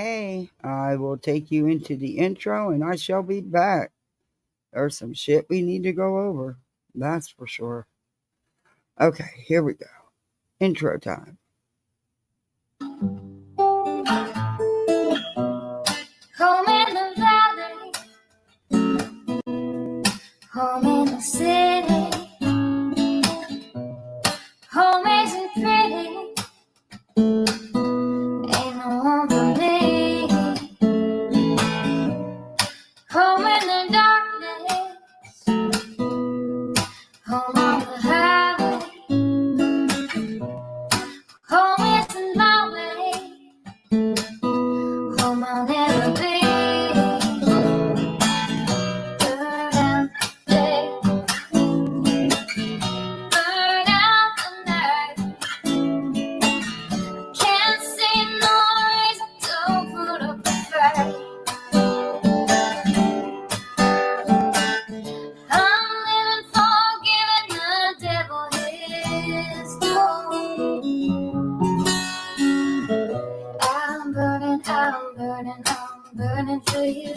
hey, I will take you into the intro and I shall be back. There's some shit we need to go over. That's for sure. Okay, here we go. Intro time. Home in the valley, home in the city, home isn't pretty, ain't no home for me. Home in the darkness, home on the highway, home isn't my way, home I'll never be. Burn out the day, burn out the night. Can't see no reason to put up a fight. I'm living for giving the devil his due. I'm burning, I'm burning, I'm burning for you.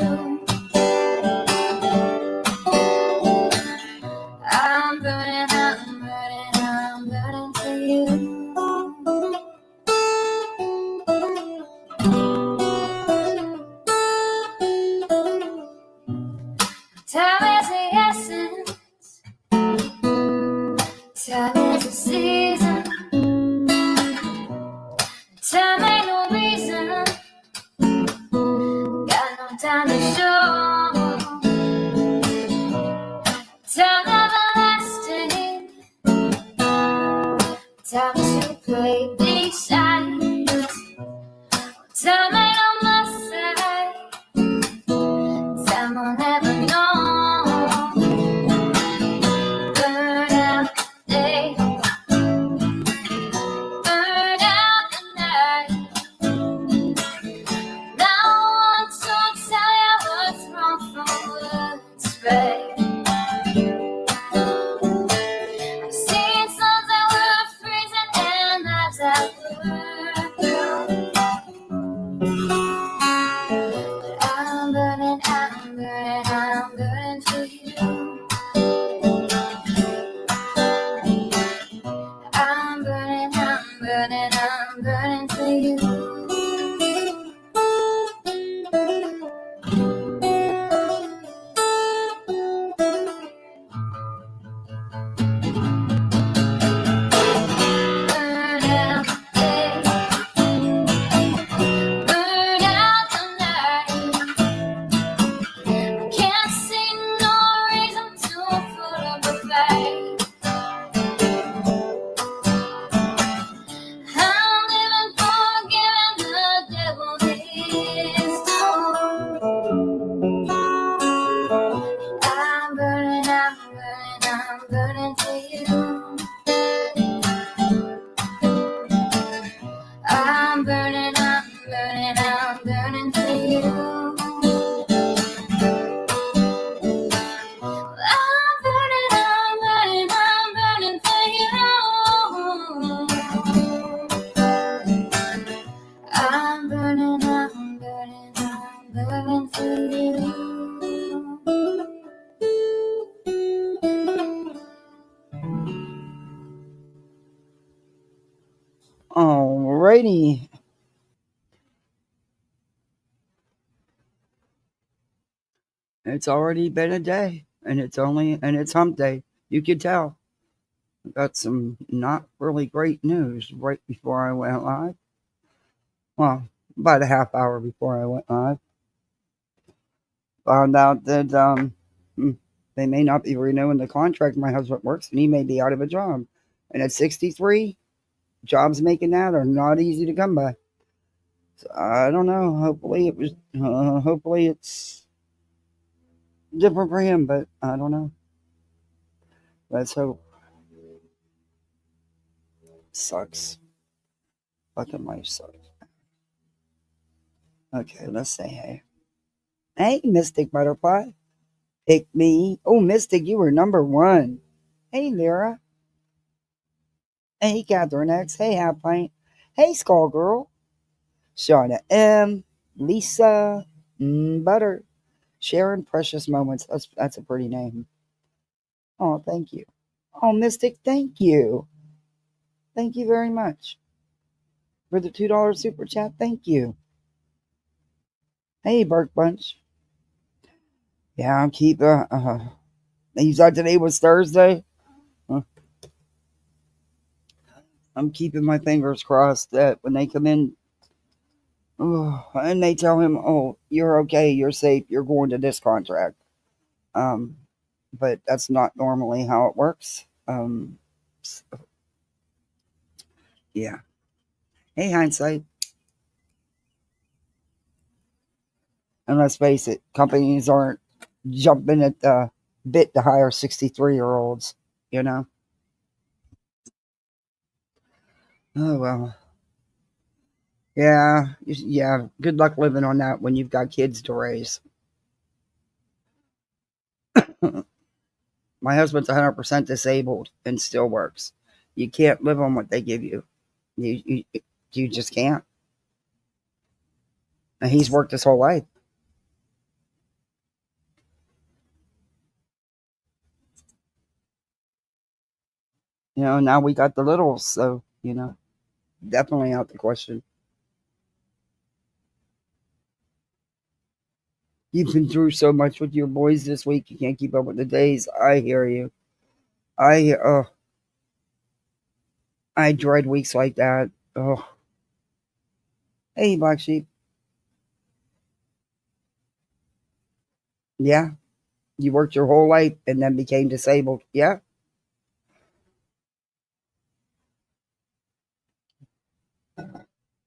I'm burning, I'm burning, I'm burning for you. Time is the essence, time is the season. Time ain't no reason, got no time to show. Time everlasting, time to play these sides. Time ain't on my side, time I'll never know. Burn out the day, burn out the night. Now I want to tell you what's wrong from what's right. I've seen suns that were freezing and lives that were brown. But I'm burning, I'm burning, I'm burning for you. I'm burning, I'm burning, I'm burning for you. Burn out the day, burn out the night. I can't see no reason to put up a fight. I'm living for giving the devil his due. I'm burning, I'm burning, I'm burning for you. I'm burning, I'm burning, I'm burning for you. I'm burning, I'm burning, I'm burning for you. I'm burning, I'm burning, I'm burning for you. Alrighty. It's already been a day, and it's hump day. You could tell. Got some not really great news right before I went live. Well, about a half hour before I went live. Found out that they may not be renewing the contract my husband works, and he may be out of a job. And at 63, jobs making that are not easy to come by. So I don't know. Hopefully it's different for him, but I don't know. Let's hope. Sucks. Fucking life sucks. Okay, let's say hey. Hey, Mystic Butterfly. Pick me. Oh, Mystic, you were number 1. Hey, Lyra. Hey, Catherine X. Hey, Half Pint. Hey, Skull Girl. Shauna M. Lisa Butter. Sharon Precious Moments. That's a pretty name. Oh, thank you. Oh, Mystic, thank you. Thank you very much for the $2 super chat. Thank you. Hey, Burke Bunch. Yeah, I'm keeping. You thought today was Thursday? I'm keeping my fingers crossed that when they come in, and they tell him, "Oh, you're okay, you're safe, you're going to this contract." Um, but that's not normally how it works. So, yeah. Hey, hindsight. And let's face it, companies aren't jumping at the bit to hire 63-year-olds. You know. Oh well. Yeah, yeah. Good luck living on that when you've got kids to raise. My husband's 100% disabled and still works. You can't live on what they give you. You just can't. And he's worked his whole life. Now we got the littles, so definitely out the question. You've been through so much with your boys this week. You can't keep up with the days. I hear you. I dread weeks like that. Oh, hey, Black Sheep. Yeah, you worked your whole life and then became disabled. Yeah,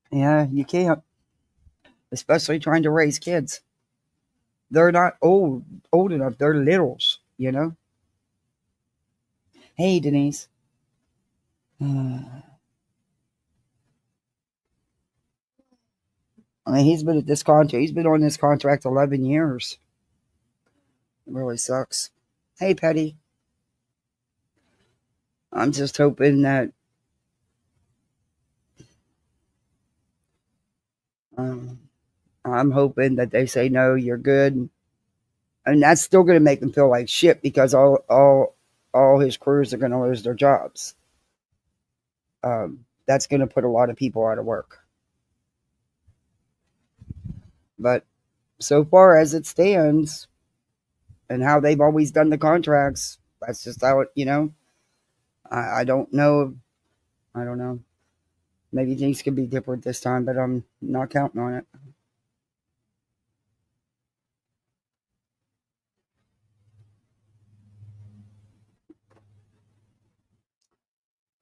yeah, you can't. Especially trying to raise kids. They're not old enough. They're littles. Hey, Denise. I mean, he's been at this contract. He's been on this contract 11 years. It really sucks. Hey, Petty. I'm just hoping that um, I'm hoping that they say no, you're good, and that's still going to make them feel like shit because all his crews are going to lose their jobs. That's going to put a lot of people out of work. But so far as it stands, and how they've always done the contracts, that's just how it. I don't know. I don't know. Maybe things could be different this time, but I'm not counting on it.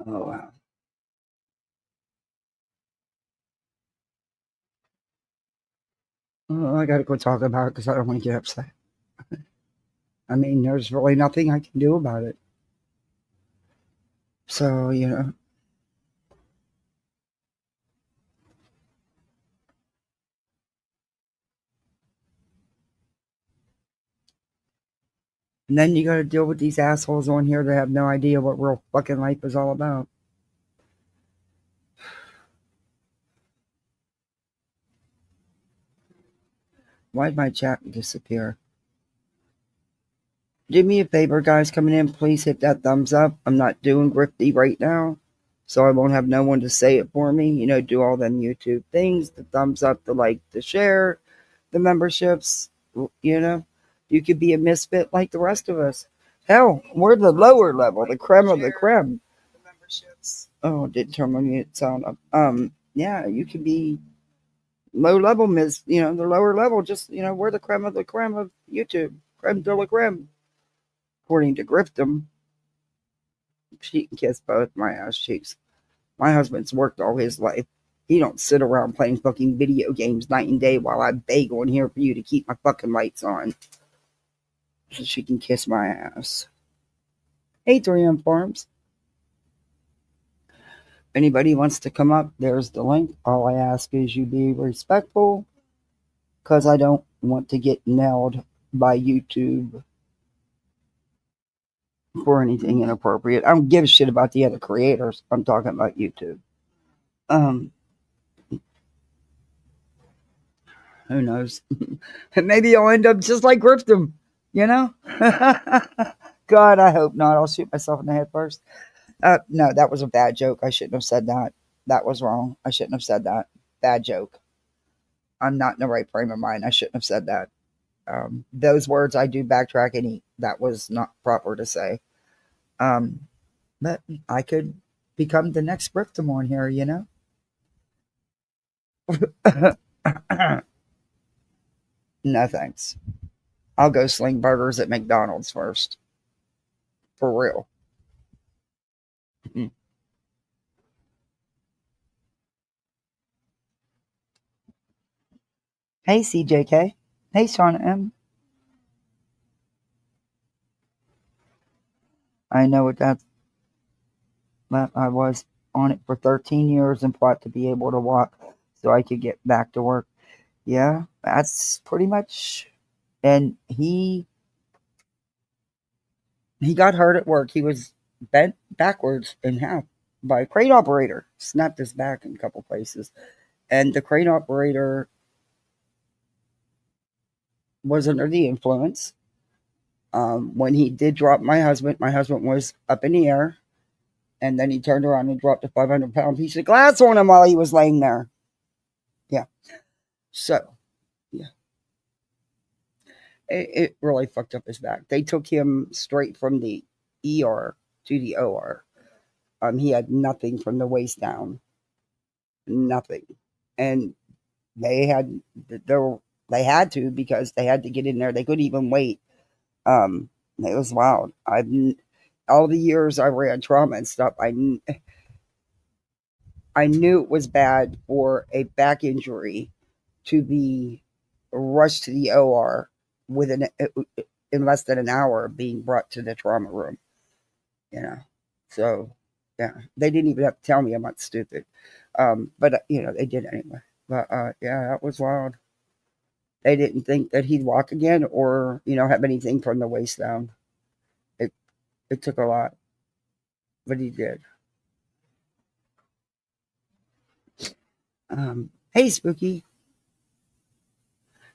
Oh wow. Oh, I gotta go talk about it because I don't want to get upset. I mean, there's really nothing I can do about it. So, and then you got to deal with these assholes on here that have no idea what real fucking life is all about. Why'd my chat disappear? Do me a favor, guys, coming in, please hit that thumbs up. I'm not doing Grifty right now, so I won't have no one to say it for me. Do all them YouTube things, the thumbs up, the like, the share, the memberships. You could be a misfit like the rest of us. Hell, we're the lower level, the creme of the creme. Oh, didn't turn my mute sound up. Yeah, you could be low level, the lower level. Just we're the creme of YouTube, creme de la creme. According to Griftum, she can kiss both my ass cheeks. My husband's worked all his life. He don't sit around playing fucking video games night and day while I beg on here for you to keep my fucking lights on. So she can kiss my ass. Hey, 3M Farms. Anybody wants to come up, there's the link. All I ask is you be respectful because I don't want to get nailed by YouTube for anything inappropriate. I don't give a shit about the other creators. I'm talking about YouTube. Um, Who knows? Maybe I'll end up just like Griffin, you know? God, I hope not. I'll shoot myself in the head first. No, that was a bad joke. I shouldn't have said that. That was wrong. I shouldn't have said that. Bad joke. I'm not in the right frame of mind. I shouldn't have said that. Those words I do backtrack and eat. That was not proper to say. But I could become the next Griffin on here, you know? No thanks. I'll go sling burgers at McDonald's first. For real. Hey, CJK. Hey, Shauna M. I know what that's. But I was on it for 13 years and fought to be able to walk so I could get back to work. Yeah, that's pretty much. And he got hurt at work. He was bent backwards in half by a crane operator. Snapped his back in a couple places. And the crane operator was under the influence. When he did drop my husband was up in the air. And then he turned around and dropped a 500-pound piece of glass on him while he was laying there. Yeah. So, yeah. It really fucked up his back. They took him straight from the ER to the OR. He had nothing from the waist down. Nothing. And they had to because they had to get in there. They couldn't even wait. It was wild. All the years I ran trauma and stuff, I knew it was bad for a back injury to be rushed to the OR in less than an hour being brought to the trauma room. You know, so yeah, they didn't even have to tell me I'm not stupid. But they did anyway. But yeah, that was wild. They didn't think that he'd walk again or have anything from the waist down. It took a lot, but he did. Hey, Spooky.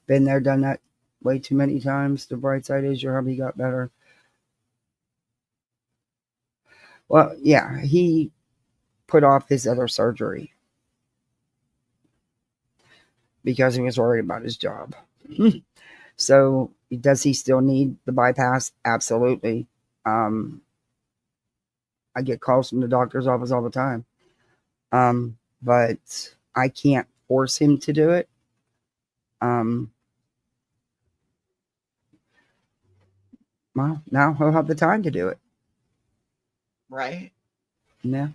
Been there, done that way too many times. The bright side is your hubby got better. Well, yeah, he put off his other surgery because he was worried about his job. So, does he still need the bypass? Absolutely. I get calls from the doctor's office all the time. But I can't force him to do it. Well, now he'll have the time to do it. Right. Yeah.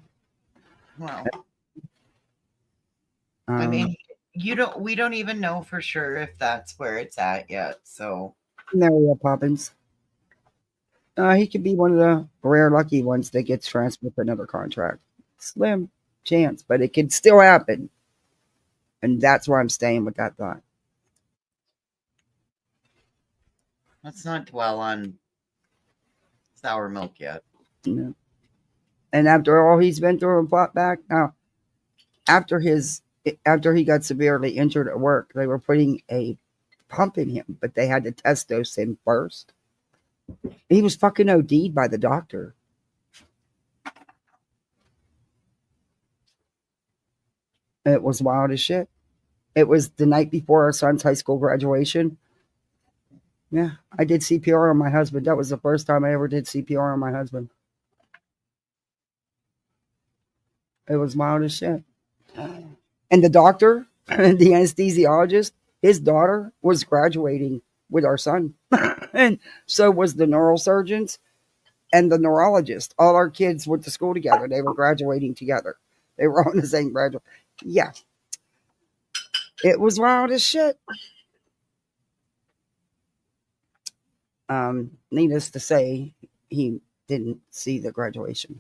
Well, I mean, we don't even know for sure if that's where it's at yet. So Maria Poppins. He could be one of the rare lucky ones that gets transferred to another contract. Slim chance, but it could still happen. And that's where I'm staying with that thought. let's not dwell on sour milk yet. Yeah. And after all he's been through and fought back, now after he got severely injured at work, they were putting a pump in him, but they had to test dose him first. He was fucking OD'd by the doctor. It was wild as shit. It was the night before our son's high school graduation. Yeah, I did CPR on my husband. That was the first time I ever did CPR on my husband. It was wild as shit. And the doctor, the anesthesiologist, his daughter was graduating with our son. And so was the neurosurgeons and the neurologist. All our kids went to school together. They were graduating together. They were on the same graduate. Yeah. It was wild as shit. Needless to say, he didn't see the graduation.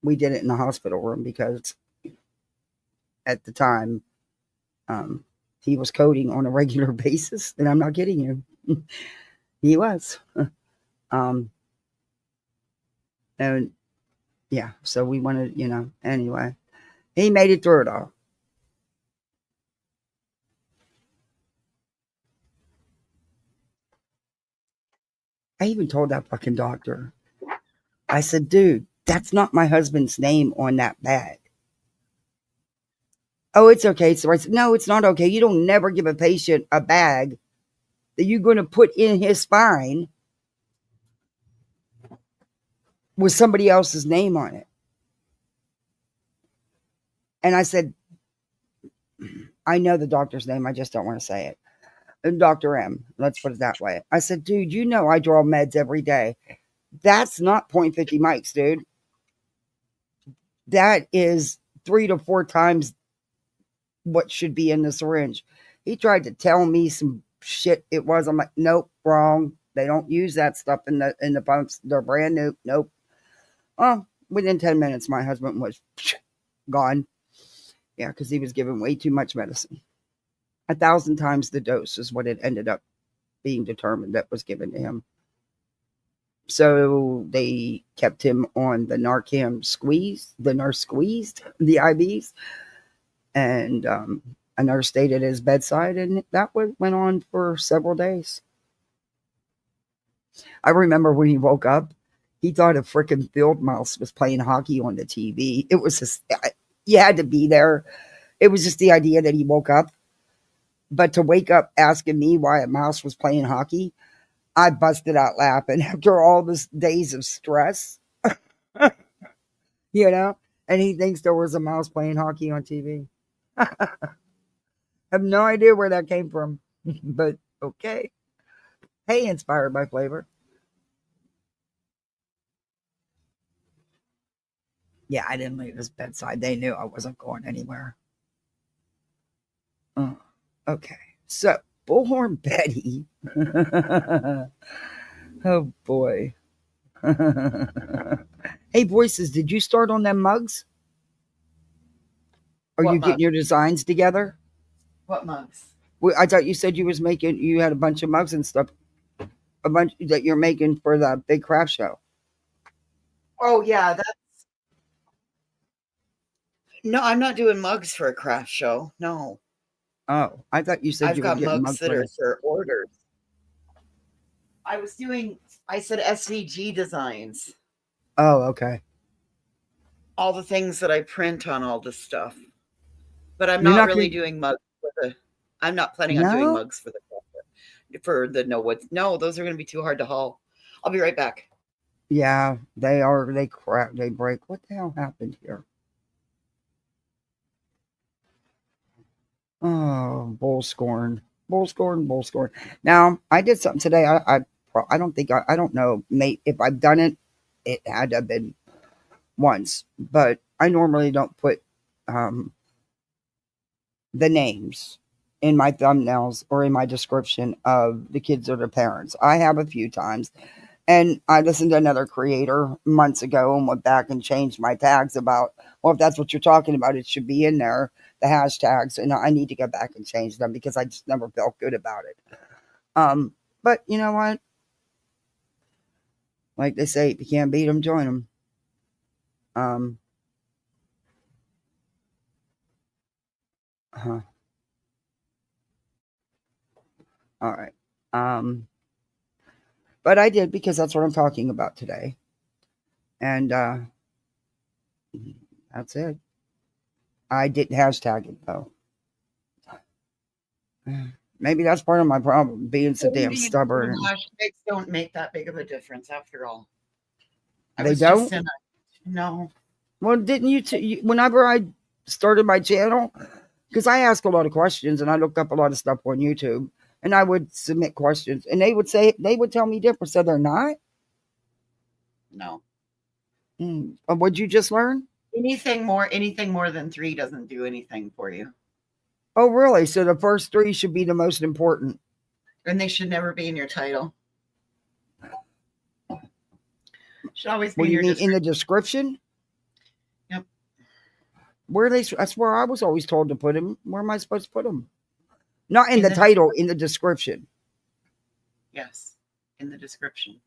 We did it in the hospital room because at the time, he was coding on a regular basis, and I'm not kidding you. He was. And yeah, so we wanted, anyway. He made it through it all. I even told that fucking doctor. I said, dude, that's not my husband's name on that bag. Oh, it's okay. So I said, no, it's not okay. You don't never give a patient a bag that you're going to put in his spine with somebody else's name on it. And I said, I know the doctor's name. I just don't want to say it. And Dr. M, let's put it that way. I said, dude, you know I draw meds every day. That's not 0.50 mics, dude. That is 3 to 4 times what should be in the syringe. He tried to tell me some shit it was. I'm like, nope, wrong. They don't use that stuff in the pumps. They're brand new. Nope. Oh, within 10 minutes, my husband was gone. Yeah, because he was given way too much medicine. 1,000 times the dose is what it ended up being determined that was given to him. So they kept him on the Narcan squeeze. The nurse squeezed the IVs. And a nurse stayed at his bedside, and that went on for several days. I remember when he woke up, he thought a freaking field mouse was playing hockey on the TV. It was just, you had to be there. It was just the idea that he woke up. But to wake up asking me why a mouse was playing hockey, I busted out laughing after all these days of stress. You know? And he thinks there was a mouse playing hockey on TV. I have no idea where that came from. But okay. Hey, inspired by flavor. Yeah, I didn't leave his bedside. They knew I wasn't going anywhere. Okay. So, BullhornBetty. Oh, boy. Hey, Voices, did you start on them mugs? Are What you getting mugs? your designs together? What mugs? Well, I thought you said you had a bunch of mugs and stuff, a bunch that you're making for the big craft show. Oh yeah, no, I'm not doing mugs for a craft show. No, Oh, I thought you said I've you were got getting mugs mugs that are for orders. I said SVG designs. Oh, okay. All the things that I print on all this stuff. But I'm You're not not really gonna, doing mugs I'm not planning on doing no? mugs for the no, those are going to be too hard to haul. I'll be right back. Yeah, they crack, they break. What the hell happened here? Oh, bull scorn. Bull scorn, bull scorn. Now, I did something today. I don't think, I don't know, mate, if I've done it, it had to have been once, but I normally don't put the names in my thumbnails or in my description of the kids or their parents. I have a few times. And I listened to another creator months ago and went back and changed my tags about, well, if that's what you're talking about, it should be in there, the hashtags. And I need to go back and change them because I just never felt good about it. But you know what? Like they say, if you can't beat them, join them. All right. But I did because that's what I'm talking about today. And that's it. I didn't hashtag it though. Maybe that's part of my problem, being so damn stubborn. Hashtags don't make that big of a difference after all. They don't? No. Well, didn't whenever I started my channel, because I ask a lot of questions and I looked up a lot of stuff on YouTube and I would submit questions and they would tell me different. So they're not? No. What'd you just learn? Anything more than 3 doesn't do anything for you. Oh, really? So the first 3 should be the most important. And they should never be in your title. Should always be in the description? Yep. That's where I was always told to put them. Where am I supposed to put them? Not in the title, in the description. Yes, in the description.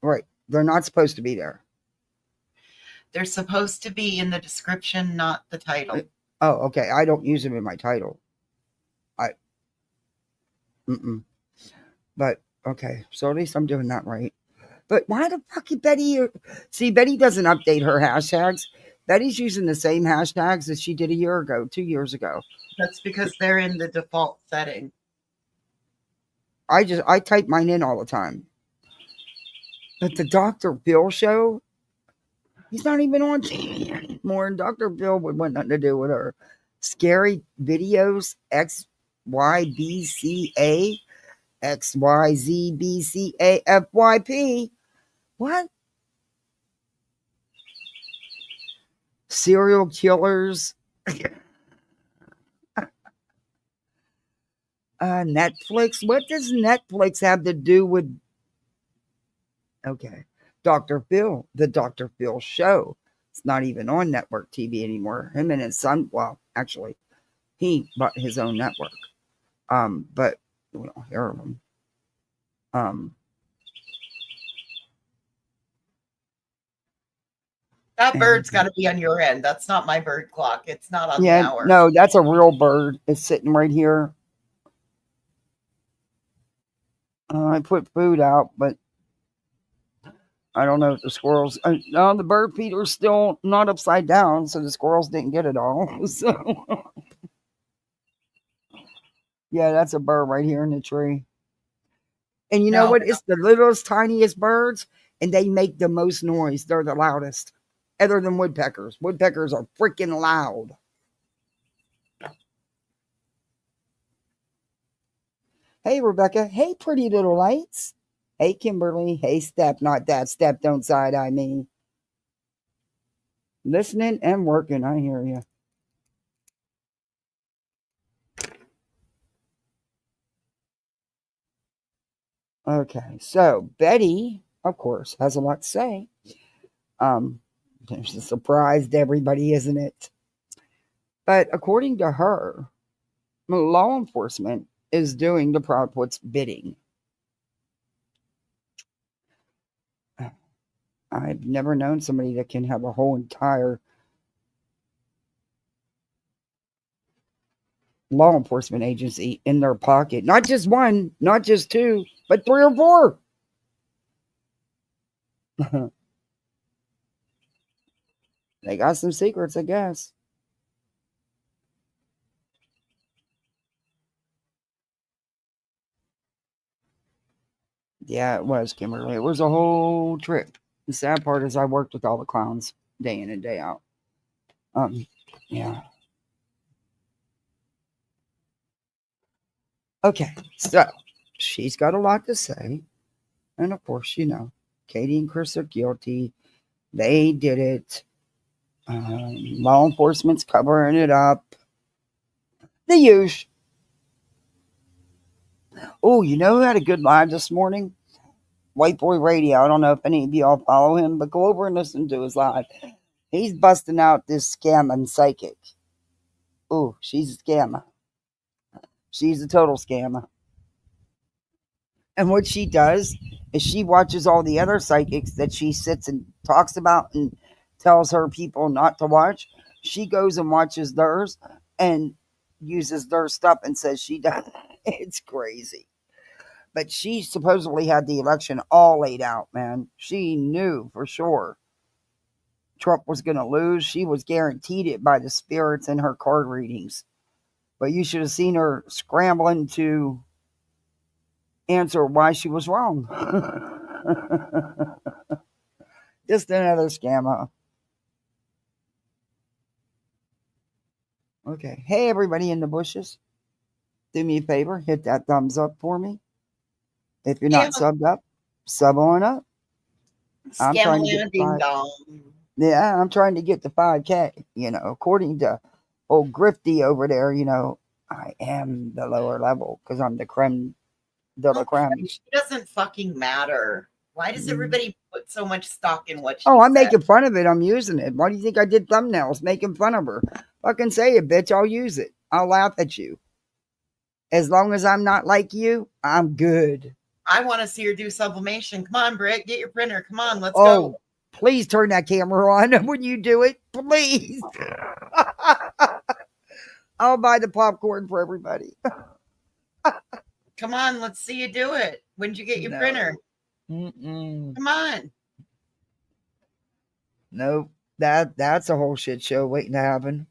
Right. They're not supposed to be there. They're supposed to be in the description, not the title. Oh, okay. I don't use them in my title. But, okay. So at least I'm doing that right. But why the fuck is Betty? See, Betty doesn't update her hashtags. Betty's using the same hashtags as she did a year ago, 2 years ago. That's because they're in the default setting. I type mine in all the time. But the Dr. Bill show, he's not even on TV anymore. And Dr. Bill would want nothing to do with her. Scary videos, XYBCA, XYZBCA, FYP. What? Serial killers. Netflix. What does Netflix have to do with? Okay. Dr. Phil, the Dr. Phil show. It's not even on network TV anymore. Him and his son, well, actually, he bought his own network. But we don't hear of him. That bird's got to be on your end. That's not my bird clock. It's not on the hour. No, that's a real bird. It's sitting right here. I put food out, but I don't know if the squirrels. No, the bird feeder's still not upside down, so the squirrels didn't get it all. So, yeah, that's a bird right here in the tree. And you know what? It's the littlest, tiniest birds, and they make the most noise. They're the loudest, other than woodpeckers. Woodpeckers are freaking loud. Hey, Rebecca. Hey, pretty little lights. Hey, Kimberly. Hey, Step. Not that. Step, don't side-eye me. Listening and working. I hear you. Okay, so Betty, of course, has a lot to say. There's a surprise to everybody, isn't it? But according to her, law enforcement is doing the Proudfoots' bidding. I've never known somebody that can have a whole entire law enforcement agency in their pocket. Not just one, not just two, but 3 or 4. They got some secrets, I guess. Yeah, it was, Kimberly. It was a whole trip. The sad part is I worked with all the clowns day in and day out. Yeah. Okay, so she's got a lot to say. And of course, you know, Katie and Chris are guilty. They did it. Law enforcement's covering it up. The usual. Oh, you know who had a good live this morning? White Boy Radio. I don't know if any of y'all follow him, but go over and listen to his live. He's busting out this scamming psychic. Oh, she's a scammer. She's a total scammer. And what she does is she watches all the other psychics that she sits and talks about and tells her people not to watch. She goes and watches theirs and uses their stuff and says she does. It's crazy. But she supposedly had the election all laid out, man. She knew for sure Trump was going to lose. She was guaranteed it by the spirits in her card readings. But you should have seen her scrambling to answer why she was wrong. Just another scammer. Okay. Hey, everybody in the bushes. Do me a favor. Hit that thumbs up for me. If you're not subbed up, sub on up. I'm trying to get I'm trying to get to 5K. You know, according to old Grifty over there, you know, I am the lower level because I'm the creme de la creme. It doesn't fucking matter. Why does everybody put so much stock in what she I'm said? making fun of it. I'm using it. Why do you think I did thumbnails making fun of her? Fucking say it, bitch. I'll use it. I'll laugh at you. As long as I'm not like you, I'm good. I want to see her do sublimation. Come on, Britt. Get your printer. Come on. Let's go. Please turn that camera on when you do it. Please. I'll buy the popcorn for everybody. Come on. Let's see you do it. When did you get your printer? Come on. Nope. That's a whole shit show waiting to happen.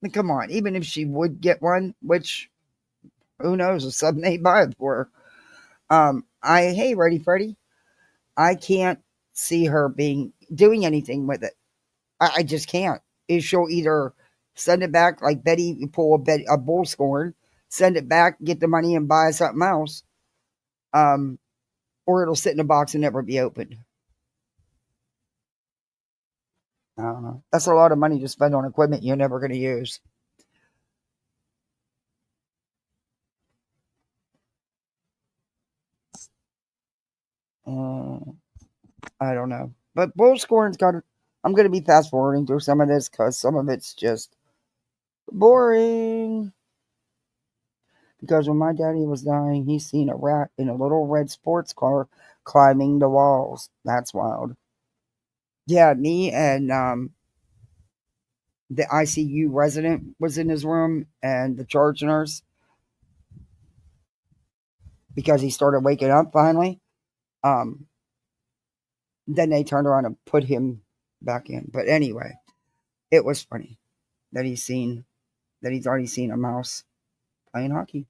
And come on, even if she would get one, which who knows, if something ain't buy it for her. Hey, Ready Freddy, I can't see her doing anything with it. I just can't. She'll either send it back like Betty, pull a bull scorn, send it back, get the money, and buy something else, or it'll sit in a box and never be opened. I don't know. That's a lot of money to spend on equipment you're never going to use. I don't know. But bull scorn's got. I'm going to be fast forwarding through some of this because some of it's just boring. Because when my daddy was dying, he seen a rat in a little red sports car climbing the walls. That's wild. Yeah, me and the ICU resident was in his room and the charge nurse, because he started waking up finally. Then they turned around and put him back in. But anyway, it was funny that he's already seen a mouse playing hockey.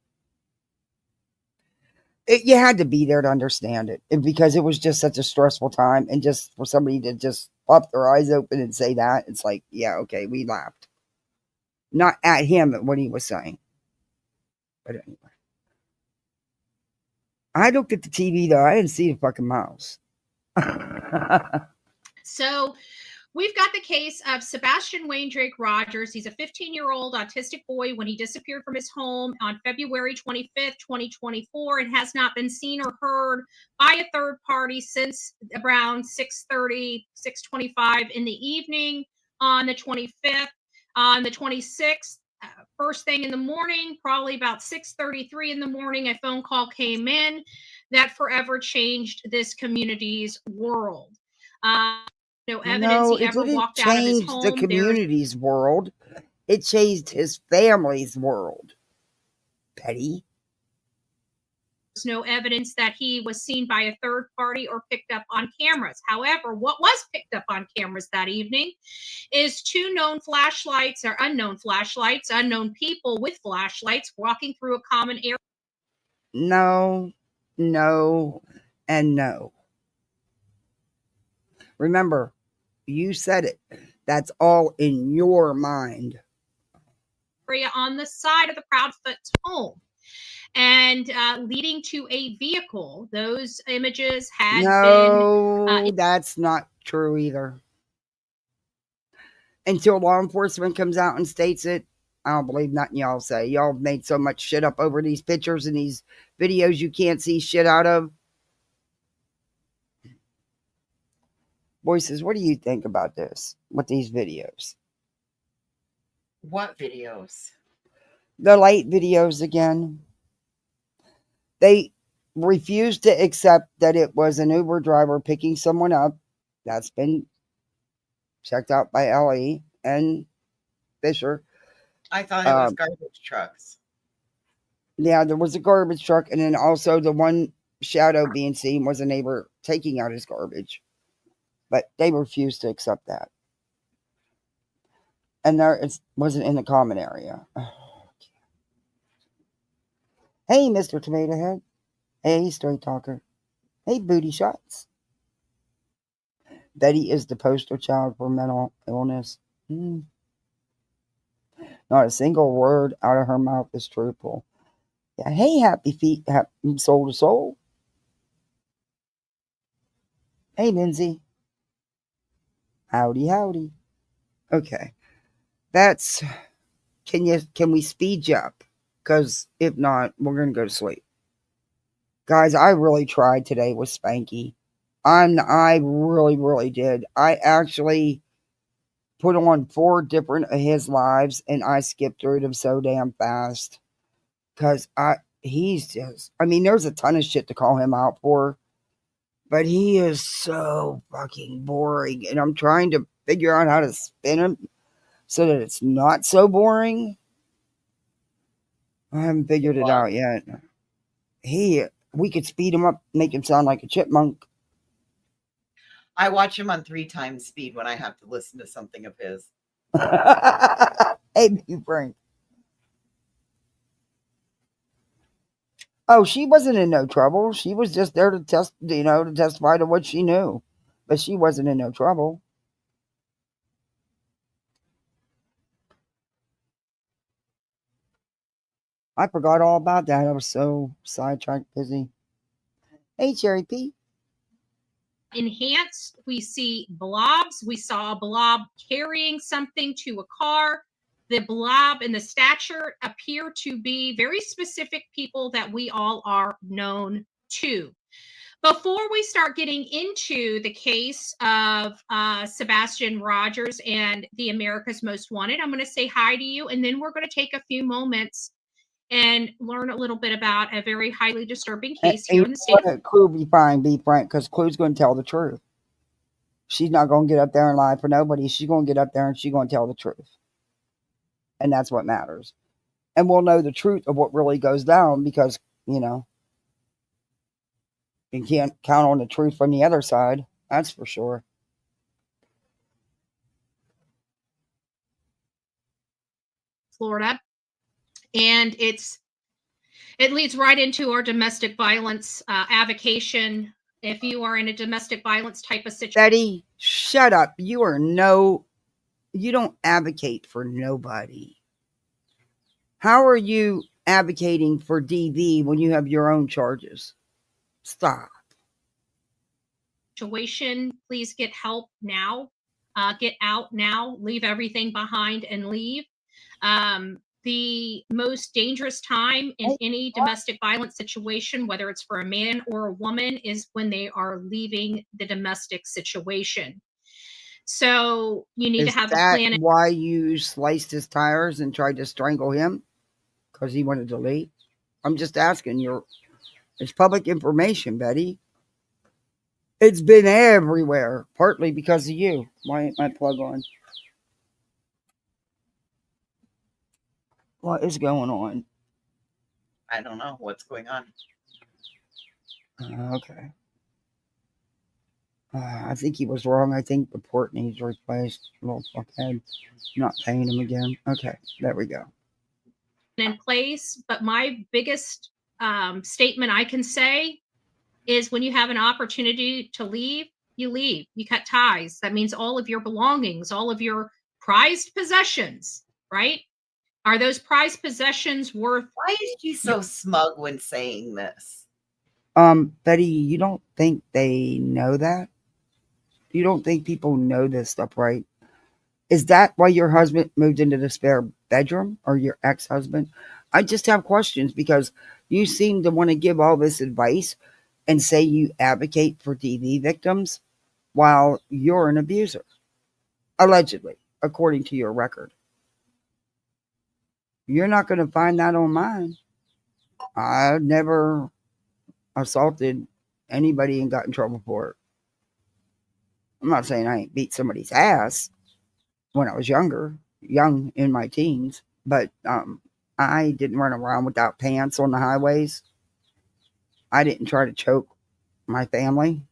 You had to be there to understand it, because it was just such a stressful time, and just for somebody to just pop their eyes open and say that, it's like, yeah, okay, we laughed. Not at him, at what he was saying. But anyway. I looked at the TV, though. I didn't see the fucking mouse. So we've got the case of Sebastian Rogers. He's a 15-year-old autistic boy when he disappeared from his home on February 25th, 2024, and has not been seen or heard by a third party since around 6:30, 6:25 in the evening on the 25th. On the 26th, first thing in the morning, probably about 6:33 in the morning, a phone call came in that forever changed this community's world. No evidence he ever walked out of his home. The community's world. It changed his family's world. Petty. There's no evidence that he was seen by a third party or picked up on cameras. However, what was picked up on cameras that evening is two known flashlights, or unknown flashlights, unknown people with flashlights walking through a common area. No, and no. Remember, you said it. That's all in your mind. On the side of the Proudfoots home, and leading to a vehicle. Those images had been... that's not true either. Until law enforcement comes out and states it, I don't believe nothing y'all say. Y'all made so much shit up over these pictures and these videos you can't see shit out of. Voices, what do you think about this with these videos? What videos? The light videos again. They refused to accept that it was an Uber driver picking someone up. That's been checked out by Ellie and Fisher. I thought it was garbage trucks. Yeah, there was a garbage truck, and then also the one shadow being seen was a neighbor taking out his garbage. But they refused to accept that. And there it wasn't in the common area. Hey, Mr. Tomato Head. Hey, Straight Talker. Hey, Booty Shots. Betty is the poster child for mental illness. Not a single word out of her mouth is truthful. Yeah, hey, Happy Feet, Soul to Soul. Hey, Lindsay. Howdy, howdy. Okay. That's... Can we speed you up? Because if not, we're going to go to sleep. Guys, I really tried today with Spanky. I really, really did. I actually put on 4 different of his lives, and I skipped through them so damn fast. Because he's just... I mean, there's a ton of shit to call him out for. But he is so fucking boring. And I'm trying to figure out how to spin him so that it's not so boring. I haven't figured it out yet. We could speed him up, make him sound like a chipmunk. I watch him on 3 times speed when I have to listen to something of his. Hey, B. Frank. Oh, she wasn't in no trouble. She was just there to to testify to what she knew. But she wasn't in no trouble. I forgot all about that. I was so sidetracked, busy. Hey, Cherry P. Enhanced, we see blobs. We saw a blob carrying something to a car. The blob and the stature appear to be very specific people that we all are known to. Before we start getting into the case of Sebastian Rogers and the America's Most Wanted, I'm going to say hi to you, and then we're going to take a few moments and learn a little bit about a very highly disturbing case here in the state. Clue be fine, be frank, because Clue's going to tell the truth. She's not going to get up there and lie for nobody. She's going to get up there and she's going to tell the truth. And that's what matters. And we'll know the truth of what really goes down because, you can't count on the truth from the other side. That's for sure. Florida. And it leads right into our domestic violence avocation. If you are in a domestic violence type of situation. Betty, shut up. You don't advocate for nobody. How are you advocating for DV when you have your own charges? Stop. Situation, please get help now. Get out now. Leave everything behind and leave. The most dangerous time in any domestic violence situation, whether it's for a man or a woman, is when they are leaving the domestic situation. So you need to have a plan. Why you sliced his tires and tried to strangle him? Because he wanted to leave? I'm just asking. It's public information, Betty. It's been everywhere, partly because of you. Why ain't my plug on? What is going on? I don't know what's going on. Okay. I think he was wrong. I think the port needs replaced. Little fuckhead. Not paying him again. Okay, there we go. In place, but my biggest statement I can say is when you have an opportunity to leave, you leave. You cut ties. That means all of your belongings, all of your prized possessions, right? Are those prized possessions worth? Why is she so smug when saying this? Betty, you don't think they know that? You don't think people know this stuff, right? Is that why your husband moved into the spare bedroom, or your ex-husband? I just have questions because you seem to want to give all this advice and say you advocate for DV victims while you're an abuser. Allegedly, according to your record. You're not going to find that on mine. I've never assaulted anybody and got in trouble for it. I'm not saying I ain't beat somebody's ass when I was young in my teens, but I didn't run around without pants on the highways. I didn't try to choke my family.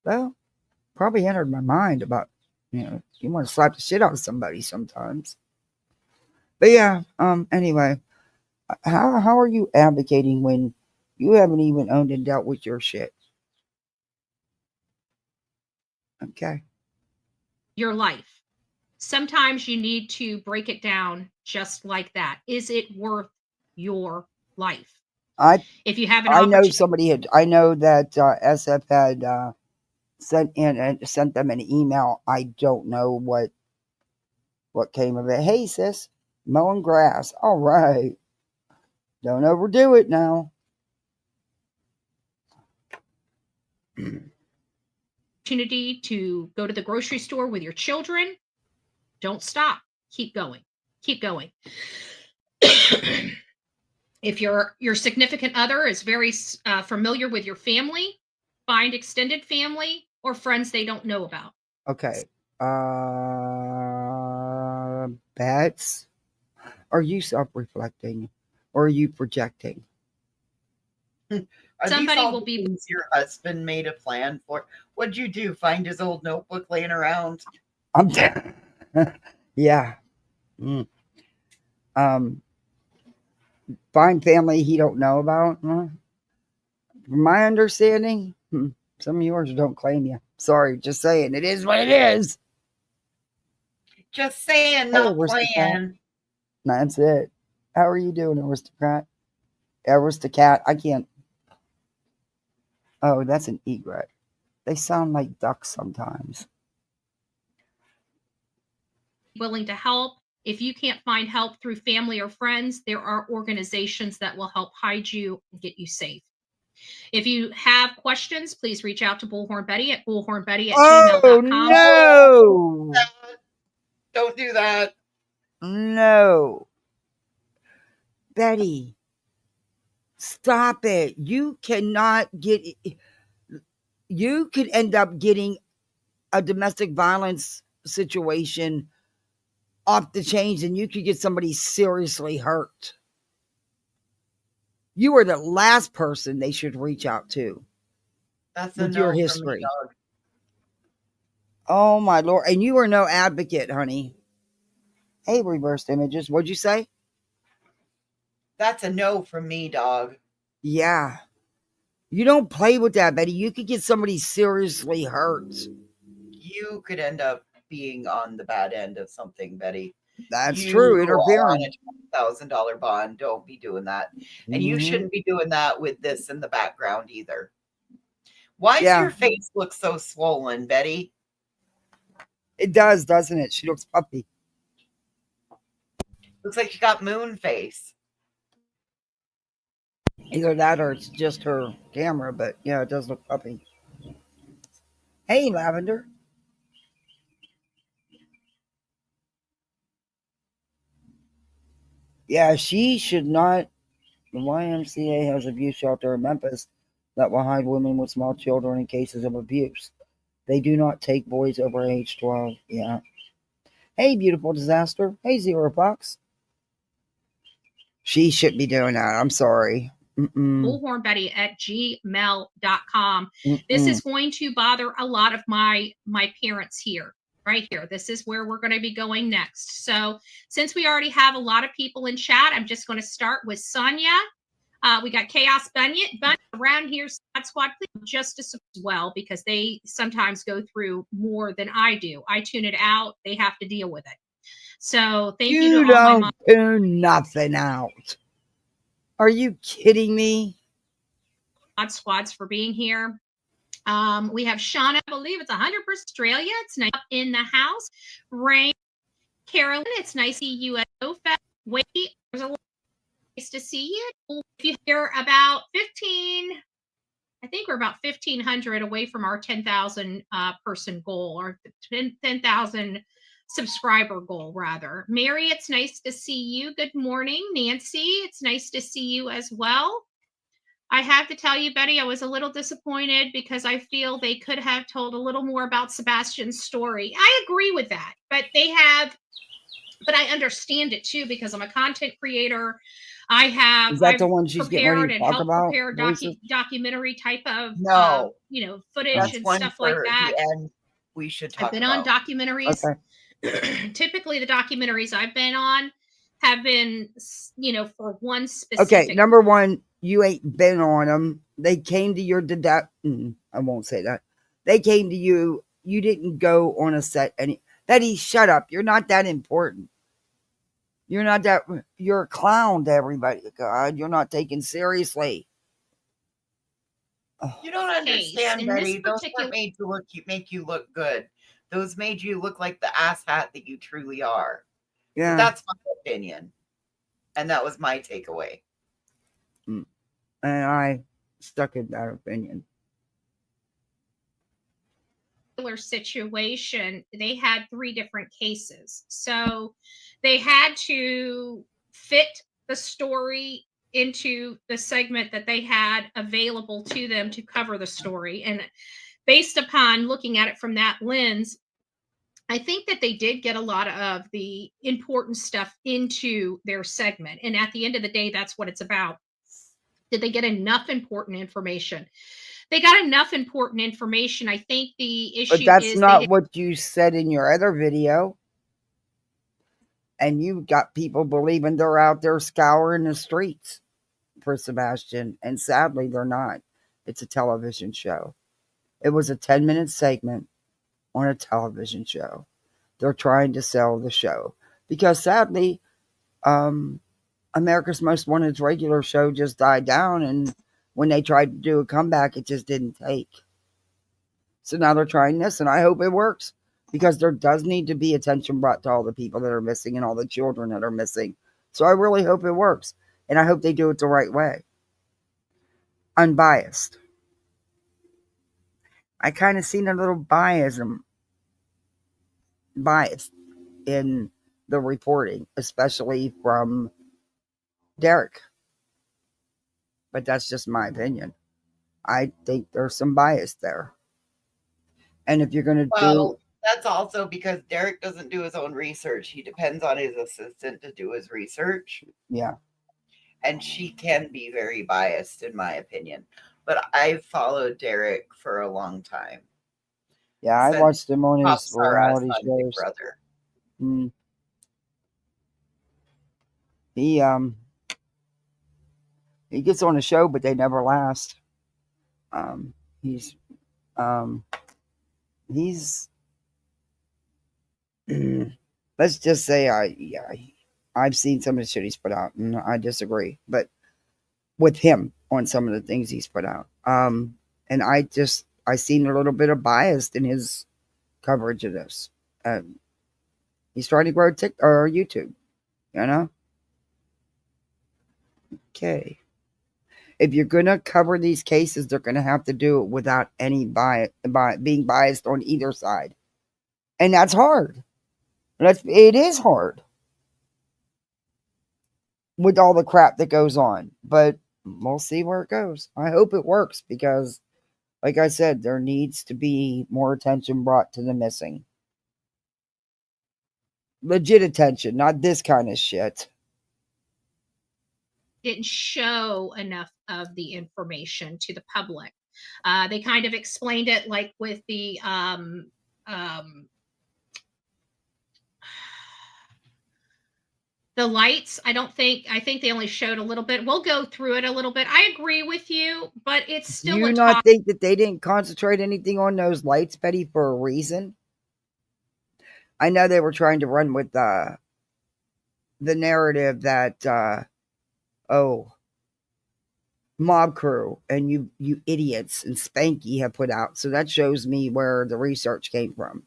Well, probably entered my mind about, you want to slap the shit out of somebody sometimes. But yeah, anyway, how are you advocating when you haven't even owned and dealt with your shit? Okay. Your life. Sometimes you need to break it down just like that. Is it worth your life? If you have an opportunity. I know that SF had sent them an email. I don't know what came of it. Hey sis, mowing grass. All right. Don't overdo it now. Opportunity to go to the grocery store with your children. Don't stop. Keep going. Keep going. If your significant other is very familiar with your family, find extended family or friends they don't know about. Okay. Bats, are you self-reflecting or are you projecting? Are Somebody these all will the be- things your husband made a plan for? What'd you do? Find his old notebook laying around? I'm yeah. Mm. Find family he don't know about. Huh? From my understanding, some of yours don't claim you. Sorry, just saying. It is what it is. Just saying, Hey, not aristocrat. playing. That's it. How are you doing, aristocrat? Aristocrat. I can't. Oh, that's an egret. They sound like ducks sometimes. willing to help. If you can't find help through family or friends, there are organizations that will help hide you and get you safe. If you have questions, please reach out to BullhornBetty at bullhornbetty@gmail.com. No! Don't do that. No. Betty, stop it. You cannot get. You could end up getting a domestic violence situation off the chains and you could get somebody seriously hurt. You are the last person they should reach out to. That's a with no your from me, history. dog. Oh my Lord. And you are no advocate, honey. Hey, reversed images. What'd you say? That's a no from me, dog. Yeah. You don't play with that, Betty. You could get somebody seriously hurt. You could end up being on the bad end of something, Betty. That's You true. are on Interfering. a $20,000 bond. Don't be doing that. And you Mhm. shouldn't be doing that with this in the background either. Why does Yeah. your face look so swollen, Betty? It does, doesn't it? She looks puppy. Looks like you got moon face. Either that or it's just her camera, but yeah, it does look puppy. Hey, Lavender. Yeah, she should not. The YMCA has a abuse shelter in Memphis that will hide women with small children in cases of abuse. They do not take boys over age 12. Yeah. Hey, beautiful disaster. Hey, Zero Box. She shouldn't be doing that. I'm sorry. bullhornbetty@gmail.com. This is going to bother a lot of my parents here. Right here. This is where we're going to be going next. So since we already have a lot of people in chat, I'm just going to start with Sonia. We got Chaos Bunny around here. Squad, please justice as well, because they sometimes go through more than I do. I tune it out. They have to deal with it. So thank you to all my don't tune nothing out. Are you kidding me? mod squads for being here. We have Shauna, I believe it's 100% Australia. It's nice up in the house. Rain, Carolyn, it's nice to see you at OFA. Wait, there's a lot nice to see you. If you hear about 15, I think we're about 1,500 away from our 10,000 person goal, or 10,000 subscriber goal, rather. Mary, it's nice to see you. Good morning. Nancy, it's nice to see you as well. I have to tell you, Betty, I was a little disappointed because I feel they could have told a little more about Sebastian's story. I agree with that, but I understand it too, because I'm a content creator. Is that the one she's getting ready to talk about? Prepare documentary type of No. footage That's and one stuff for like that. the end we should talk I've been about. on documentaries. Okay. Typically, the documentaries I've been on have been, for one specific. Okay, number one, you ain't been on them. They came to your I won't say that. They came to you. You didn't go on a set. Betty, shut up. You're not that important. You're not that. You're a clown to everybody. God, you're not taken seriously. You don't understand, in Betty. this Those particular- weren't made to make you look good. Those made you look like the asshat that you truly are. Yeah. But that's my opinion. And that was my takeaway. And I stuck in that opinion. Situation, they had 3 different cases, so they had to fit the story into the segment that they had available to them to cover the story. And based upon looking at it from that lens, I think that they did get a lot of the important stuff into their segment. And at the end of the day, that's what it's about. Did they get enough important information? They got enough important information. I think the issue But that's is not what you said in your other video. And you got people believing they're out there scouring the streets for Sebastian. And sadly, they're not. It's a television show. It was a 10-minute segment on a television show. They're trying to sell the show. Because sadly, America's Most Wanted's regular show just died down. And when they tried to do a comeback, it just didn't take. So now they're trying this, and I hope it works. Because there does need to be attention brought to all the people that are missing and all the children that are missing. So I really hope it works. And I hope they do it the right way. Unbiased. I kind of seen a little bias in the reporting, especially from Derek. But that's just my opinion. I think there's some bias there. And if you're going to that's also because Derek doesn't do his own research. He depends on his assistant to do his research. Yeah. And she can be very biased, in my opinion. But I've followed Derek for a long time. Yeah, I watched him on his reality shows. Brother. He gets on a show, but they never last. He's let's just say I've seen some of the shit he's put out, and I disagree, but with him on some of the things he's put out. And I seen a little bit of bias in his coverage of this. He's trying to grow YouTube, you know? Okay. If you're going to cover these cases, they're going to have to do it without any being biased on either side. And that's hard. It is hard with all the crap that goes on. But we'll see where it goes. I hope it works because, like I said, there needs to be more attention brought to the missing. Legit attention, not this kind of shit. Didn't show enough of the information to the public. They kind of explained it like with the lights. I think they only showed a little bit. We'll go through it a little bit. I agree with you, but it's still. Do you not think that they didn't concentrate anything on those lights, Betty, for a reason? I know they were trying to run with the narrative that Mob Crew and you idiots and Spanky have put out. So that shows me where the research came from.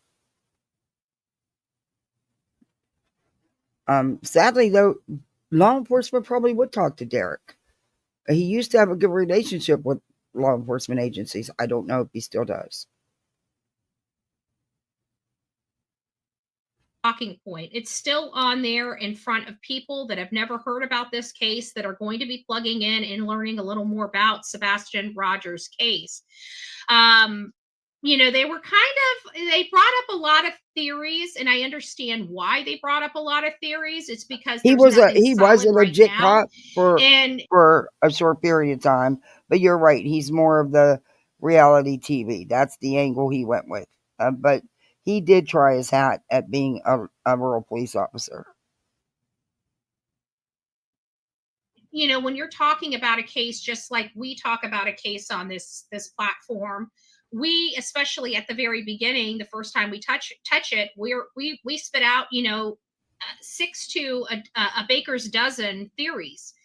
Sadly, though, law enforcement probably would talk to Derek. He used to have a good relationship with law enforcement agencies. I don't know if he still does. Talking point. It's still on there in front of people that have never heard about this case that are going to be plugging in and learning a little more about Sebastian Rogers' case. They brought up a lot of theories, and I understand why they brought up a lot of theories. It's because he was a legit cop for a short period of time, but you're right. He's more of the reality TV. That's the angle he went with. But he did try his hat at being a rural police officer. When you're talking about a case, just like we talk about a case on this platform, we, especially at the very beginning, the first time we touch it, we spit out, 6 to a baker's dozen theories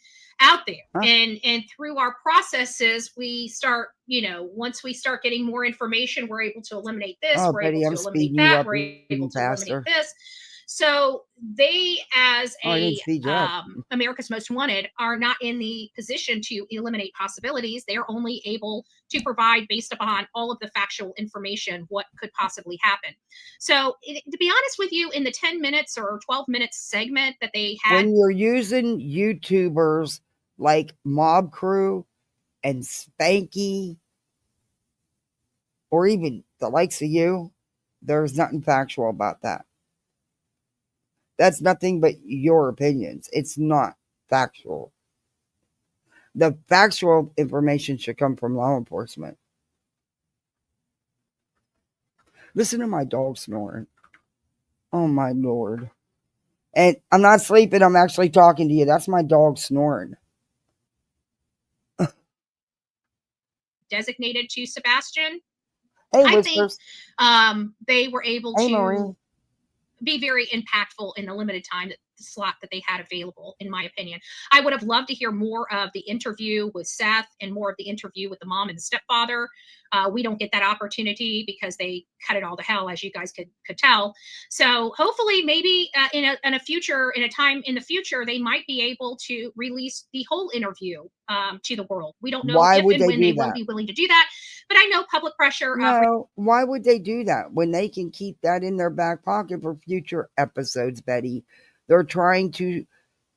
out there. Huh. And through our processes, we start, once we start getting more information, we're able to eliminate this, we're able to eliminate that, we're able to eliminate this. So they, as America's Most Wanted, are not in the position to eliminate possibilities. They're only able to provide, based upon all of the factual information, what could possibly happen. So to be honest with you, in the 10 minutes or 12 minutes segment that they had. When you're using YouTubers like Mob Crew and Spanky, or even the likes of you, there's nothing factual about that. That's nothing but your opinions. It's not factual. The factual information should come from law enforcement. Listen to my dog snoring. Oh my Lord. And I'm not sleeping, I'm actually talking to you. That's my dog snoring. Designated to Sebastian. Hey, I Whispers. think they were able Hey, to Marie. be very impactful in the limited time slot that they had available, in my opinion. I would have loved to hear more of the interview with Seth and more of the interview with the mom and the stepfather. We don't get that opportunity because they cut it all to hell, as you guys could tell. So hopefully, maybe in a time in the future, they might be able to release the whole interview to the world. We don't know Why if would and they when do they will that? be willing to do that, but I know public pressure. No, why would they do that when they can keep that in their back pocket for future episodes, Betty? They're trying to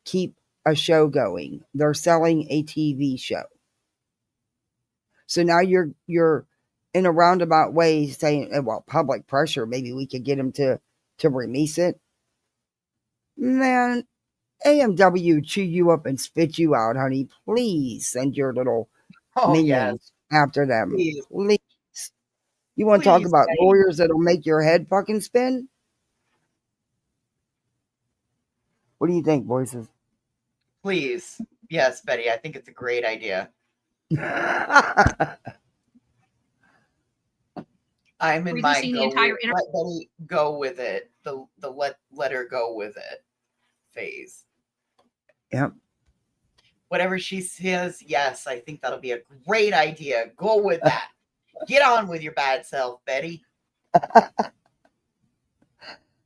keep a show going. They're selling a TV show. So now you're in a roundabout way saying, well, public pressure, maybe we could get them to release it. Man, AMW chew you up and spit you out, honey. Please send your little minions after them. Please. You want to talk Please, about Betty. lawyers that'll make your head fucking spin? What do you think, voices? Please. Yes, Betty, I think it's a great idea. I'm in my Releasing the entire let Betty go with it. The let her go with it phase. Yep. Whatever she says, yes, I think that'll be a great idea. Go with that. Get on with your bad self, Betty.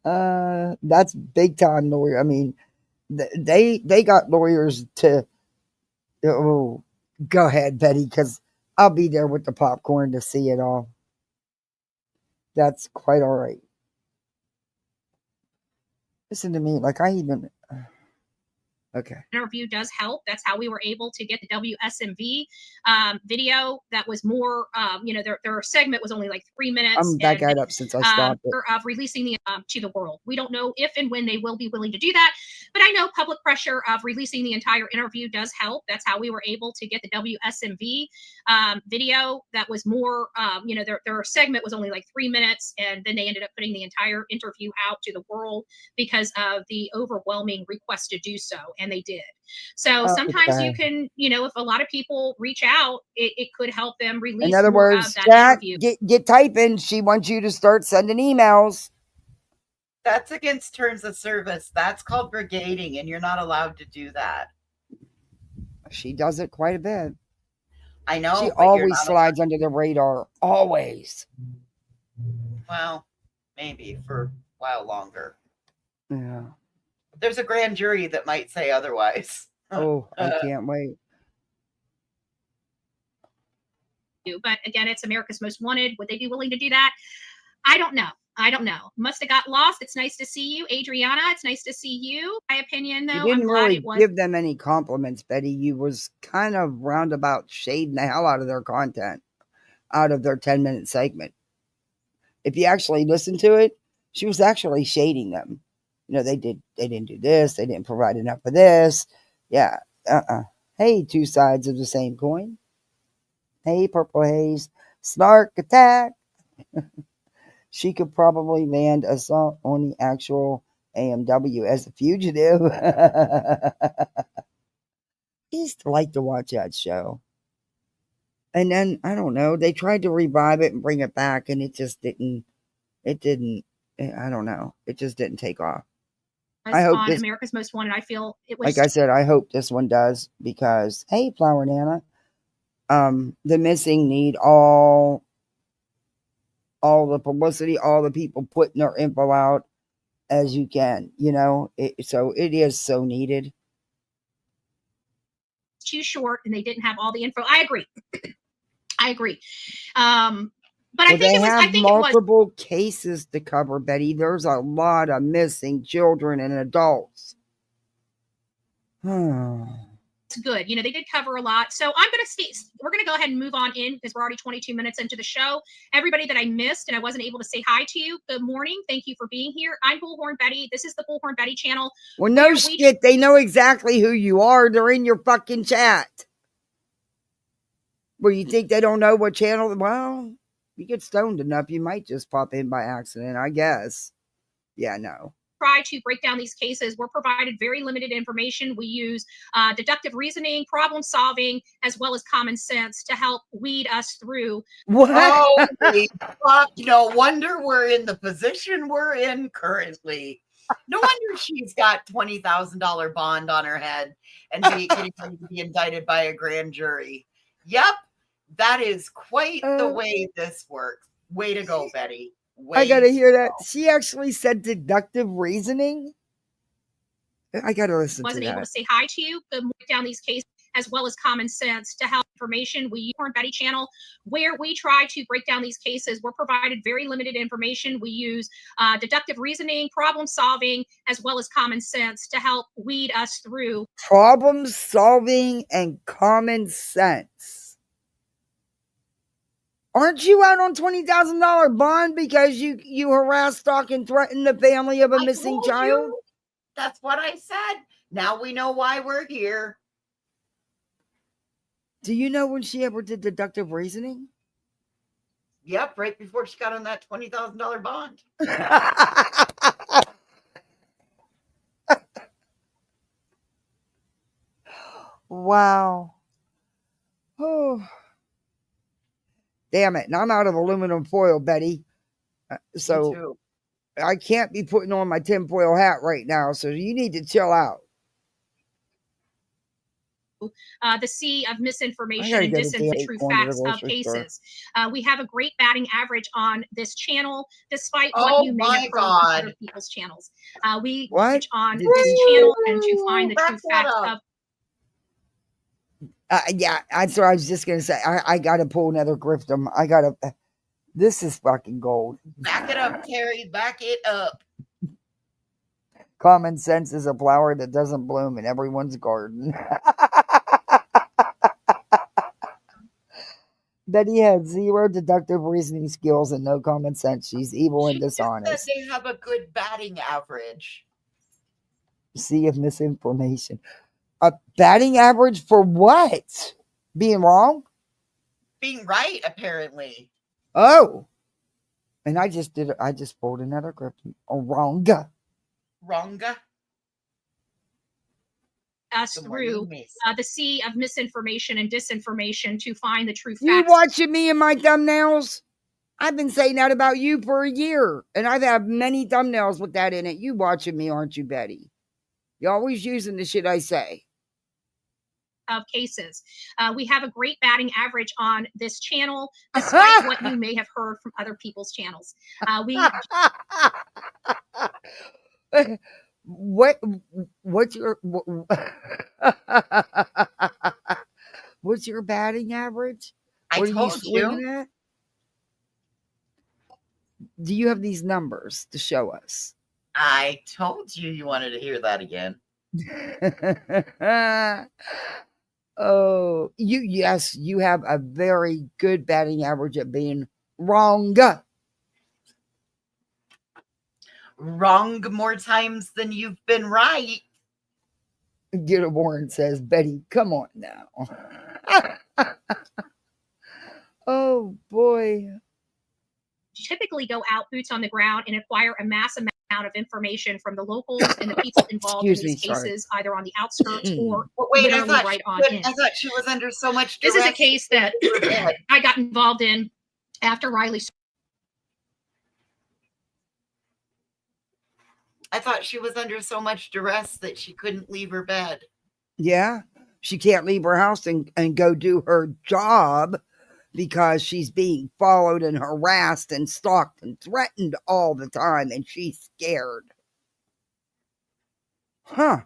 That's big time lawyer. I mean, they got lawyers to. Oh, go ahead, Betty, because I'll be there with the popcorn to see it all. That's quite all right. Listen to me, like I even. Okay. Interview does help. That's how we were able to get the WSMV video that was more, their segment was only like 3 minutes. I'm back at up since I stopped it. Of releasing the to the world. We don't know if and when they will be willing to do that, but I know public pressure of releasing the entire interview does help. That's how we were able to get the WSMV video that was more, their segment was only like 3 minutes, and then they ended up putting the entire interview out to the world because of the overwhelming request to do so. And they did. So sometimes you can, if a lot of people reach out, it could help them release. In other words, chat, get typing. She wants you to start sending emails. That's against terms of service. That's called brigading, and you're not allowed to do that. She does it quite a bit. I know. She always slides under the radar. Always. Well, maybe for a while longer. Yeah. There's a grand jury that might say otherwise. Oh, I can't wait. But again, it's America's Most Wanted. Would they be willing to do that? I don't know. Must have got lost. It's nice to see you, Adriana. It's nice to see you. My opinion, though, You didn't really give them any compliments, Betty. You was kind of roundabout shading the hell out of their content, out of their 10-minute segment. If you actually listen to it, she was actually shading them. They didn't do this. They didn't provide enough of this. Yeah. Hey, two sides of the same coin. Hey, Purple Haze. Snark attack. She could probably land assault on the actual AMW as a fugitive. I used to like to watch that show. And then, I don't know, they tried to revive it and bring it back, and it just didn't, I don't know. It just didn't take off. I hope on America's Most Wanted, I feel it was. Like I said, I hope this one does because, hey, Flower Nana, the missing need all the publicity, all the people putting their info out as you can, so it is so needed. Too short, and they didn't have all the info. I agree. But I think have multiple cases to cover, Betty. There's a lot of missing children and adults. It's good. They did cover a lot. So we're going to go ahead and move on in because we're already 22 minutes into the show. Everybody that I missed and I wasn't able to say hi to you, good morning. Thank you for being here. I'm BullhornBetty. This is the BullhornBetty channel. Well, no shit. They know exactly who you are. They're in your fucking chat. Well, you think they don't know what channel? Well, you get stoned enough, you might just pop in by accident, I guess. Yeah, no. Try to break down these cases. We're provided very limited information. We use deductive reasoning, problem solving, as well as common sense to help weed us through. What? Holy fuck. No wonder we're in the position we're in currently. No wonder she's got $20,000 bond on her head and getting ready to be indicted by a grand jury. Yep, that is quite the way this works. Way to go, Betty. I gotta hear that. She actually said deductive reasoning. I gotta listen to that. Wasn't able to say hi to you, but break down these cases as well as common sense to help information. We use BullhornBetty channel where we try to break down these cases. We're provided very limited information. We use deductive reasoning, problem solving, as well as common sense to help weed us through. Problem solving and common sense. Aren't you out on $20,000 bond because you harassed, stalked, and threatened the family of a missing child? That's what I said. Now we know why we're here. Do you know when she ever did deductive reasoning? Yep, right before she got on that $20,000 bond. Wow. Oh. Damn it. And I'm out of aluminum foil, Betty. So I can't be putting on my tinfoil hat right now. So you need to chill out. The sea of misinformation and the true facts of cases. We have a great batting average on this channel, despite what you may have heard from other people's channels. We watch on this channel and to find the true facts of. Yeah, that's what I was just going to say. I got to pull another Griffin. This is fucking gold. Back it up, Terry. Back it up. Common sense is a flower that doesn't bloom in everyone's garden. Betty had zero deductive reasoning skills and no common sense. She's evil and dishonest. They have a good batting average. Sea of misinformation. A batting average for what? Being wrong? Being right, apparently. Oh. And I just pulled another Griffin. Oh, wronga. Us through the sea of misinformation and disinformation to find the true facts. You watching me and my thumbnails? I've been saying that about you for a year, and I've had many thumbnails with that in it. You watching me, aren't you, Betty? You're always using the shit I say. Of cases. We have a great batting average on this channel, despite what you may have heard from other people's channels. What's your batting average? I told you. At? Do you have these numbers to show us? I told you wanted to hear that again. Oh, you have a very good batting average at being wrong. Wrong more times than you've been right. Get Warren says, Betty, come on now. Oh boy. Typically go out boots on the ground and acquire a mass amount of information from the locals and the people involved in these cases, either on the outskirts or right on in. I thought she was under so much duress. This is a case that I got involved in after Riley. I thought she was under so much duress that she couldn't leave her bed. Yeah, she can't leave her house and go do her job because she's being followed and harassed and stalked and threatened all the time, and she's scared. Huh.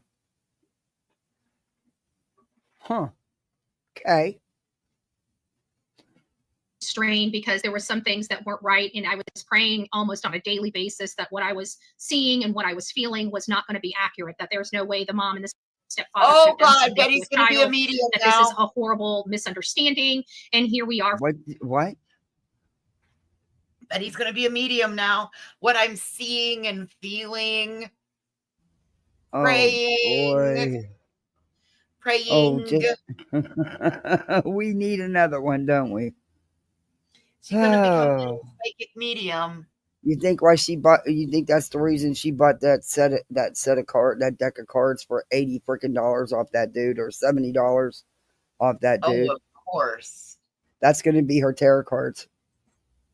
Okay. Strain because there were some things that weren't right, and I was praying almost on a daily basis that what I was seeing and what I was feeling was not going to be accurate, that there's no way the mom and the stepfather. Oh God, Betty's going to be a medium that now. This is a horrible misunderstanding, and here we are. What? Betty's going to be a medium now. What I'm seeing and feeling, praying, praying. just we need another one, don't we? She's going to become a Oh, psychic medium. you think why she bought? You think that's the reason she bought that set of that deck of cards for $80 freaking off that dude, or $70 off that Oh, dude? of course. That's going to be her tarot cards.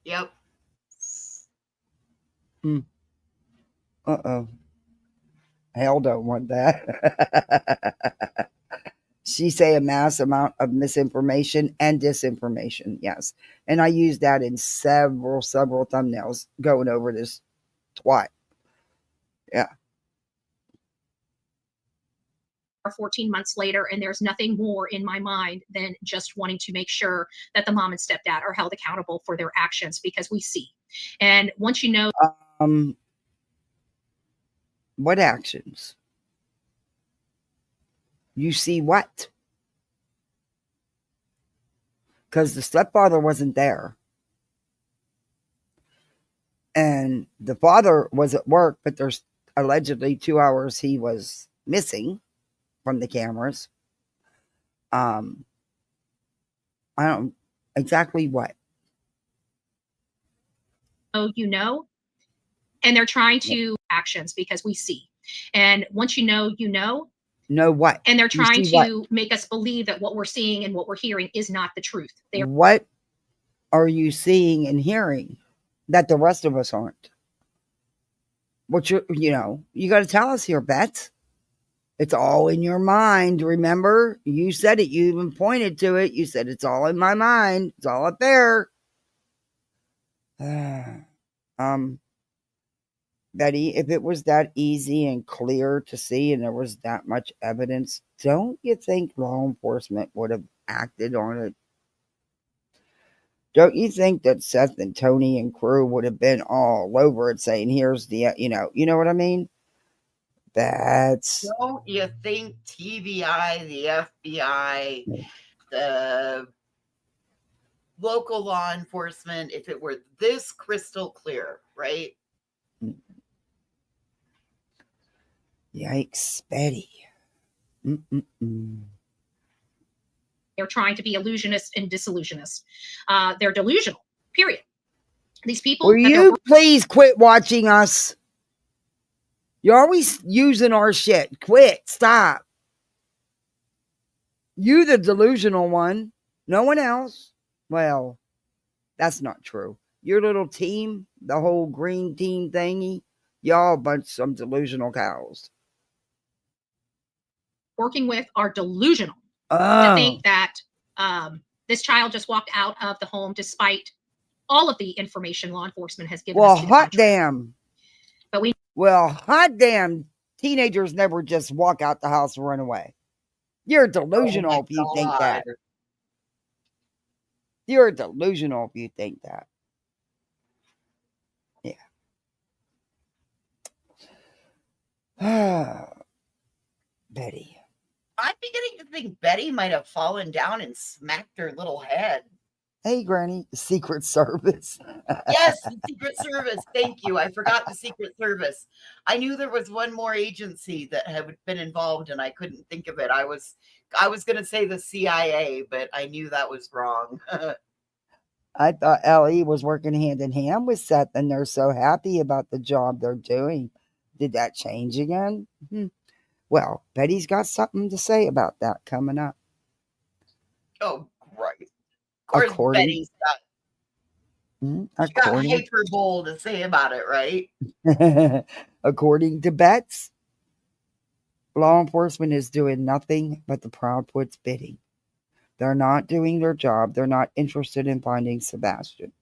Yep. Uh-oh. Hell don't want that. She say a mass amount of misinformation and disinformation. Yes. And I use that in several thumbnails going over this twat. Yeah. 14 months later, and there's nothing more in my mind than just wanting to make sure that the mom and stepdad are held accountable for their actions, because we see. And once you know, what actions? You see what? Because the stepfather wasn't there. And the father was at work, but there's allegedly 2 hours he was missing from the cameras. I don't exactly what. you know, and they're trying to actions, because we see. And once you know, Know what? and they're You trying see to make us believe that what we're seeing and what we're hearing is not the truth. What are you seeing and hearing that the rest of us aren't? What you got to tell us here, Beth. It's all in your mind. Remember, you said it. You even pointed to it. You said it's all in my mind. It's all up there. Betty, if it was that easy and clear to see and there was that much evidence, don't you think law enforcement would have acted on it? Don't you think that Seth and Tony and crew would have been all over it saying, here's the, you know what I mean? Don't you think TBI, the FBI, the local law enforcement, if it were this crystal clear, right? Yikes, Betty. They're trying to be illusionists and disillusionists. They're delusional, period. These people. Will you please quit watching us? You're always using our shit. Quit. Stop. You the delusional one. No one else. Well, that's not true. Your little team, the whole green team thingy, y'all a bunch of some delusional cows. Working with are delusional to think that this child just walked out of the home despite all of the information law enforcement has given us. Well, hot damn. Hot damn. Teenagers never just walk out the house and run away. You're delusional if you think that. You're delusional if you think that. Yeah. Betty. I'm beginning to think Betty might have fallen down and smacked her little head. Hey, Granny, the Secret Service. Yes, the Secret Service. Thank you. I forgot the Secret Service. I knew there was one more agency that had been involved, and I couldn't think of it. I was going to say the CIA, but I knew that was wrong. I thought Ellie was working hand in hand with Seth, and they're so happy about the job they're doing. Did that change again? Well, Betty's got something to say about that coming up. Oh, right. Of course, Betty's got hyperbole to say about it, right? According to Betts, law enforcement is doing nothing but the Proudfoots bidding. They're not doing their job. They're not interested in finding Sebastian.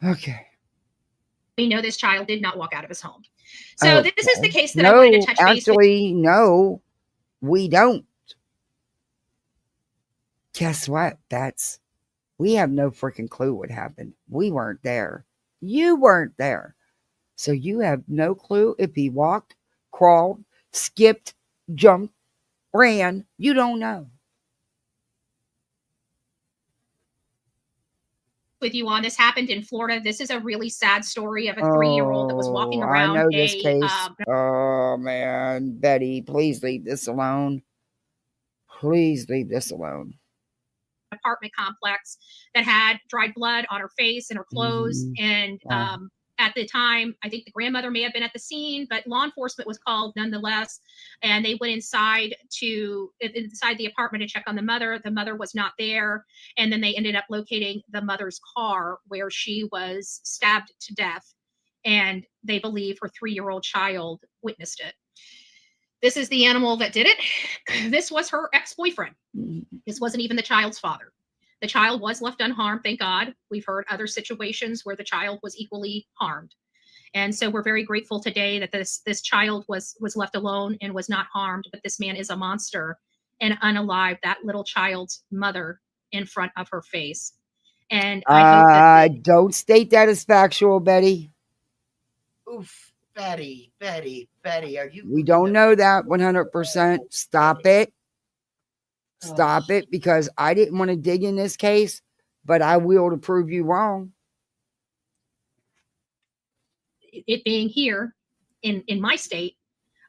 Okay. We know this child did not walk out of his home. So this is the case that I wanted to touch base with. Actually, no, we don't. Guess what? We have no freaking clue what happened. We weren't there. You weren't there. So you have no clue if he walked, crawled, skipped, jumped, ran. You don't know. with you on. This happened in Florida. This is a really sad story of a 3-year-old that was walking Oh, around I know this a case. Oh man, Betty, please leave this alone. Please leave this alone. apartment complex that had dried blood on her face and her clothes. And at the time, I think the grandmother may have been at the scene, but law enforcement was called nonetheless. And they went inside the apartment to check on the mother. The mother was not there. And then they ended up locating the mother's car where she was stabbed to death. And they believe her 3-year-old child witnessed it. This is the animal that did it. This was her ex-boyfriend. This wasn't even the child's father. The child was left unharmed, thank God. We've heard other situations where the child was equally harmed. And so we're very grateful today that this child was left alone and was not harmed, but this man is a monster and unalived that little child's mother in front of her face. And I hope that don't state that as factual, Betty. Oof. Betty, are you? We don't know that 100%. Stop it. Stop it, because I didn't want to dig in this case, but I will to prove you wrong. It being here in my state,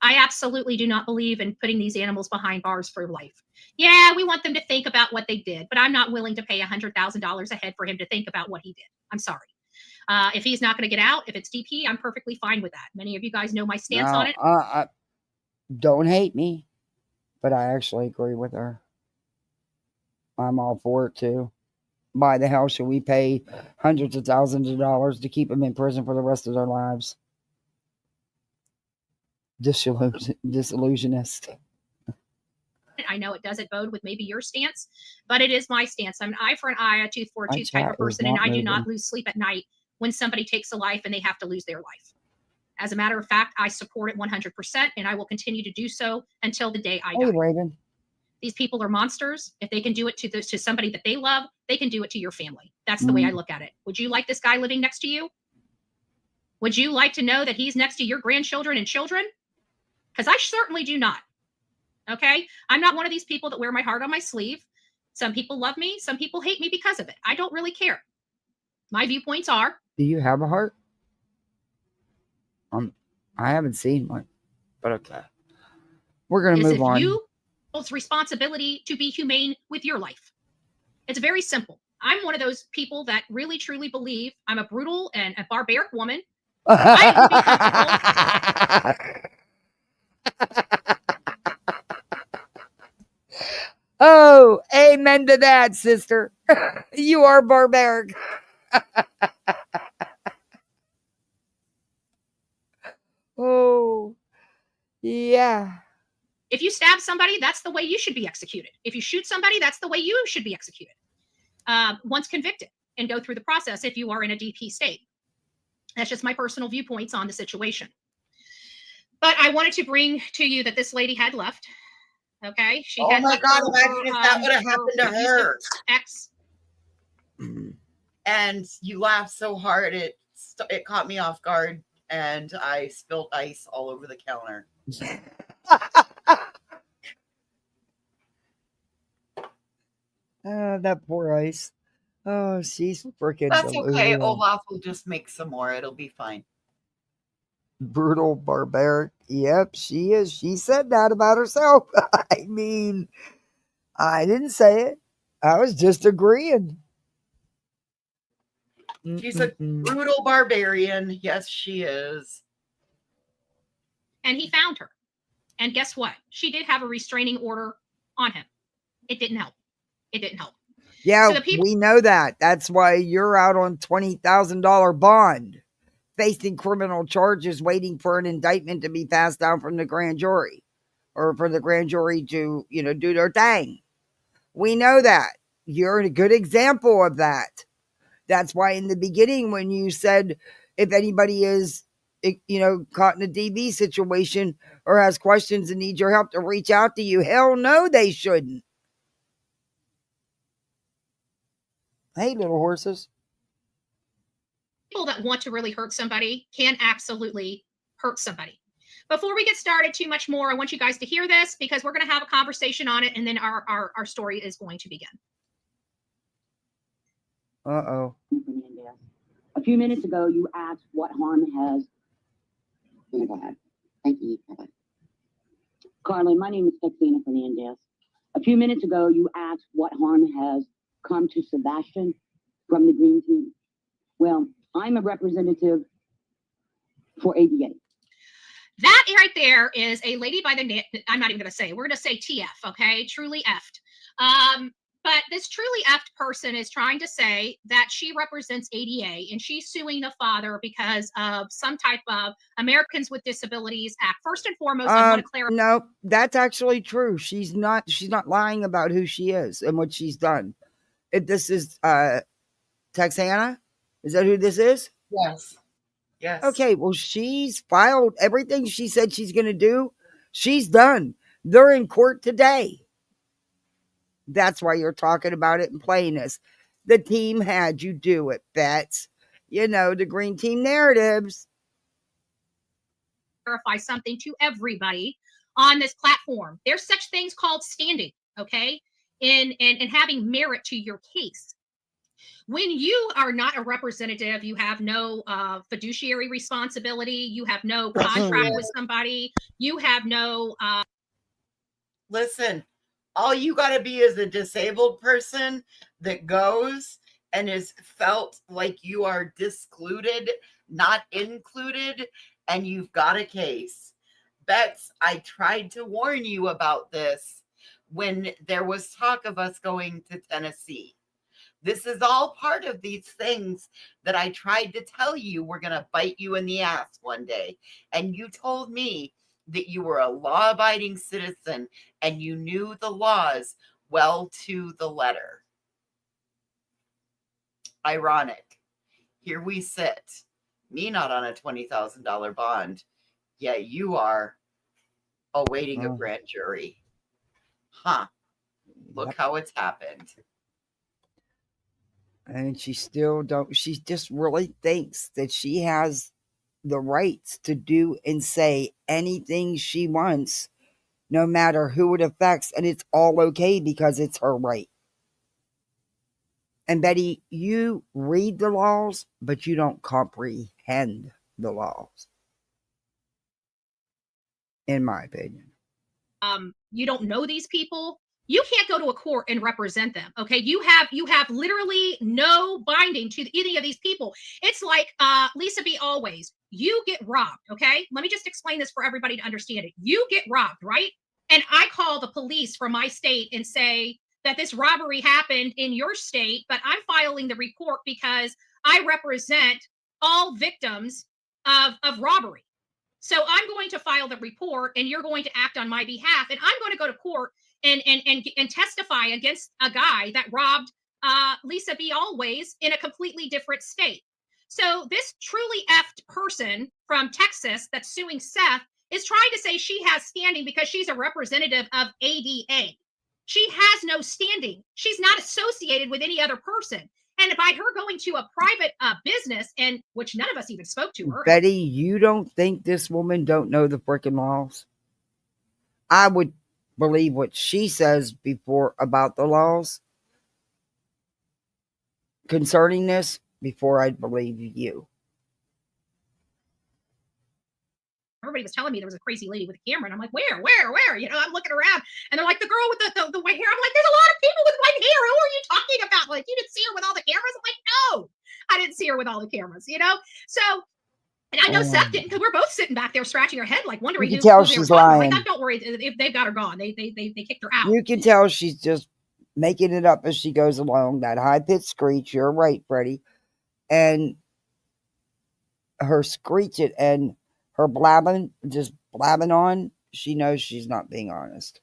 I absolutely do not believe in putting these animals behind bars for life. Yeah, we want them to think about what they did, but I'm not willing to pay $100,000 a head for him to think about what he did. I'm sorry. If he's not going to get out, if it's DP, I'm perfectly fine with that. Many of you guys know my stance on it. Don't hate me, but I actually agree with her. I'm all for it too. Why the hell should we pay hundreds of thousands of dollars to keep them in prison for the rest of their lives? Disillusionist. I know it doesn't bode with maybe your stance, but it is my stance. I'm an eye for an eye, a tooth for a tooth type of person, and I do not lose sleep at night when somebody takes a life and they have to lose their life. As a matter of fact, I support it 100%, and I will continue to do so until the day I die. Reagan. These people are monsters. If they can do it to somebody that they love, they can do it to your family. That's the way I look at it. Would you like this guy living next to you? Would you like to know that he's next to your grandchildren and children? Because I certainly do not. Okay? I'm not one of these people that wear my heart on my sleeve. Some people love me. Some people hate me because of it. I don't really care. My viewpoints are. Do you have a heart? I haven't seen one, but okay. We're going to move on. It's responsibility to be humane with your life. It's very simple. I'm one of those people that really truly believe I'm a brutal and a barbaric woman. Oh, amen to that, sister. You are barbaric. Oh, yeah. If you stab somebody, that's the way you should be executed. If you shoot somebody, that's the way you should be executed. Once convicted and go through the process if you are in a DP state. That's just my personal viewpoints on the situation. But I wanted to bring to you that this lady had left. Okay. She had my God, imagine if that would have happened to her. Ex. And you laughed so hard, it caught me off guard, and I spilled ice all over the counter. That poor ice. Oh, she's freaking That's okay. Olaf will just make some more. It'll be fine. Brutal, barbaric. Yep, she is. She said that about herself. I mean, I didn't say it. I was just agreeing. She's a brutal barbarian. Yes, she is. And he found her. And guess what? She did have a restraining order on him. It didn't help. It didn't help. Yeah, so we know that. That's why you're out on $20,000 bond, facing criminal charges, waiting for an indictment to be passed down from the grand jury, or for the grand jury to, do their thing. We know that. You're a good example of that. That's why in the beginning, when you said, if anybody is, caught in a DV situation or has questions and needs your help, to reach out to you. Hell no, they shouldn't. Hey, little horses. People that want to really hurt somebody can absolutely hurt somebody. Before we get started too much more, I want you guys to hear this, because we're going to have a conversation on it, and then our story is going to begin. Uh-oh. A few minutes ago, you asked what harm has. Yeah, go ahead. Thank you. Carlin, my name is Texana Fernandez. A few minutes ago, you asked what harm has come to Sebastian from the Green Team. Well, I'm a representative for ADA. That right there is a lady by the name, I'm not even going to say, we're going to say TF, okay? Truly effed. But this truly effed person is trying to say that she represents ADA and she's suing the father because of some type of Americans with Disabilities Act. First and foremost, I want to clarify. No, that's actually true. She's not lying about who she is and what she's done. If this is Texana, is that who this is? Yes. Yes. Okay, well, she's filed everything she said she's going to do. She's done. They're in court today. That's why you're talking about it and playing this. The team had you do it, Bets. You know, the Green Team narratives. Clarify something to everybody on this platform. There's such things called standing, okay? And having merit to your case. When you are not a representative, you have no fiduciary responsibility, you have no contract with somebody, you have no Listen, all you got to be is a disabled person that goes and is felt like you are discluded, not included, and you've got a case. Bets, I tried to warn you about this when there was talk of us going to Tennessee. This is all part of these things that I tried to tell you were going to bite you in the ass one day. And you told me that you were a law-abiding citizen and you knew the laws well to the letter. Ironic. Here we sit. Me not on a $20,000 bond. Yet you are awaiting a grand jury. Huh. Look how it's happened. And she just really thinks that she has the rights to do and say anything she wants, no matter who it affects, and it's all okay because it's her right. And Betty, you read the laws, but you don't comprehend the laws, in my opinion. You don't know these people. You can't go to a court and represent them. Okay. You have literally no binding to any of these people. It's like Lisa B. Always, you get robbed. Okay. Let me just explain this for everybody to understand it. You get robbed, right? And I call the police from my state and say that this robbery happened in your state, but I'm filing the report because I represent all victims of robbery. So I'm going to file the report and you're going to act on my behalf. And I'm going to go to court and testify against a guy that robbed Lisa B. Always in a completely different state. So this truly effed person from Texas that's suing Seth is trying to say she has standing because she's a representative of ADA. She has no standing. She's not associated with any other person. And by her going to a private business, and which none of us even spoke to her. Betty, you don't think this woman don't know the freaking laws? I would believe what she says before about the laws concerning this before I'd believe you. Everybody was telling me there was a crazy lady with a camera, and I'm like, where? You know, I'm looking around, and they're like, the girl with the white hair. I'm like, there's a lot of people with white hair. Who are you talking about? Like, you didn't see her with all the cameras? I'm like, no, I didn't see her with all the cameras. You know, so. And I know Seth didn't, because we're both sitting back there scratching our head, like wondering who tell she's lying. Like, don't worry, if they've got her gone, they kicked her out. You can tell she's just making it up as she goes along. That high pitched screech. You're right, Freddie, and her screeching and her blabbing on. She knows she's not being honest.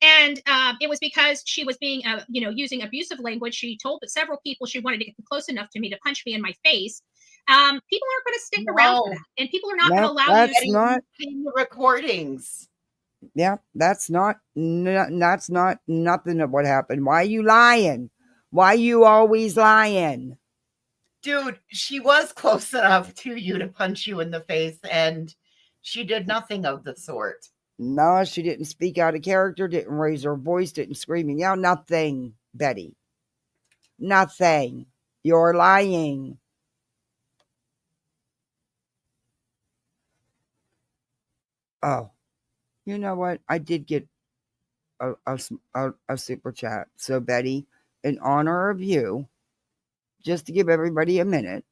And it was because she was being, using abusive language. She told several people she wanted to get close enough to me to punch me in my face. People aren't going to stick around for that, and people are not going to allow you to see the recordings. Yeah, that's not nothing of what happened. Why are you lying? Why are you always lying? Dude, she was close enough to you to punch you in the face, and she did nothing of the sort. No, she didn't speak out of character, didn't raise her voice, didn't scream and yell. Nothing, Betty. Nothing. You're lying. Oh, you know what? I did get a super chat. So, Betty, in honor of you, just to give everybody a minute,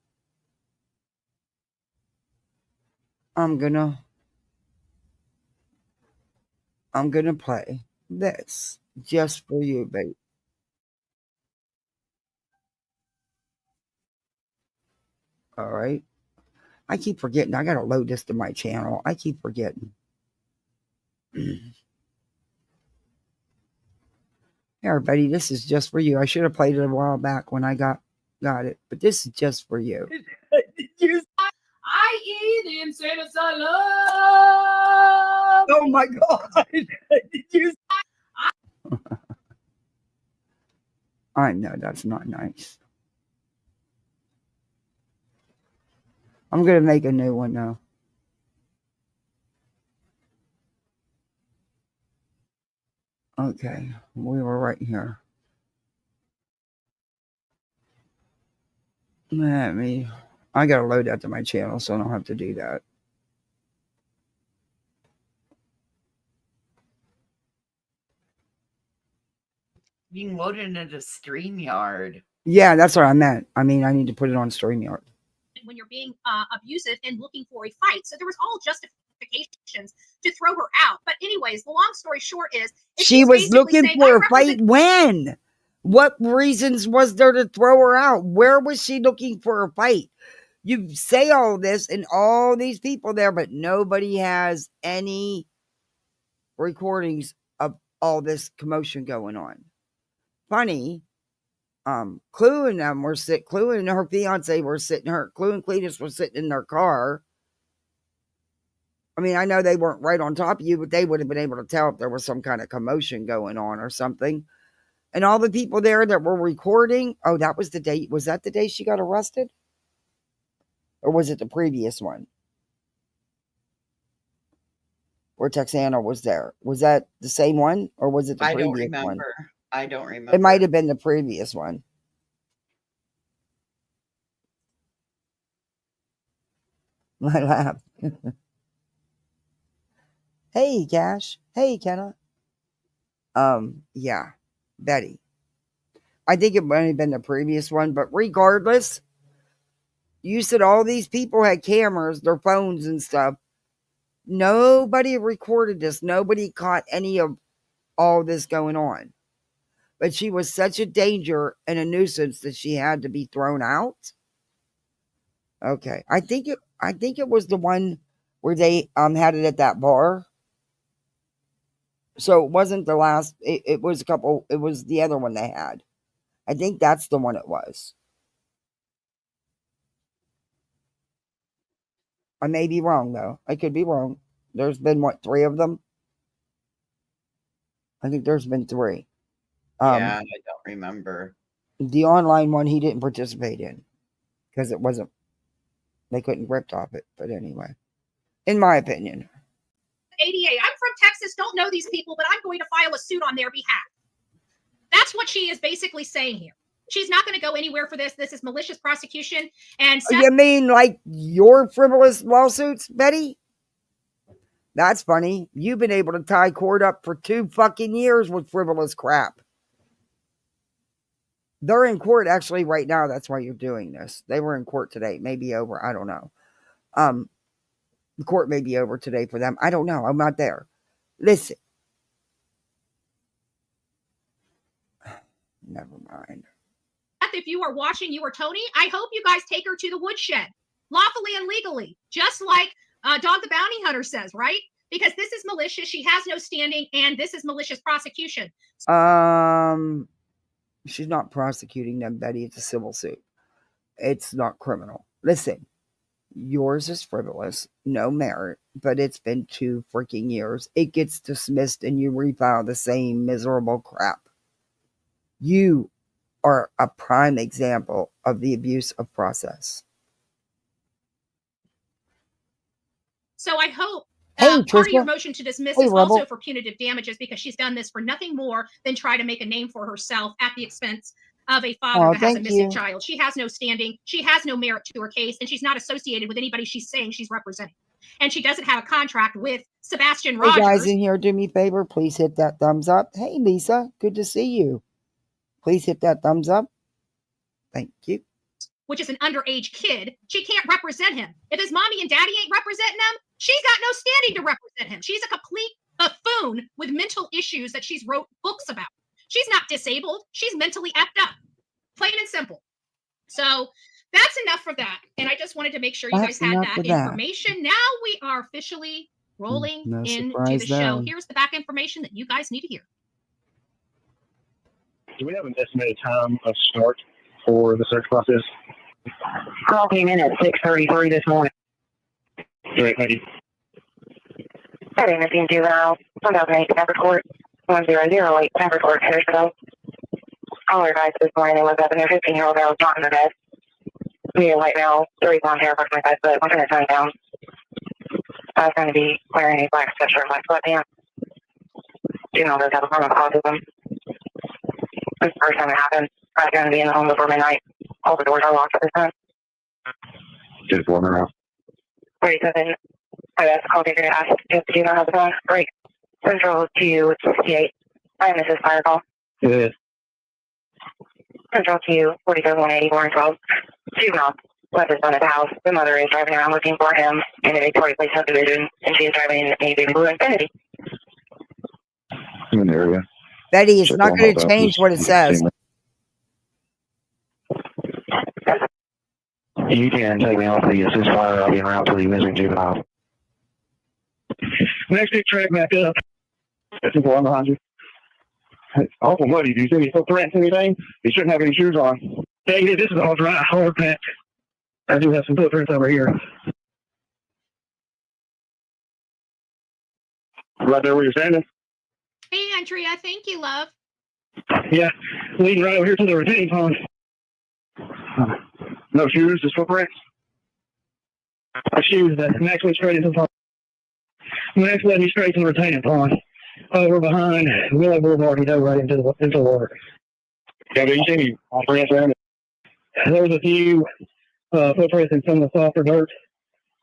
I'm gonna play this just for you, baby. All right. I keep forgetting. I gotta load this to my channel. I keep forgetting. Here, Betty, this is just for you. I should have played it a while back when I got it, but this is just for you. I eat him, say it's I love. Oh my God. I know that's not nice. I'm going to make a new one now. Okay, we were right here. I got to load that to my channel so I don't have to do that. You can load it into StreamYard. Yeah, that's what I meant. I mean, I need to put it on StreamYard. When you're being abusive and looking for a fight. So there was all justifications to throw her out. But anyways, the long story short is she was looking for a fight. When? What reasons was there to throw her out? Where was she looking for a fight? You say all this and all these people there, but nobody has any recordings of all this commotion going on. Funny. Clue and them were sitting. Clue and her fiance were sitting. Clue and Cletus were sitting in their car. I mean, I know they weren't right on top of you, but they would have been able to tell if there was some kind of commotion going on or something. And all the people there that were recording. Oh, that was the day. Was that the day she got arrested? Or was it the previous one? Where Texana was there. Was that the same one? Or was it the previous one? I don't remember. It might have been the previous one. My laugh. Hey, Cash. Hey, Kenna. Yeah. Betty. I think it might have been the previous one, but regardless, you said all these people had cameras, their phones and stuff. Nobody recorded this. Nobody caught any of all this going on. But she was such a danger and a nuisance that she had to be thrown out. Okay. I think it was the one where they had it at that bar. So it wasn't the last. It was a couple. It was the other one they had. I think that's the one it was. I may be wrong, though. I could be wrong. There's been, what, 3 of them? I think there's been 3. Yeah, I don't remember. The online one he didn't participate in because it wasn't. They couldn't rip top it. But anyway, in my opinion. ADA, I'm from Texas, don't know these people, but I'm going to file a suit on their behalf. That's what she is basically saying here. She's not going to go anywhere for this. This is malicious prosecution. And you mean like your frivolous lawsuits, Betty? That's funny. You've been able to tie court up for 2 fucking years with frivolous crap. They're in court actually right now. That's why you're doing this. They were in court today. Maybe over. I don't know. The court may be over today for them. I don't know. I'm not there. Listen. Never mind. If you are watching, you or Tony, I hope you guys take her to the woodshed, lawfully and legally, just like Dog the Bounty Hunter says, right? Because this is malicious. She has no standing, and this is malicious prosecution. She's not prosecuting them, Betty. It's a civil suit. It's not criminal. Listen, yours is frivolous, no merit, but it's been 2 freaking years. It gets dismissed, and you refile the same miserable crap. You are a prime example of the abuse of process. So I hope part of your motion to dismiss is also for punitive damages, because she's done this for nothing more than try to make a name for herself at the expense of a father that has a missing child. She has no standing. She has no merit to her case, and she's not associated with anybody she's saying she's representing. And she doesn't have a contract with Sebastian Hey guys Rogers, in here, do me a favor. Please hit that thumbs up. Hey Lisa, good to see you. Please hit that thumbs up. Thank you. which is an underage kid, she can't represent him. If his mommy and daddy ain't representing him, she's got no standing to represent him. She's a complete buffoon with mental issues that she's wrote books about. She's not disabled. She's mentally effed up. Plain and simple. So that's enough for that. And I just wanted to make sure you guys That's had enough that for that. information. Now we are officially rolling No into surprise the show. there. Here's the back information that you guys need to hear. Do we have an estimated time of start for the search process? Call came in at 6:33 this morning. Great, thank you. That is being juvenile, 1008 Pepper Court, 1008 Pepper Court, Harrisville. Caller advised this morning they was up in their 15-year-old girl not in their bed. Medium white male, 3 blonde hair, approximately 5 foot, 120 pounds. I was going to be wearing a black sweatshirt, black sweatpants. Juvenile does have a form of autism. This is the first time it happened. I was going to be in the home before midnight. All the doors are locked at this time. Just one around. 37. I asked the call taker to ask if the juvenile has a phone. Great. Central to 68. I am Mrs. Firecall. It is. Central to 47-180 Warren 12. Juvenile left his son at the house. The mother is driving around looking for him in a Victoria Place subdivision, and she is driving in a baby blue Infinity. I'm in the area. Betty, it's Check not on going both to change houses. what it says. You can take me off the assist fire. I'll be en route to the missing juvenile. Next big track back up. That's the one behind you. It's awful muddy. Do you see any footprints, anything? You shouldn't have any shoes on. Hey, this is all dry, hard pack. I do have some footprints over here. Right there where you're standing? Hey, Andrea, thank you, love. Yeah, leading right over here to the retaining pond. No shoes, just footprints. Shoes that next way straight into the pond. Next led me straight to the retaining pond. Over behind Willow Boulevard, you know, right into the water. Yeah, do you see any footprints around it? There was a few footprints in some of the softer dirt.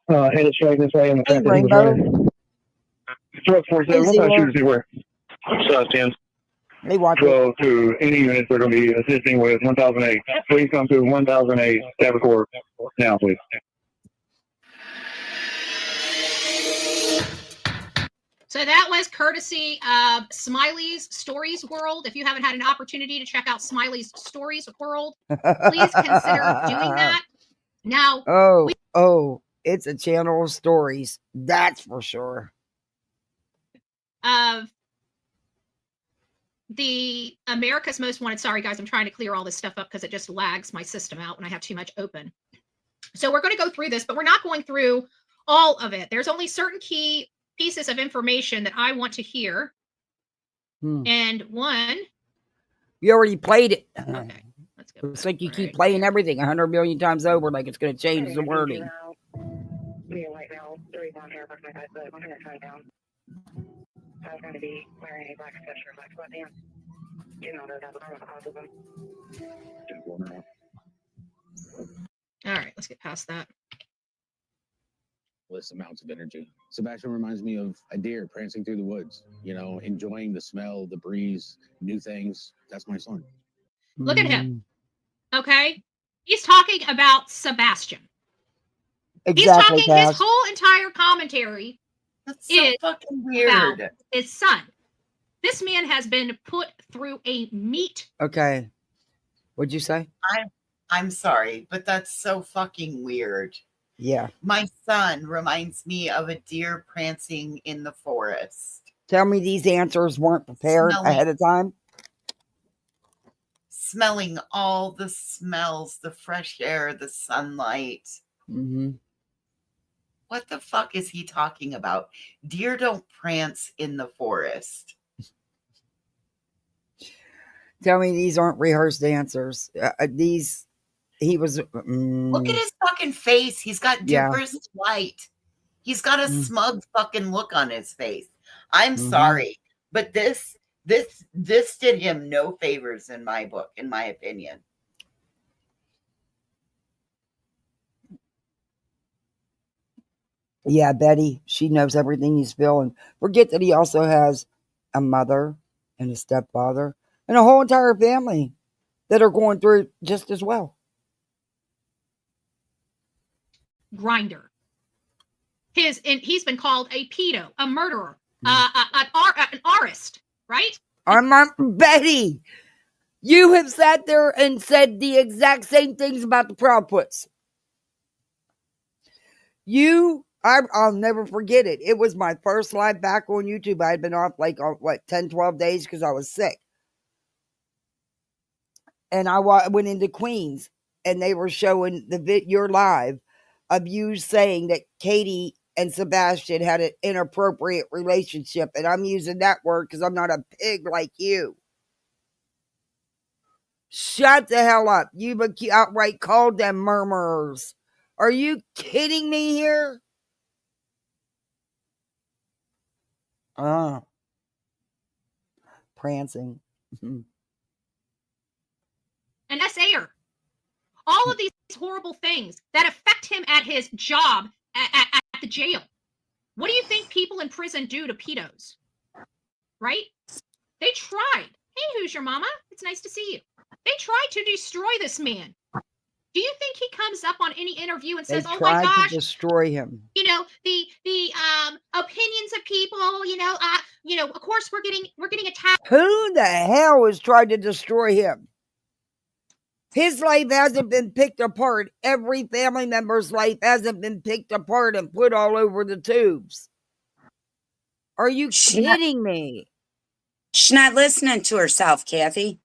Headed straight this way in the Hey, track that he was Rainbow. running. Stroke 47, Hey, what kind of Zero. shoes do you wear? Size 10. Hey, watch it. 12 to any units that are going to be assisting with 1008. Please come to 1008 Stafford Court now, please. So that was courtesy of Smiley's Stories World. If you haven't had an opportunity to check out Smiley's Stories World, please consider doing that. Now, It's a channel of stories. That's for sure. of the America's Most Wanted. Sorry, guys, I'm trying to clear all this stuff up because it just lags my system out when I have too much open. So we're going to go through this, but we're not going through all of it. There's only certain key pieces of information that I want to hear. And one. You already played it. Okay, let's go. It's like you keep playing everything 100 million times over, like it's going to change the wording. I was going to be wearing a black sweatshirt, black sweatpants. You know, there's a form of autism. All right, let's get past that. Less amounts of energy. Sebastian reminds me of a deer prancing through the woods, you know, enjoying the smell, the breeze, new things. That's my son. Look at him. Okay. He's talking about Sebastian. Exactly, He's talking, Cass. his whole entire commentary That's so is fucking about weird. his son. This man has been put through a meat. Okay. What'd you say? I'm sorry, but that's so fucking weird. Yeah. My son reminds me of a deer prancing in the forest. Tell me these answers weren't prepared ahead of time. Smelling all the smells, the fresh air, the sunlight. Mm-hmm. What the fuck is he talking about? Deer don't prance in the forest. Tell me these aren't rehearsed answers. He was. Look at his fucking face. He's got depressed light. He's got a smug fucking look on his face. I'm sorry, but this did him no favors in my book, in my opinion. Yeah, Betty, she knows everything he's feeling. Forget that he also has a mother and a stepfather and a whole entire family that are going through it just as well. Grinder. He's been called a pedo, a murderer, an artist, right? Betty, you have sat there and said the exact same things about the Proudfoots. I'll never forget it. It was my first live back on YouTube. I had been off 10, 12 days because I was sick. And I went into Queens and they were showing your live of you saying that Katie and Sebastian had an inappropriate relationship. And I'm using that word because I'm not a pig like you. Shut the hell up. You outright called them murmurers. Are you kidding me here? Prancing. An SAer. All of these horrible things that affect him at his job at the jail. What do you think people in prison do to pedos? Right? They tried. Hey, who's your mama? It's nice to see you. They tried to destroy this man. Do you think he comes up on any interview and says, "Oh my gosh, to destroy him"? You know, the opinions of people. Of course we're getting attacked. Who the hell is trying to destroy him? His life hasn't been picked apart. Every family member's life hasn't been picked apart and put all over the tubes. Are you kidding me? She's not listening to herself, Kathy.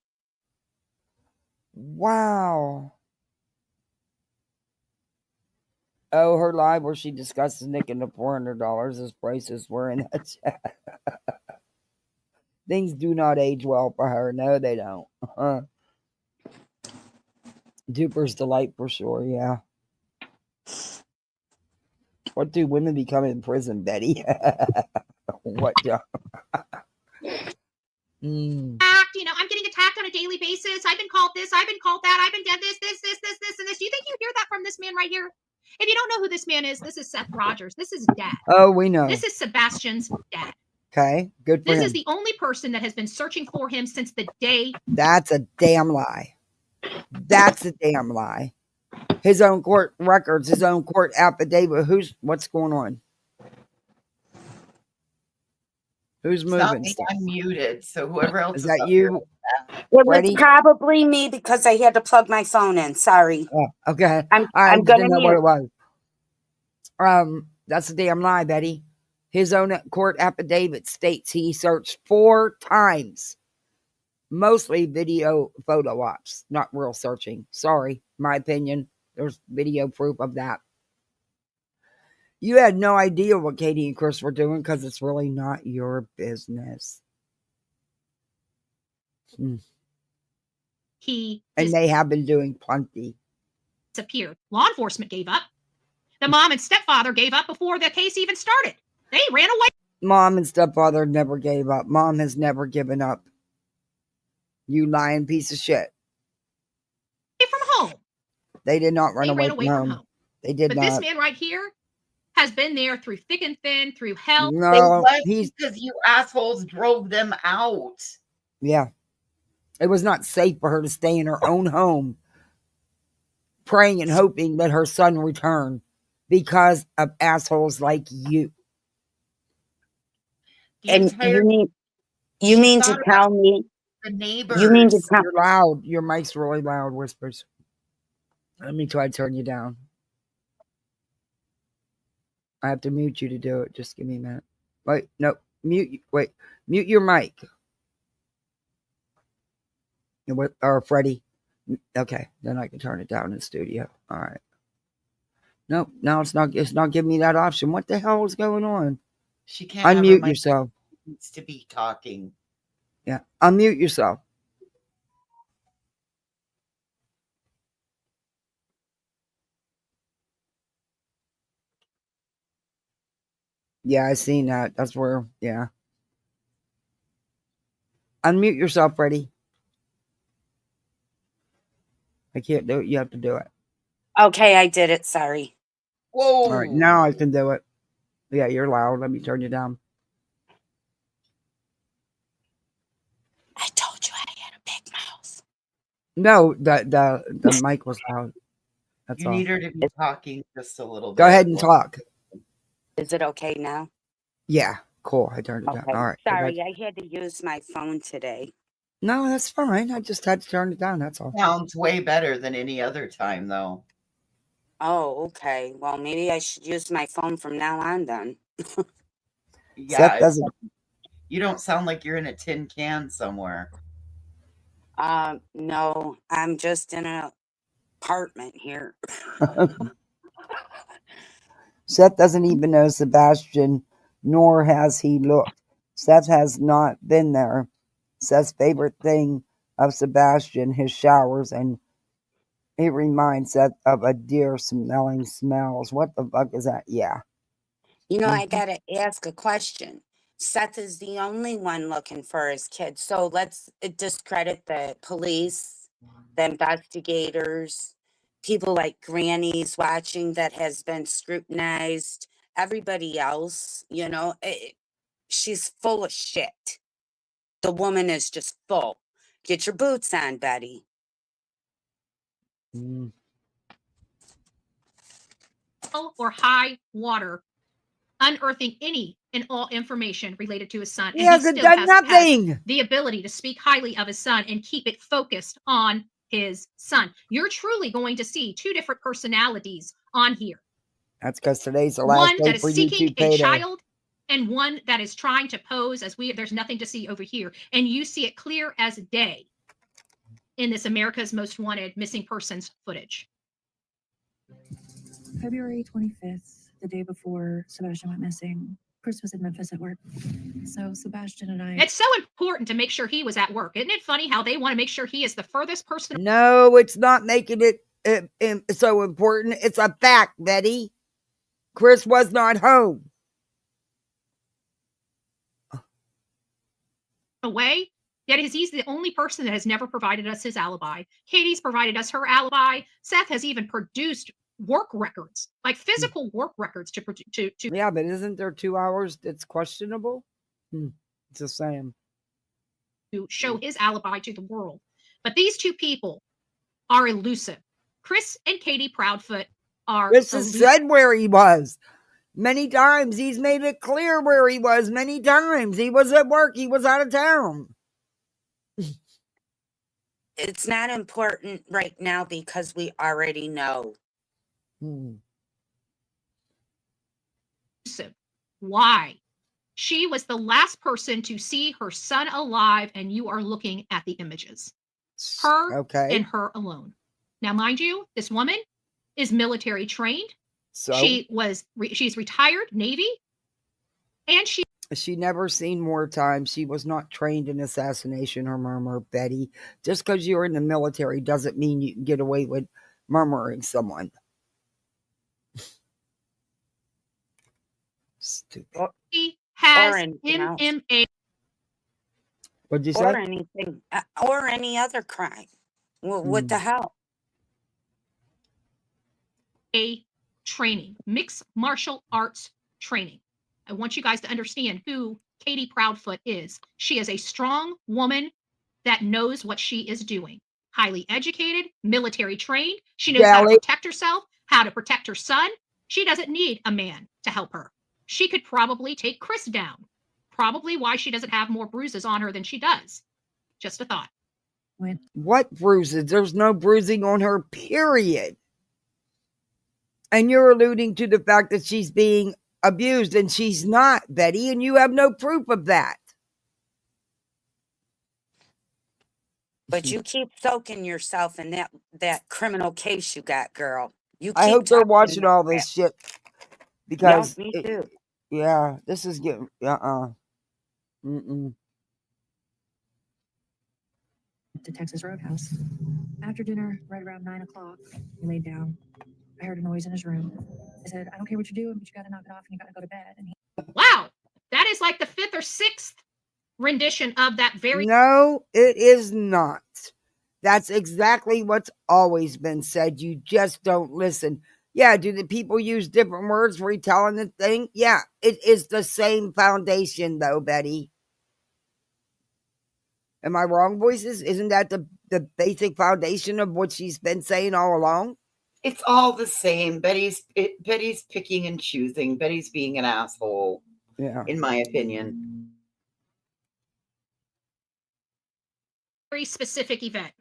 Wow. Oh, her live where she discusses nicking the $400 as prices were in that chat. Things do not age well for her. No, they don't. Duper's delight for sure, yeah. What do women become in prison, Betty? What job? I'm getting attacked on a daily basis. I've been called this. I've been called that. I've been done this, and this. Do you think you hear that from this man right here? If you don't know who this man is, this is Seth Rogers. This is dad. Oh, we know. This is Sebastian's dad. Okay, good for him. This is the only person that has been searching for him since the day. That's a damn lie. That's a damn lie. His own court records, his own court affidavit. What's going on? Who's moving? I'm muted, so whoever else is that you? It was probably me because I had to plug my phone in. Sorry. Oh, okay. I'm gonna know what it was. That's a damn lie, Betty. His own court affidavit states he searched 4 times. Mostly video photo ops, not real searching. Sorry, my opinion. There's video proof of that. You had no idea what Katie and Chris were doing because it's really not your business. They have been doing plenty. Disappeared. Law enforcement gave up. The mom and stepfather gave up before the case even started. They ran away. Mom and stepfather never gave up. Mom has never given up. You lying piece of shit. From home. They did not run away from home. They did not. But this man right here has been there through thick and thin, through hell. No, because you assholes drove them out. Yeah. It was not safe for her to stay in her own home, praying and hoping that her son returned because of assholes like you. And you mean to tell me the neighbors? You mean to tell You're loud. Your mic's really loud, whispers. Let me try to turn you down. I have to mute you to do it. Just give me a minute. Wait, no. Mute your mic. Or Freddie. Okay, then I can turn it down in the studio. All right. Nope, now it's not giving me that option. What the hell is going on? She can't unmute yourself. Needs to be talking. Yeah, unmute yourself. Yeah, I seen that. That's where, yeah. Unmute yourself, Freddie. I can't do it. You have to do it. Okay, I did it. Sorry. Whoa. All right, now I can do it. Yeah, you're loud. Let me turn you down. I told you I had a big mouth. No, the mic was loud. That's You all. need her to be talking just a little bit. Go ahead and talk. Is it okay now? Yeah, cool. I turned it down. Okay. All right. Sorry, I had to use my phone today. No, that's fine. I just had to turn it down. That's all. Sounds way better than any other time, though. Oh, okay. Well, maybe I should use my phone from now on then. Yeah, Seth doesn't. you don't sound like you're in a tin can somewhere. No, I'm just in an apartment here. Seth doesn't even know Sebastian, nor has he looked. Seth has not been there. Seth's favorite thing of Sebastian, his showers, and it reminds Seth of a deer smelling smells. What the fuck is that? Yeah. You know, I gotta ask a question. Seth is the only one looking for his kid. So let's discredit the police, the investigators, people like Granny's watching that has been scrutinized, everybody else, you know, she's full of shit. The woman is just full. Get your boots on, Betty. Or high water, unearthing any and all information related to his son. He hasn't done nothing. Has the ability to speak highly of his son and keep it focused on his son. You're truly going to see two different personalities on here. That's because today's the last One day that is for seeking YouTube a payday. child, and one that is trying to pose as there's nothing to see over here. And you see it clear as day in this America's Most Wanted missing persons footage. February 25th, the day before Sebastian went missing, Chris was in Memphis at work. So Sebastian and I... It's so important to make sure he was at work. Isn't it funny how they want to make sure he is the furthest person? No, it's not making it so important. It's a fact, Betty. Chris was not home. Away. Yet he's the only person that has never provided us his alibi. Katie's provided us her alibi. Seth has even produced work records, like physical work records to Yeah, but isn't there 2 hours that's questionable? Just saying. To show his alibi to the world. But these two people are elusive. Chris and Katie Proudfoot are Chris has said where he was. Many times he's made it clear where he was. Many times he was at work. He was out of town. It's not important right now because we already know. Why? She was the last person to see her son alive, and you are looking at the images. Her and her alone. Now, mind you, this woman is military trained. So she's retired Navy, and she never seen wartime. She was not trained in assassination or murder, Betty. Just because you're in the military doesn't mean you can get away with murmuring someone. Stupid. He has MMA. What'd you say? Or anything, or any other crime. Well, what the hell? A training, mixed martial arts training. I want you guys to understand who Katie Proudfoot is. She is a strong woman that knows what she is doing. Highly educated, military trained. She knows how to protect herself, how to protect her son. She doesn't need a man to help her. She could probably take Chris down. Probably why she doesn't have more bruises on her than she does. Just a thought. What bruises? There's no bruising on her, period. And you're alluding to the fact that she's being abused, and she's not, Betty, and you have no proof of that. But you keep soaking yourself in that criminal case you got, girl. I hope they're watching all this shit. Because me too. Yeah, this is getting to Texas Roadhouse. After dinner, right around 9 o'clock, he laid down. I heard a noise in his room. I said, I don't care what you're doing, but you got to knock it off and you got to go to bed. And wow, that is like the 5th or 6th rendition of that very. No, it is not. That's exactly what's always been said. You just don't listen. Yeah, do the people use different words for retelling the thing? Yeah, it is the same foundation, though, Betty. Am I wrong, voices? Isn't that the basic foundation of what she's been saying all along? It's all the same. Betty's picking and choosing. Betty's being an asshole, Yeah. in my opinion. Very specific event.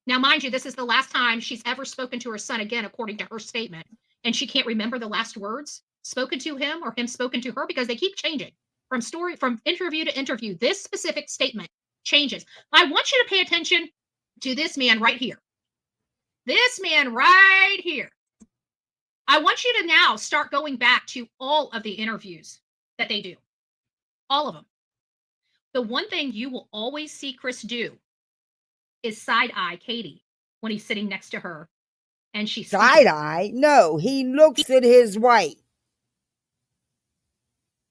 Now, mind you, this is the last time she's ever spoken to her son again, according to her statement. And she can't remember the last words spoken to him or him spoken to her because they keep changing from interview to interview. This specific statement changes. I want you to pay attention to this man right here. This man right here. I want you to now start going back to all of the interviews that they do. All of them. The one thing you will always see Chris do is side eye Katie when he's sitting next to her and she's side eye. No, he looks at his wife.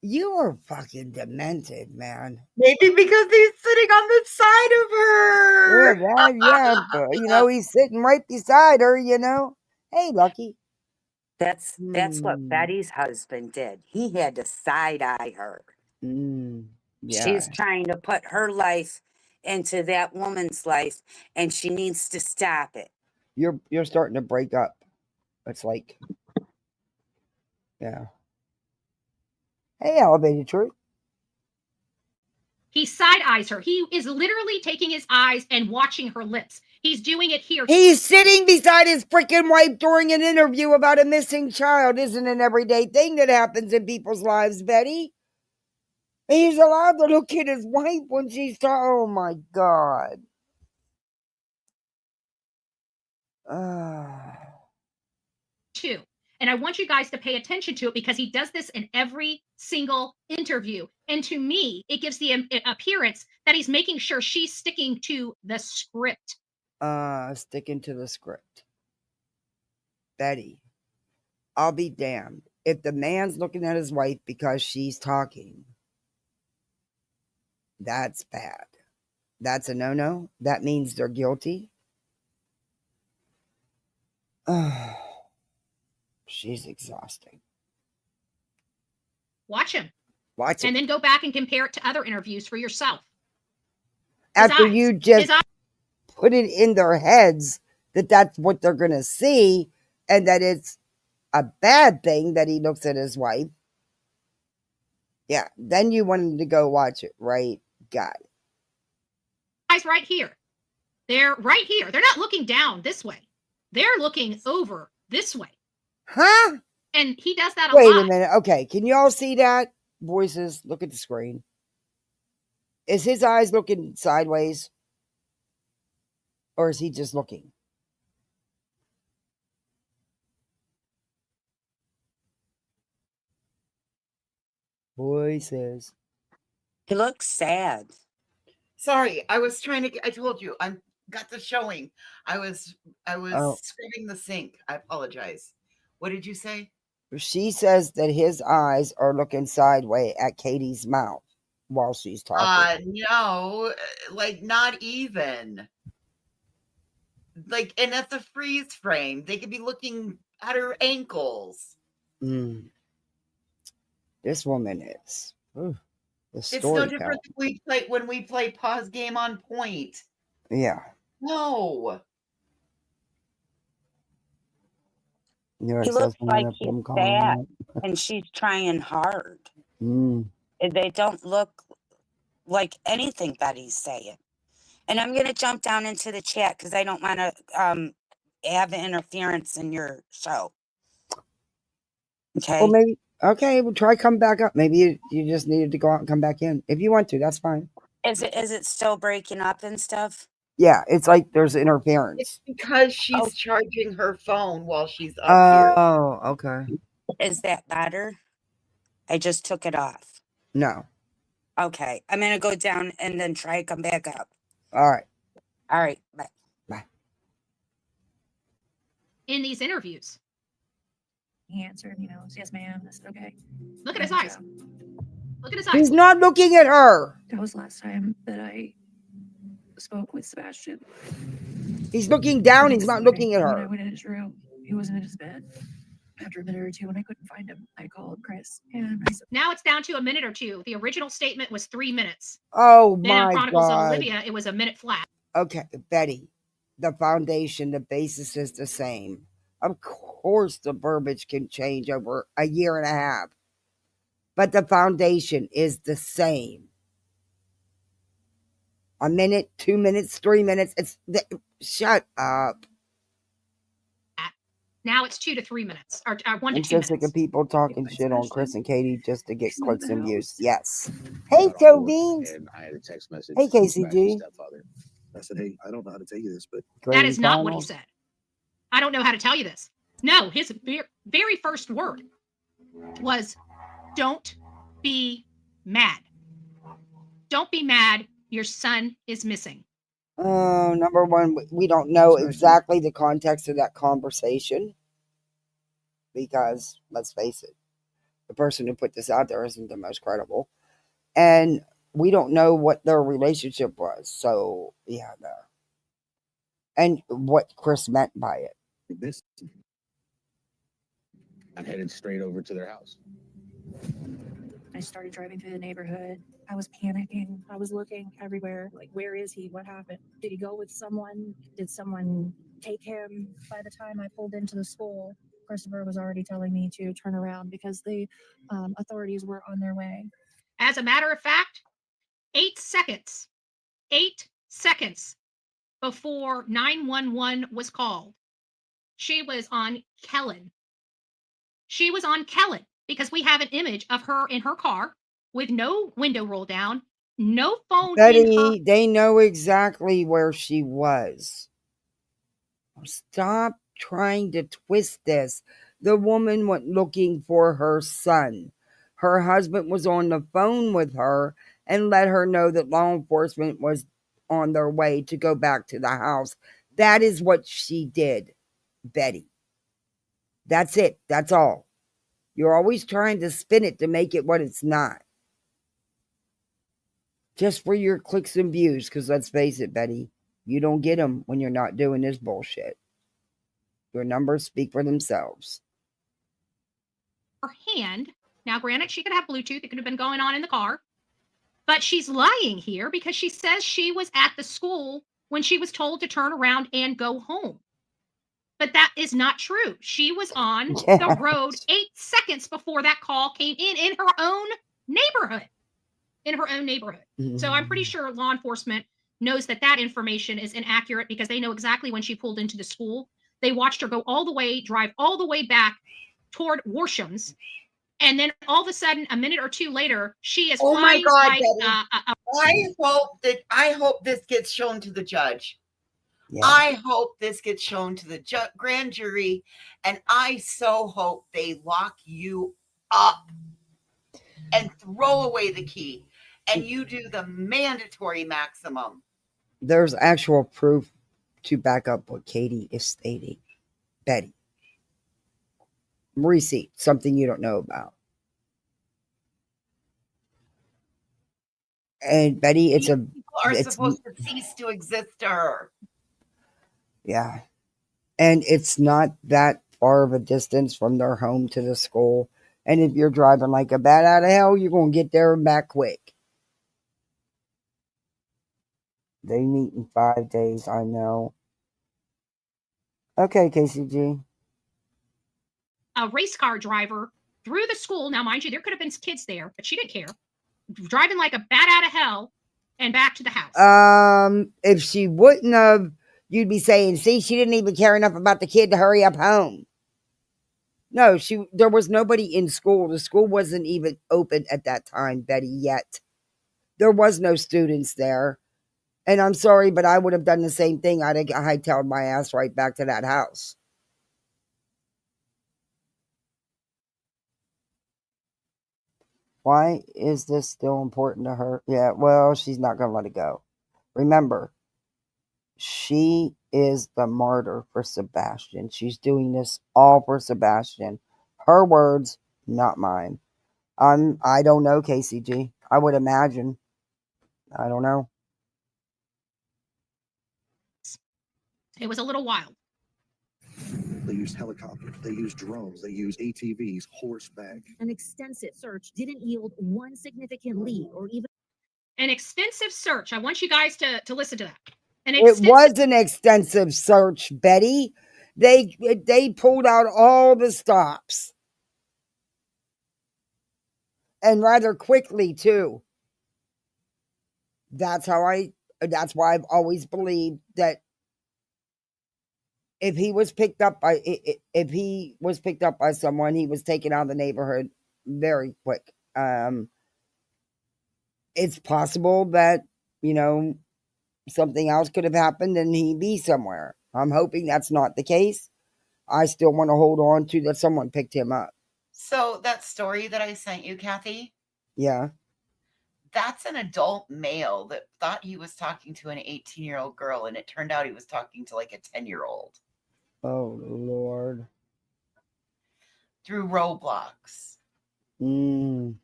You are fucking demented, man. Maybe because he's sitting on the side of her. Yeah, but, he's sitting right beside her, Hey, Lucky. That's what Betty's husband did. He had to side eye her. Yeah. She's trying to put her life into that woman's life, and she needs to stop it. You're starting to break up. It's like, yeah. Hey, Elevated Truth. He side eyes her. He is literally taking his eyes and watching her lips. He's doing it here. He's sitting beside his freaking wife during an interview about a missing child. Isn't an everyday thing that happens in people's lives, Betty? He's allowed to look at his wife when she's talking. Oh my God. Too. And I want you guys to pay attention to it because he does this in every single interview. And to me, it gives the appearance that he's making sure she's sticking to the script. Sticking to the script. Betty, I'll be damned. If the man's looking at his wife because she's talking, that's bad. That's a no-no. That means they're guilty. She's exhausting. Watch him. Watch it. And then go back and compare it to other interviews for yourself. After you just put it in their heads that that's what they're going to see and that it's a bad thing that he looks at his wife. Yeah, then you wanted to go watch it, right? Got it. Guys, right here. They're right here. They're not looking down this way. They're looking over this way. Huh? And he does that a lot. Wait a minute. Okay, can you all see that? Voices, look at the screen. Is his eyes looking sideways? Or is he just looking? Voices. He looks sad. Sorry, I was trying to. I told you, I got the showing. I was scrubbing the sink. I apologize. What did you say? She says that his eyes are looking sideways at Katie's mouth while she's talking. No, like not even. Like, and at the freeze frame, they could be looking at her ankles. This woman is. It's no different than when we play pause game on point. Yeah. No. He looks like he's sad, and she's trying hard. They don't look like anything that he's saying. And I'm going to jump down into the chat because I don't want to have interference in your show. Okay. Well, maybe. Okay, we'll try come back up. Maybe you just needed to go out and come back in. If you want to, that's fine. Is it still breaking up and stuff? Yeah, it's like there's interference. It's because she's charging her phone while she's up here. Oh, okay. Is that better? I just took it off. No. Okay, I'm going to go down and then try to come back up. All right. All right, bye. Bye. In these interviews. He answered, yes, ma'am. I said, okay. Look at his eyes. Look at his eyes. He's not looking at her. That was the last time that I spoke with Sebastian. He's looking down. He's not looking at When I her. went in his room, he wasn't in his bed. After a minute or two, when I couldn't find him, I called Chris and I said, Now it's down to a minute or two. The original statement was 3 minutes. Oh Then on my Chronicles of God. Olivia, it was a minute flat. Okay, Betty, the foundation, the basis is the same. Of course, the verbiage can change over a year and a half, but the foundation is the same. A minute, 2 minutes, 3 minutes. Shut up. Now it's 2 to 3 minutes, or 1 to I'm 2 so sick minutes. of people talking If I shit on smashed Chris him, and Katie just to get he's not clicks in the and views. house. Yes. I Hey, got Joe on board, Beans. and I had a text message Hey, from KCG. Sebastian's stepfather. I said, hey, I don't know how to tell you this, but That is not what he said. I don't know how to tell you this. No, his very first word was, don't be mad. Don't be mad. Your son is missing. Number one, we don't know exactly the context of that conversation because, let's face it, the person who put this out there isn't the most credible. And we don't know what their relationship was. So, yeah, no. And what Chris meant by it. this I'm headed straight over to their house. I started driving through the neighborhood. I was panicking. I was looking everywhere. Like, where is he? What happened? Did he go with someone? Did someone take him? By the time I pulled into the school, Christopher was already telling me to turn around because the authorities were on their way. As a matter of fact, 8 seconds before 911 was called, she was on Kellen. She was on Kellen because we have an image of her in her car with no window roll down, no phone in her. Betty, they know exactly where she was. Stop trying to twist this. The woman went looking for her son. Her husband was on the phone with her and let her know that law enforcement was on their way to go back to the house. That is what she did, Betty. That's it. That's all. You're always trying to spin it to make it what it's not. Just for your clicks and views, because let's face it, Betty, you don't get them when you're not doing this bullshit. Your numbers speak for themselves. Her hand. Now, granted, she could have Bluetooth. It could have been going on in the car. But she's lying here because she says she was at the school when she was told to turn around and go home. But that is not true. She was on the road 8 seconds before that call came in her own neighborhood. So I'm pretty sure law enforcement knows that that information is inaccurate because they know exactly when she pulled into the school. They watched her drive all the way back toward Warsham's. And then all of a sudden, a minute or two later, she is flying like I hope this gets shown to the judge. Yeah. I hope this gets shown to the grand jury, and I so hope they lock you up and throw away the key, and you do the mandatory maximum. There's actual proof to back up what Katie is stating. Betty. Receipt, something you don't know about. And Betty, People are supposed to cease to exist to her. Yeah. And it's not that far of a distance from their home to the school. And if you're driving like a bat out of hell, you're going to get there and back quick. They meet in 5 days, I know. Okay, KCG. A race car driver through the school. Now, mind you, there could have been kids there, but she didn't care. Driving like a bat out of hell and back to the house. If she wouldn't have, you'd be saying, see, she didn't even care enough about the kid to hurry up home. No, there was nobody in school. The school wasn't even open at that time, Betty, yet. There was no students there. And I'm sorry, but I would have done the same thing. I'd have hightailed my ass right back to that house. Why is this still important to her? Yeah, well, she's not going to let it go. Remember, she is the martyr for Sebastian. She's doing this all for Sebastian. Her words, not mine. I don't know, KCG. I would imagine. I don't know. It was a little wild. They used helicopters. They used drones. They used ATVs, horseback. An extensive search didn't yield one significant lead or even An extensive search. I want you guys to listen to that. An It was an extensive search, Betty. They pulled out all the stops. And rather quickly, too. That's why I've always believed that if he was picked up by someone, he was taken out of the neighborhood very quick. It's possible that, something else could have happened and he'd be somewhere. I'm hoping that's not the case. I still want to hold on to that someone picked him up. So that story that I sent you, Kathy, Yeah. that's an adult male that thought he was talking to an 18-year-old girl, and it turned out he was talking to like a 10-year-old. Oh, Lord. Through Roblox. Mm.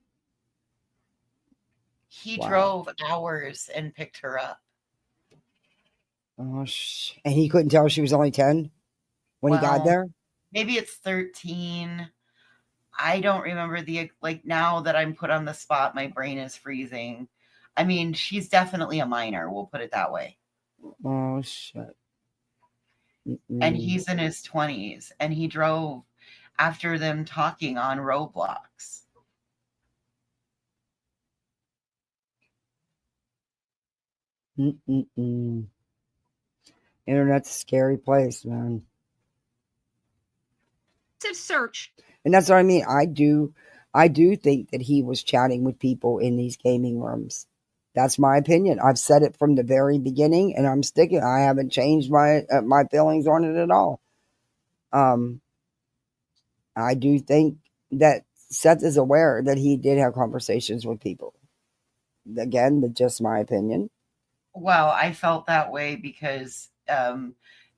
He Wow. drove hours and picked her up. Oh, and he couldn't tell she was only 10 when he got there? Maybe it's 13. I don't remember now that I'm put on the spot, my brain is freezing. I mean, she's definitely a minor, we'll put it that way. Oh, shit. And he's in his 20s, and he drove after them talking on Roblox. Internet's a scary place, man. Search. And that's what I mean. I do think that he was chatting with people in these gaming rooms. That's my opinion. I've said it from the very beginning, and I'm sticking. I haven't changed my feelings on it at all. I do think that Seth is aware that he did have conversations with people. Again, that's just my opinion. Well, I felt that way because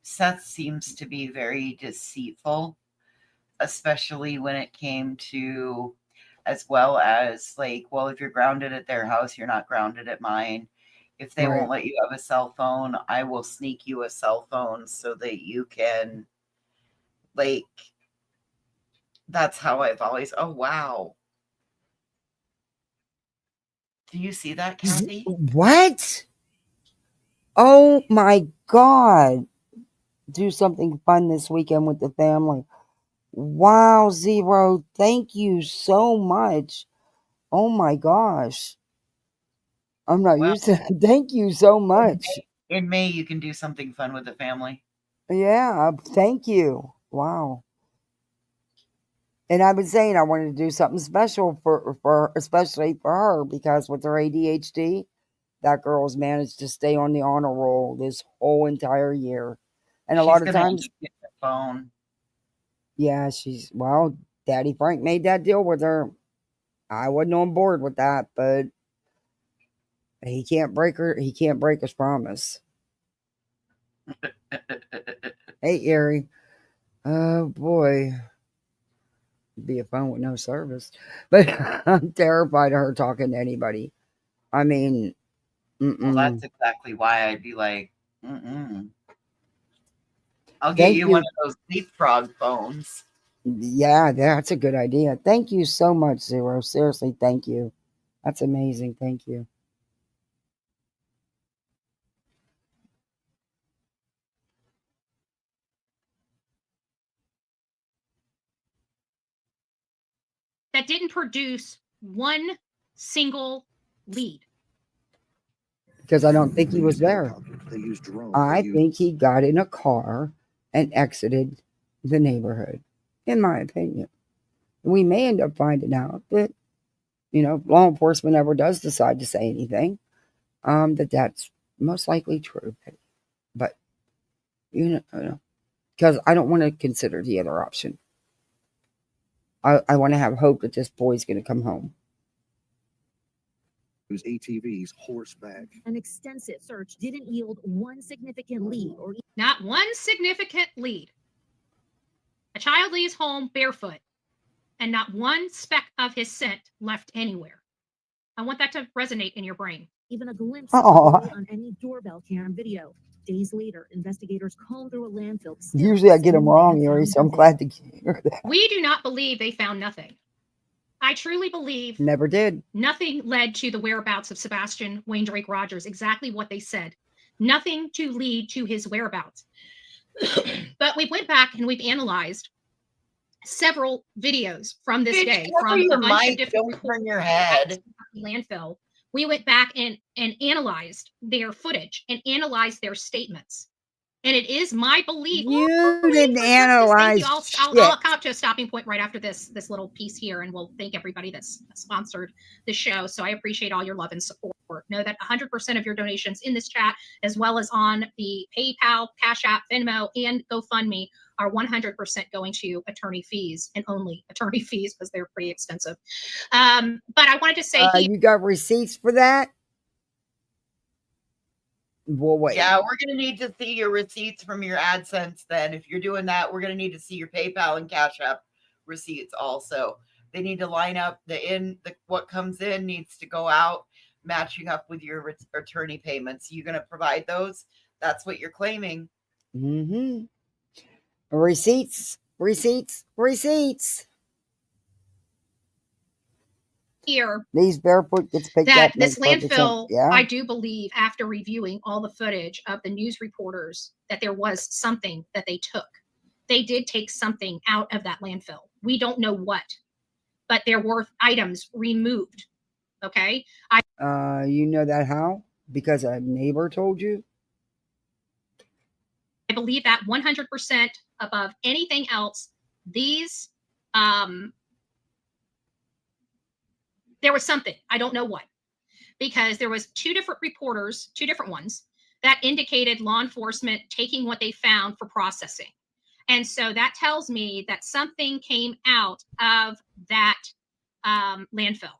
Seth seems to be very deceitful, especially when it came to, as well as if you're grounded at their house, you're not grounded at mine. If they won't let you have a cell phone, I will sneak you a cell phone so that you can, that's how I've always, oh, wow. Do you see that, Kathy? What? Oh, my God. Do something fun this weekend with the family. Wow, Zero. Thank you so much. Oh, my gosh. I'm not used to that. Thank you so much. In May, you can do something fun with the family. Yeah, thank you. Wow. And I've been saying I wanted to do something special for especially for her, because with her ADHD, that girl's managed to stay on the honor roll this whole entire year. And a lot of times, get the phone. Yeah, Daddy Frank made that deal with her. I wasn't on board with that, but he can't break his promise. Hey, Erie. Oh, boy. It'd be a phone with no service. But I'm terrified of her talking to anybody. I mean, well, that's exactly why I'd be like, I'll get you one of those leapfrog phones. Yeah, that's a good idea. Thank you so much, Zero. Seriously, thank you. That's amazing. Thank you. That didn't produce one single lead. Because I don't think he was there. They used drones. I think he got in a car and exited the neighborhood, in my opinion. We may end up finding out that, law enforcement ever does decide to say anything, that's most likely true. But, because I don't want to consider the other option. I want to have hope that this boy's going to come home. Use ATVs, horseback. An extensive search didn't yield one significant lead or not one significant lead. A child leaves home barefoot and not one speck of his scent left anywhere. I want that to resonate in your brain. Even a glimpse of the boy on any doorbell cam video. Days later, investigators combed through a landfill. Still, Usually I get them same wrong, man Yuri, found so I'm nothing. glad to hear that. We do not believe they found nothing. I truly believe Never did. nothing led to the whereabouts of Sebastian Wayne Rogers, exactly what they said. Nothing to lead to his whereabouts. But we went back and we've analyzed several videos from this Bitch, day cover from a your bunch of mic. different Don't turn your reports head. at the landfill. We went back and analyzed their footage and analyzed their statements. And it is my belief. You belief didn't for justice. Thank you. analyze I'll shit. come up to a stopping point right after this little piece here, and we'll thank everybody that's sponsored the show. So I appreciate all your love and support. Know that 100% of your donations in this chat, as well as on the PayPal, Cash App, Venmo, and GoFundMe, are 100% going to attorney fees, and only attorney fees, because they're pretty expensive. But I wanted to say You got receipts for that? Well, wait. Yeah, we're going to need to see your receipts from your AdSense then. If you're doing that, we're going to need to see your PayPal and Cash App receipts also. They need to line up what comes in needs to go out, matching up with your attorney payments. You're going to provide those? That's what you're claiming. Mm-hmm. Receipts. here These barefoot gets picked that up. this landfill, Yeah. I do believe, after reviewing all the footage of the news reporters, that there was something that they took. They did take something out of that landfill. We don't know what, but there were items removed. Okay. You know that how? Because a neighbor told you? I believe that 100% above anything else. These, there was something, I don't know what, because there was two different reporters, two different ones, that indicated law enforcement taking what they found for processing. And so that tells me that something came out of that landfill.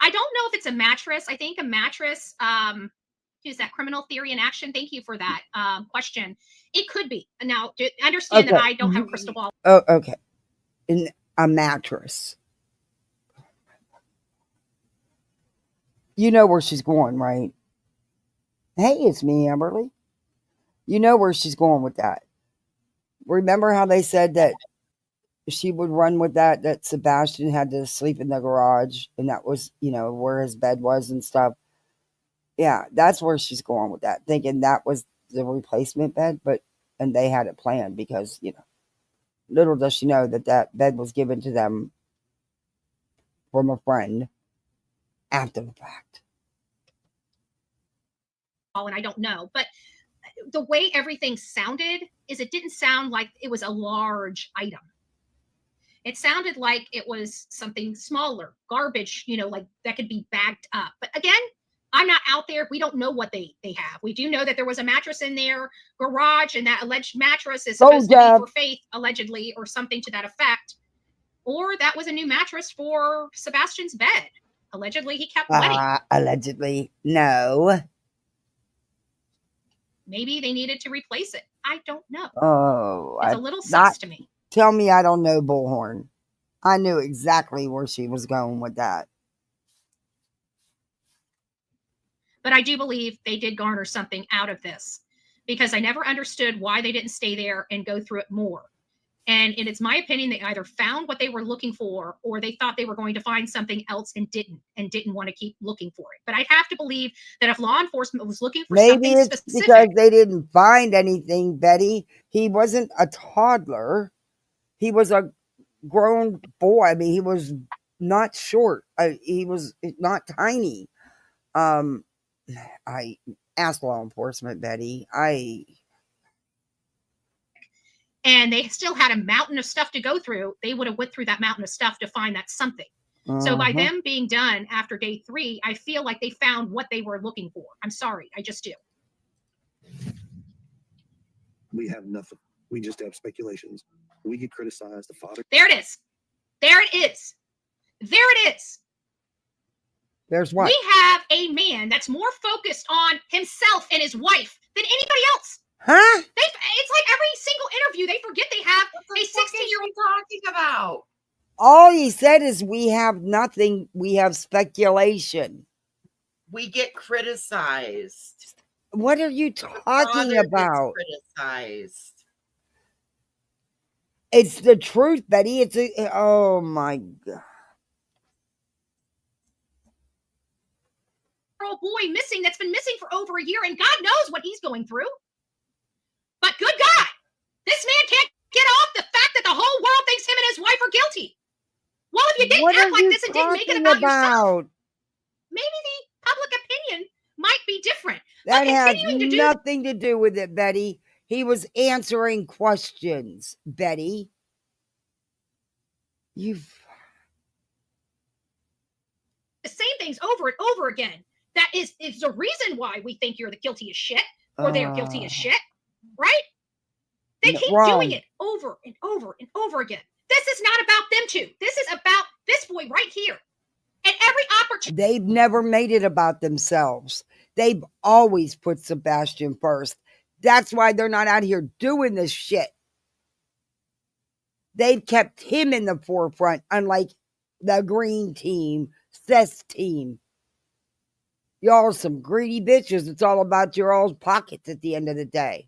I don't know if it's a mattress. I think a mattress, is that criminal theory in action? Thank you for that question. It could be. Now, understand that I don't have a crystal ball. Oh, okay. In a mattress. You know where she's going, right? Hey, it's me, Amberly. You know where she's going with that. Remember how they said that she would run with that Sebastian had to sleep in the garage, and that was, where his bed was and stuff. Yeah, that's where she's going with that, thinking that was the replacement bed, and they had it planned because, little does she know that bed was given to them from a friend after the fact. And I don't know, but the way everything sounded is it didn't sound like it was a large item. It sounded like it was something smaller, garbage, like that could be bagged up. But again, I'm not out there. We don't know what they have. We do know that there was a mattress in their garage, and that alleged mattress is supposed to be for Faith, allegedly, or something to that effect. Or that was a new mattress for Sebastian's bed. Allegedly, he kept wetting. Allegedly, no. Maybe they needed to replace it. I don't know. Oh, it's a little sus to me. Tell me I don't know Bullhorn. I knew exactly where she was going with that. But I do believe they did garner something out of this, because I never understood why they didn't stay there and go through it more. And it's my opinion, they either found what they were looking for, or they thought they were going to find something else and didn't want to keep looking for it. But I'd have to believe that if law enforcement was looking for something specific. Maybe it's because they didn't find anything, Betty. He wasn't a toddler. He was a grown boy. I mean, he was not short. He was not tiny. I asked law enforcement, Betty. And they still had a mountain of stuff to go through. They would have went through that mountain of stuff to find that something. So by them being done after day 3, I feel like they found what they were looking for. I'm sorry. I just do. We have nothing. We just have speculations. We get criticized. The father. There it is. There it is. There it is. There's what? We have a man that's more focused on himself and his wife than anybody else. Huh? It's like every single interview, they forget they have a 16-year-old talking about. All he said is we have nothing. We have speculation. We get criticized. What are you Father talking gets about? criticized. It's the truth, Betty. It's a, oh my God. Boy missing that's been missing for over a year, and God knows what he's going through. But good God, this man can't get off the fact that the whole world thinks him and his wife are guilty. Well, if you didn't What act are like you this and didn't make it talking about yourself, about? maybe the public opinion might be different. That But has continuing to do nothing to do with it, Betty. He was answering questions, Betty. You've the same things over and over again, that is the reason why we think you're the guilty as shit, or they're guilty as shit, right? They keep doing it over and over and over again. This is not about them two. This is about this boy right here. And every opportunity. They've never made it about themselves. They've always put Sebastian first. That's why they're not out here doing this shit. They've kept him in the forefront, unlike the green team, Seth's team. Y'all some greedy bitches. It's all about your all's pockets at the end of the day.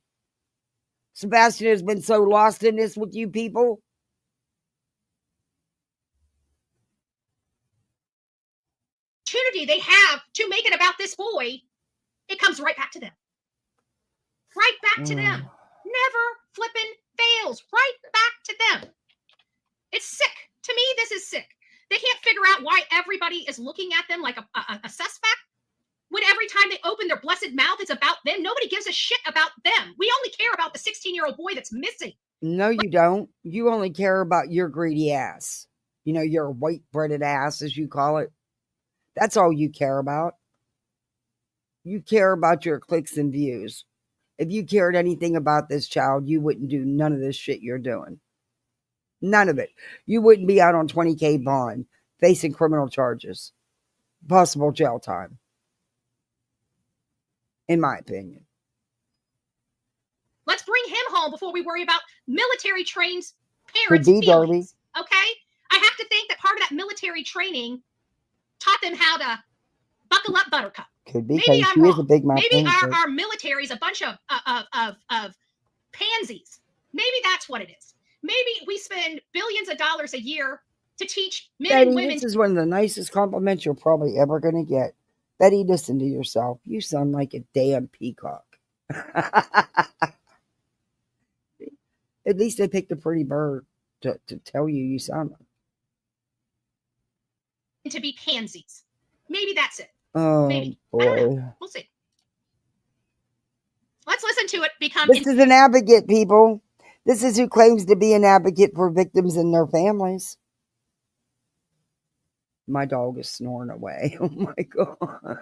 Sebastian has been so lost in this with you people. Opportunity they have to make it about this boy, it comes right back to them. Right back to them. Never flipping fails. Right back to them. It's sick. To me, this is sick. They can't figure out why everybody is looking at them like a suspect. When every time they open their blessed mouth, it's about them. Nobody gives a shit about them. We only care about the 16-year-old boy that's missing. No, you don't. You only care about your greedy ass. You know, your white-breaded ass, as you call it. That's all you care about. You care about your clicks and views. If you cared anything about this child, you wouldn't do none of this shit you're doing. None of it. You wouldn't be out on $20,000 bond, facing criminal charges, possible jail time. In my opinion. Let's bring him home before we worry about military trained parents' feelings. Darby. Okay? I have to think that part of that military training taught them how to buckle up, Buttercup. Could be. Maybe I'm wrong. A big mouth. Maybe our military is a bunch of pansies. Maybe that's what it is. Maybe we spend billions of dollars a year to teach men and women. This is one of the nicest compliments you're probably ever going to get. Betty, listen to yourself. You sound like a damn peacock. At least they picked a pretty bird to tell you sound like. To be pansies. Maybe that's it. Oh, maybe. boy. I don't know. We'll see. Let's listen to it become. This is an advocate, people. This is who claims to be an advocate for victims and their families. My dog is snoring away. Oh, my God.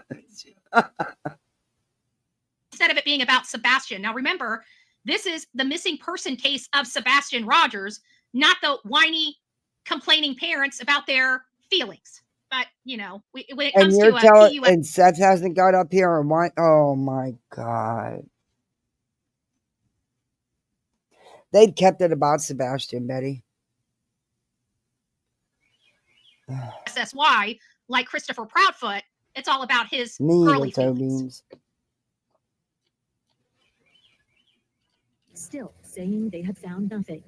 Instead of it being about Sebastian. Now, remember, this is the missing person case of Sebastian Rogers, not the whiny, complaining parents about their feelings. But, you know, when it comes to PUF. And Seth hasn't got up here and why? Oh, my God. They've kept it about Sebastian, Betty. That's why, like Christopher Proudfoot, it's all about his early feelings. Still saying they have found nothing.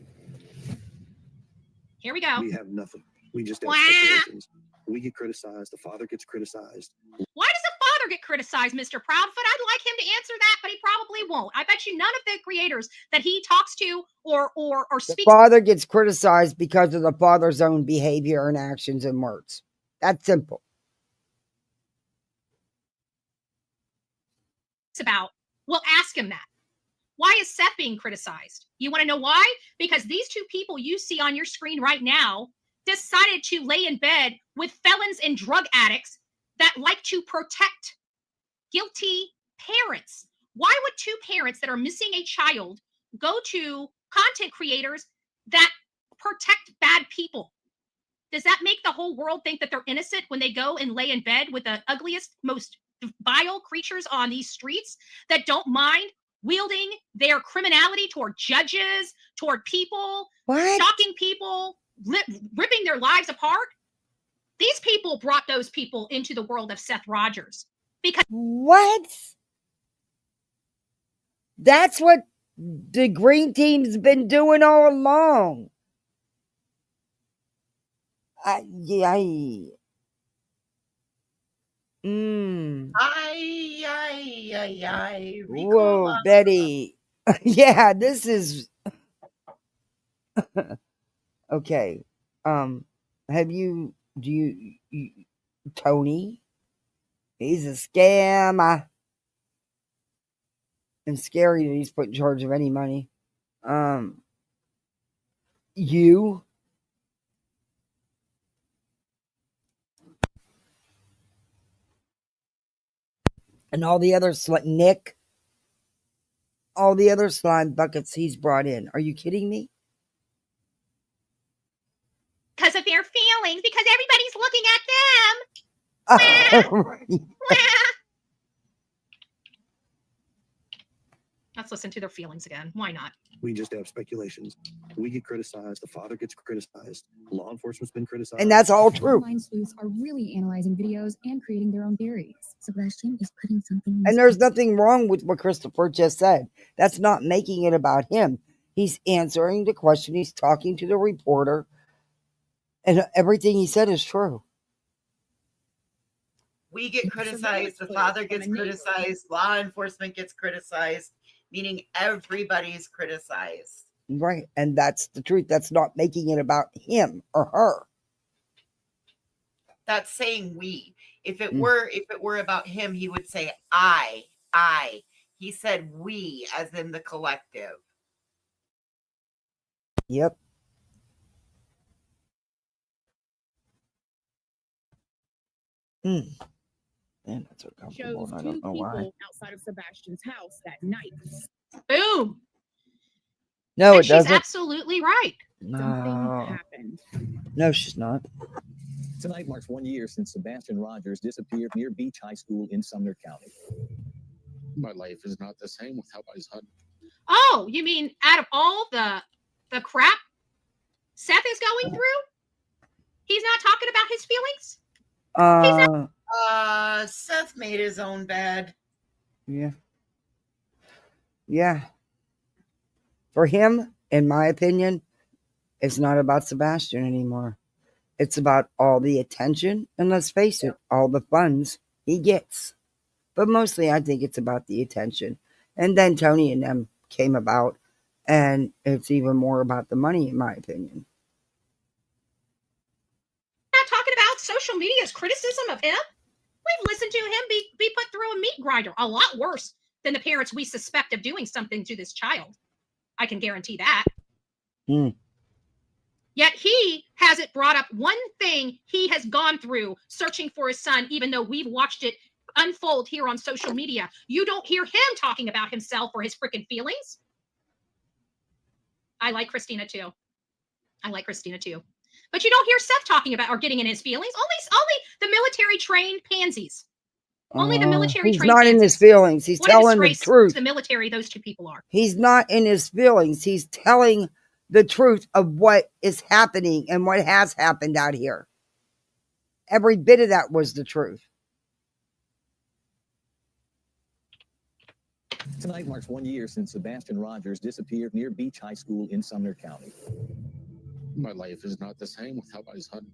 Here we go. We have nothing. We just have speculations. We get criticized. The father gets criticized. Why does the father get criticized, Mr. Proudfoot? I'd like him to answer that, but he probably won't. I bet you none of the creators that he talks to or speaks. The father gets criticized because of the father's own behavior and actions and words. That's simple. It's about. Well, ask him that. Why is Seth being criticized? You want to know why? Because these two people you see on your screen right now decided to lay in bed with felons and drug addicts that like to protect guilty parents. Why would two parents that are missing a child go to content creators that protect bad people? Does that make the whole world think that they're innocent when they go and lay in bed with the ugliest, most vile creatures on these streets that don't mind wielding their criminality toward judges, toward people, stalking people, ripping their lives apart? These people brought those people into the world of Seth Rogers. Because what? That's what the green team's been doing all along. Yeah. Whoa, Betty. Yeah, this is okay. Tony? He's a scammer. And scary that he's put in charge of any money. You? And all the other Nick? All the other slime buckets he's brought in. Are you kidding me? Because of their feelings, because everybody's looking at them. Let's listen to their feelings again. Why not? We just have speculations. We get criticized. The father gets criticized. Law enforcement's been criticized. And that's all true. Online sleuths are really analyzing videos and creating their own theories. Sebastian is putting something. And there's nothing wrong with what Christopher just said. That's not making it about him. He's answering the question. He's talking to the reporter. And everything he said is true. We get criticized. The father gets criticized. Law enforcement gets criticized. Meaning everybody's criticized. Right. And that's the truth. That's not making it about him or her. That's saying we. If it were about him, he would say I. He said we, as in the collective. Yep. Man, that's uncomfortable. I don't know why. Outside of Sebastian's house that night. Boom. No, and it doesn't. She's absolutely right. No. Happened. No, she's not. Tonight marks 1 year since Sebastian Rogers disappeared near Beach High School in Sumner County. My life is not the same without my son. Oh, you mean out of all the crap Seth is going through, he's not talking about his feelings? Seth made his own bed. Yeah. Yeah. For him, in my opinion, it's not about Sebastian anymore. It's about all the attention and, let's face it, all the funds he gets. But mostly I think it's about the attention. And then Tony and them came about, and it's even more about the money, in my opinion. Not talking about social media's criticism of him. We've listened to him be put through a meat grinder, a lot worse than the parents we suspect of doing something to this child. I can guarantee that. Yet he hasn't brought up one thing he has gone through searching for his son, even though we've watched it unfold here on social media. You don't hear him talking about himself or his freaking feelings. I like Christina too. But you don't hear Seth talking about or getting in his feelings. Only the military trained pansies. Only the military trained. He's not in his feelings. He's telling the truth. The military, those two people are. He's not in his feelings. He's telling the truth of what is happening and what has happened out here. Every bit of that was the truth. Tonight marks 1 year since Sebastian Rogers disappeared near Beach High School in Sumner County. My life is not the same without my son.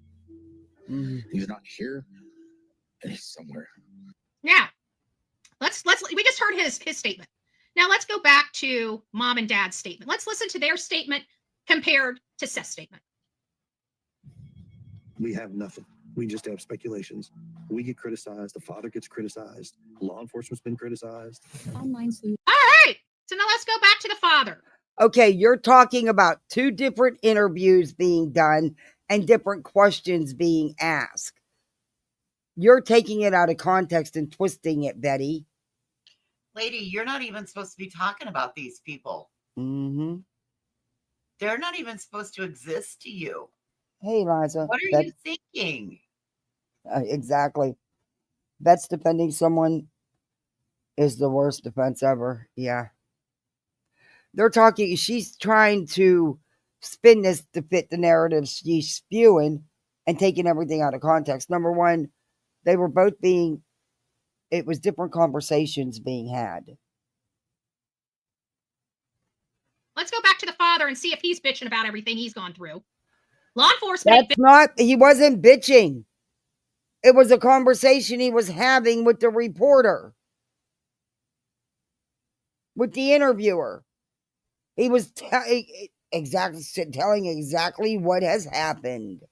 He's not here, and he's somewhere. Yeah. We just heard his statement. Now let's go back to mom and dad's statement. Let's listen to their statement compared to Seth's statement. We have nothing. We just have speculations. We get criticized. The father gets criticized. Law enforcement's been criticized. Online sleuth. All right. So now let's go back to the father. Okay, you're talking about two different interviews being done and different questions being asked. You're taking it out of context and twisting it, Betty. Lady, you're not even supposed to be talking about these people. Mm-hmm. They're not even supposed to exist to you. Hey, Liza. What are you thinking? Exactly. Bet's defending someone is the worst defense ever. Yeah. They're talking, she's trying to spin this to fit the narrative she's spewing and taking everything out of context. Number one, they were both it was different conversations being had. Let's go back to the father and see if he's bitching about everything he's gone through. Law enforcement. He wasn't bitching. It was a conversation he was having with the reporter, with the interviewer. He was telling exactly what has happened.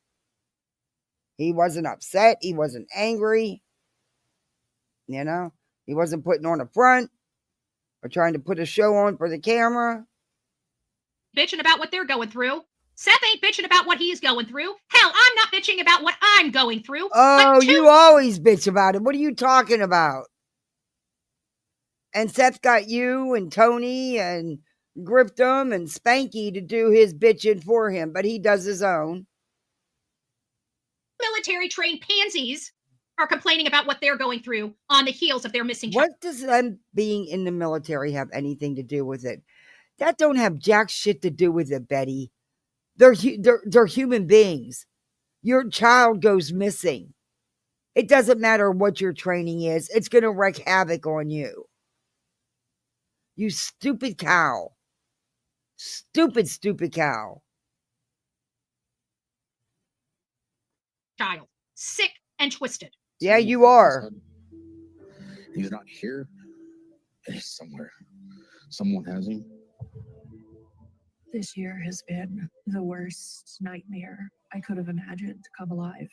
He wasn't upset. He wasn't angry. You know, he wasn't putting on a front or trying to put a show on for the camera. Bitching about what they're going through. Seth ain't bitching about what he's going through. Hell, I'm not bitching about what I'm going through. Oh, you always bitch about it. What are you talking about? And Seth got you and Tony and Griftum and Spanky to do his bitching for him, but he does his own. Military trained pansies are complaining about what they're going through on the heels of their missing child. What does them being in the military have anything to do with it? That don't have jack shit to do with it, Betty. They're human beings. Your child goes missing. It doesn't matter what your training is. It's going to wreak havoc on you. You stupid cow. Stupid cow. Child. Sick and twisted. Yeah, you are. He's not here. He's somewhere. Someone has him. This year has been the worst nightmare I could have imagined to come alive.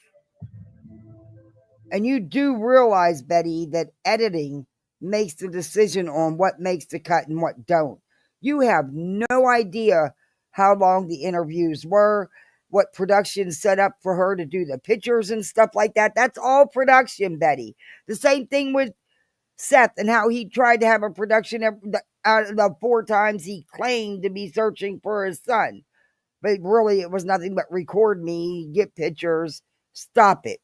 And you do realize, Betty, that editing makes the decision on what makes the cut and what don't. You have no idea how long the interviews were, what production set up for her to do the pictures and stuff like that. That's all production, Betty. The same thing with Seth and how he tried to have a production out of the 4 times he claimed to be searching for his son. But really, it was nothing but record me, get pictures. Stop it.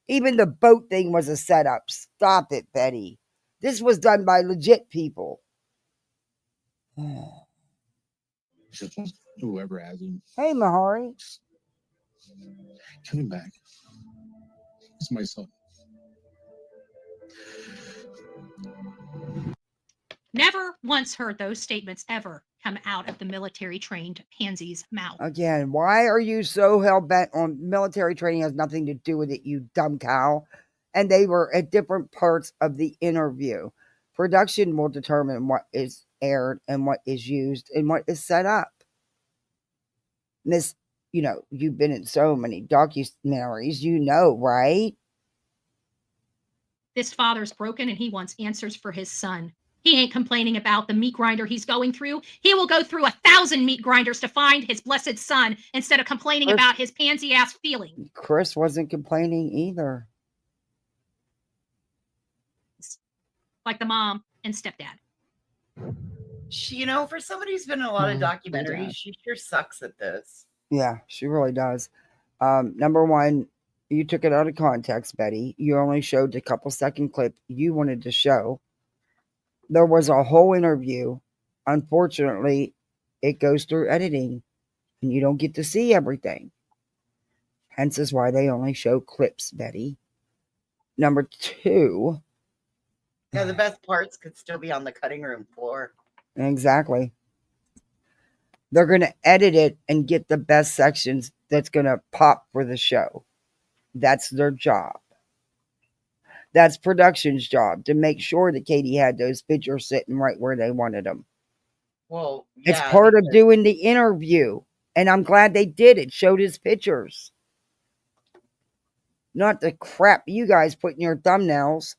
Even the boat thing was a setup. Stop it, Betty. This was done by legit people. Just whoever has him. Hey, Mahari. Coming back. It's my son. Never once heard those statements ever come out of the military trained pansy's mouth. Again, why are you so hell-bent on military training? Has nothing to do with it, you dumb cow. And they were at different parts of the interview. Production will determine what is aired and what is used and what is set up. Miss, you've been in so many documentaries, right? This father's broken and he wants answers for his son. He ain't complaining about the meat grinder he's going through. He will go through 1,000 meat grinders to find his blessed son instead of complaining about his pansy-ass feeling. Chris wasn't complaining either. Like the mom and stepdad. For somebody who's been in a lot of documentaries, she sure sucks at this. Yeah, she really does. Number one, you took it out of context, Betty. You only showed the couple-second clip you wanted to show. There was a whole interview. Unfortunately, it goes through editing, and you don't get to see everything. Hence is why they only show clips, Betty. Number two. Yeah, the best parts could still be on the cutting room floor. Exactly. They're going to edit it and get the best sections that's going to pop for the show. That's their job. That's production's job, to make sure that Katie had those pictures sitting right where they wanted them. Well, it's part of doing the interview. And I'm glad they did. It showed his pictures. Not the crap you guys put in your thumbnails.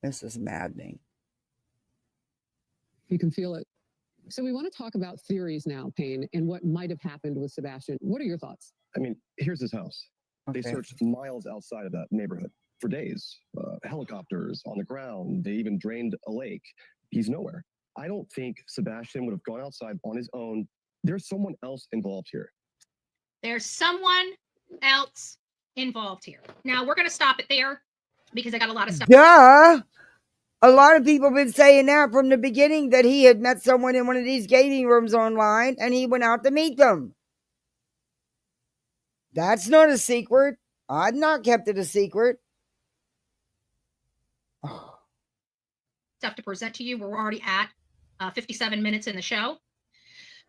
This is maddening. You can feel it. So we want to talk about theories now, Payne, and what might have happened with Sebastian. What are your thoughts? I mean, here's his house. Okay. They searched miles outside of that neighborhood for days. Helicopters on the ground. They even drained a lake. He's nowhere. I don't think Sebastian would have gone outside on his own. There's someone else involved here. There's someone else involved here. Now, we're going to stop it there because I got a lot of stuff. Duh! A lot of people have been saying that from the beginning, that he had met someone in one of these gaming rooms online and he went out to meet them. That's not a secret. I've not kept it a secret. stuff to present to you. We're already at 57 minutes in the show.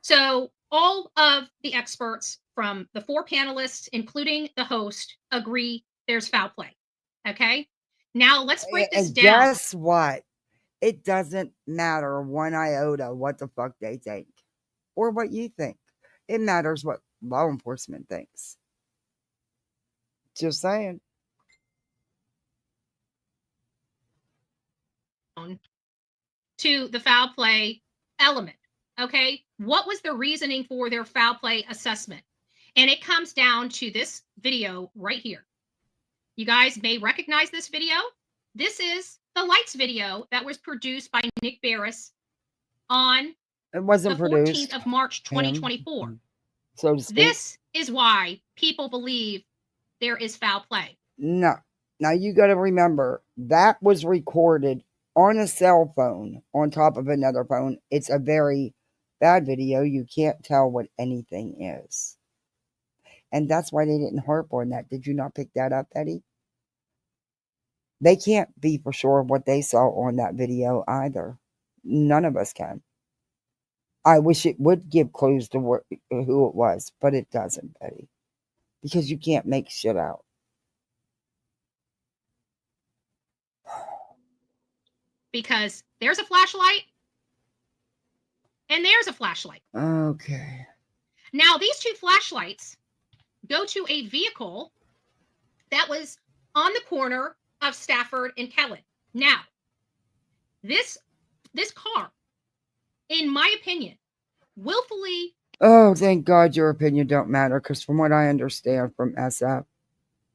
So all of the experts from the 4 panelists, including the host, agree there's foul play. Okay. Now let's break this And down. guess what? It doesn't matter one iota what the fuck they think or what you think. It matters what law enforcement thinks. Just saying. To the foul play element. Okay. What was the reasoning for their foul play assessment? And it comes down to this video right here. You guys may recognize this video. This is the lights video that was produced by Nick Barris on It wasn't the produced. 14th of March, 2024. So to speak. This is why people believe there is foul play. No. Now you got to remember that was recorded on a cell phone on top of another phone. It's a very bad video. You can't tell what anything is. And that's why they didn't harp on that. Did you not pick that up, Betty? They can't be for sure what they saw on that video either. None of us can. I wish it would give clues to who it was, but it doesn't, Betty. Because you can't make shit out. Because there's a flashlight and there's a flashlight. Okay. Now, these 2 flashlights go to a vehicle that was on the corner of Stafford and Kellen. Now, this car, in my opinion, willfully. Oh, thank God your opinion don't matter, because from what I understand from SF,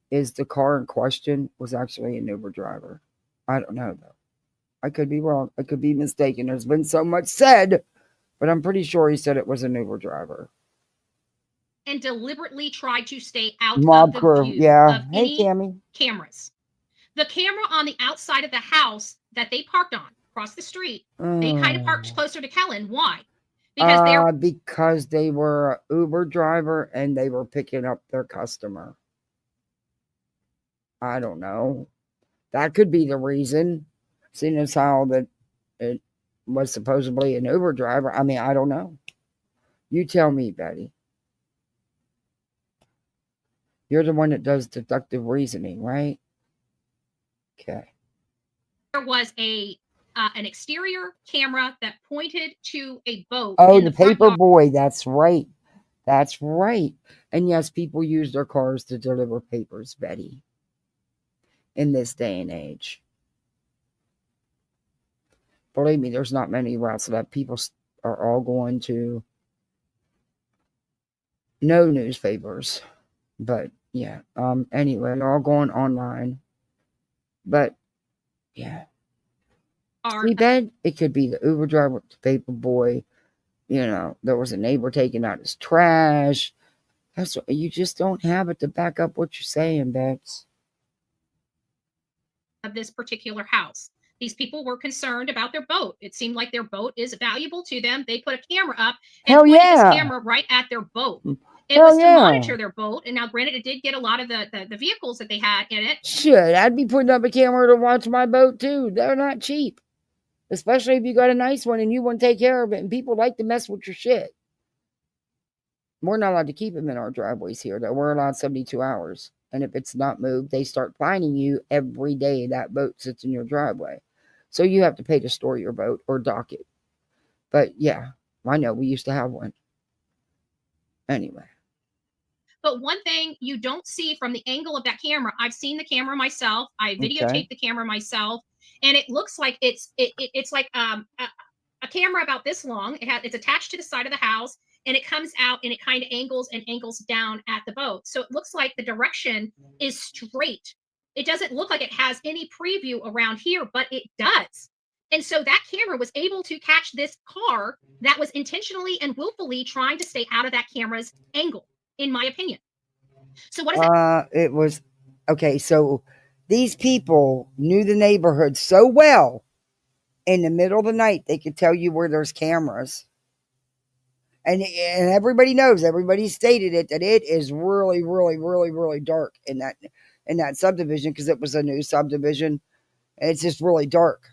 is the car in question was actually an Uber driver. I don't know, though. I could be wrong. I could be mistaken. There's been so much said, but I'm pretty sure he said it was an Uber driver. And deliberately tried to stay out Mob of the crew, view yeah. of Hey, any Tammy. cameras. The camera on the outside of the house that they parked on across the street, they kind of parked closer to Kellen. Why? Because they were an Uber driver and they were picking up their customer. I don't know. That could be the reason. Seeing as how that it was supposedly an Uber driver. I mean, I don't know. You tell me, Betty. You're the one that does deductive reasoning, right? Okay. There was an exterior camera that pointed to a boat. Oh, the paper boy. That's right. That's right. And yes, people use their cars to deliver papers, Betty. In this day and age. Believe me, there's not many routes that people are all going to. No newspapers. But yeah. Anyway, they're all going online. But yeah. See, Ben, it could be the Uber driver, the paper boy. You know, there was a neighbor taking out his trash. That's what, you just don't have it to back up what you're saying, Bex. Of this particular house. These people were concerned about their boat. It seemed like their boat is valuable to them. They put a camera up and pointed this camera right at their boat. It was to monitor their boat. And now, granted, it did get a lot of the vehicles that they had in it. Shit, I'd be putting up a camera to watch my boat too. They're not cheap. Especially if you got a nice one and you want to take care of it. And people like to mess with your shit. We're not allowed to keep them in our driveways here, though. We're allowed 72 hours. And if it's not moved, they start fining you every day that boat sits in your driveway. So you have to pay to store your boat or dock it. But yeah, I know. We used to have one. Anyway. But one thing you don't see from the angle of that camera, I've seen the camera myself. I videotaped the camera myself. And it looks like it's like a camera about this long. It's attached to the side of the house. And it comes out and it kind of angles down at the boat. So it looks like the direction is straight. It doesn't look like it has any preview around here, but it does. And so that camera was able to catch this car that was intentionally and willfully trying to stay out of that camera's angle, in my opinion. So what is that? It was, okay, so these people knew the neighborhood so well. In the middle of the night, they could tell you where there's cameras. And everybody knows, everybody stated it, that it is really, really, really, really dark in that subdivision because it was a new subdivision. It's just really dark.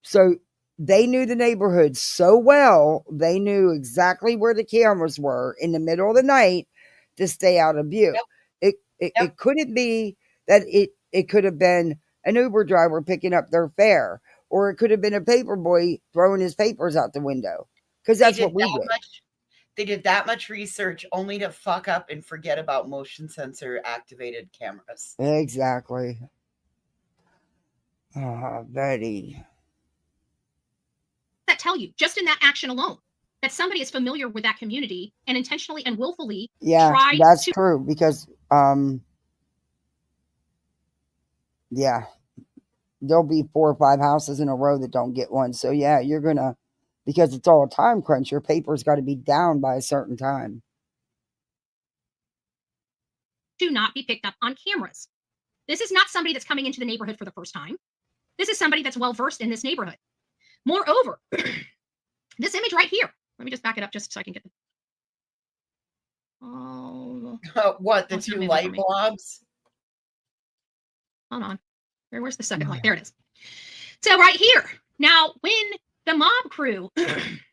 So they knew the neighborhood so well, they knew exactly where the cameras were in the middle of the night to stay out of view. It couldn't be that it could have been an Uber driver picking up their fare, or it could have been a paper boy throwing his papers out the window, because that's what we did. They did that much research only to fuck up and forget about motion sensor activated cameras. Exactly. Betty. That tell you just in that action alone that somebody is familiar with that community and intentionally and willfully tries that's to. true, because yeah, there'll be 4 or 5 houses in a row that don't get one. So yeah, you're gonna, because it's all a time crunch, your paper's got to be down by a certain time. To not be picked up on cameras. This is not somebody that's coming into the neighborhood for the first time. This is somebody that's well versed in this neighborhood. Moreover, this image right here. Let me just back it up just so I can get the. Oh, what, the 2 light blobs? Hold on. Where's the second light? There it is. So right here. Now, when the mob crew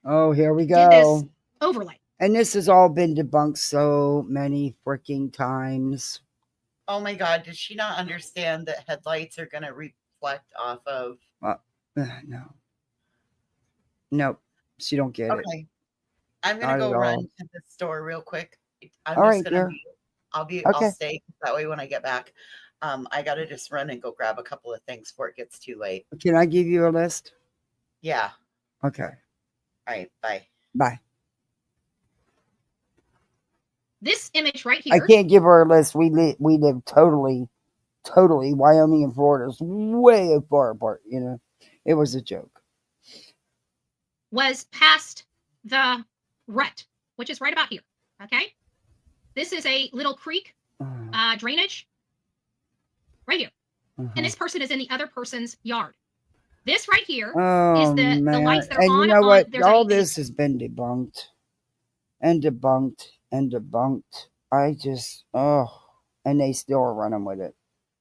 Oh, here we did go. this overlay. And this has all been debunked so many freaking times. Oh my God, does she not understand that headlights are going to reflect off of? No. Nope. She don't get it. Okay. I'm going to go run to the store real quick. I'm All just right, going to dear. I'll stay. That way when I get back, I got to just run and go grab a couple of things before it gets too late. Can I give you a list? Yeah. Okay. All right. Bye. Bye. This image right here. I can't give her a list. We live totally, Wyoming and Florida is way far apart, you know. It was a joke. Was past the rut, which is right about here. Okay. This is a little creek drainage right here. And this person is in the other person's yard. This right here is the lights that are on. And you know what? All this has been debunked and debunked and debunked. I just, and they still are running with it.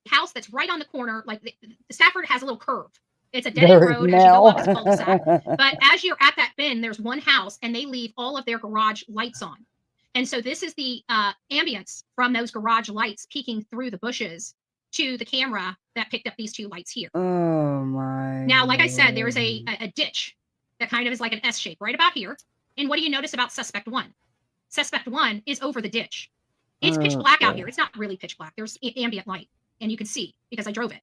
House that's right on the corner. Like the Stafford has a little curve. It's a dead end road as you go up its cul-de-sac. But as you're at that bend, there's one house and they leave all of their garage lights on. And so this is the ambience from those garage lights peeking through the bushes to the camera that picked up these 2 lights here. Oh my. Now, like I said, there is a ditch that kind of is like an S shape right about here. And what do you notice about suspect 1? Suspect 1 is over the ditch. It's pitch black out here. It's not really pitch black. There's ambient light, and you can see because I drove it.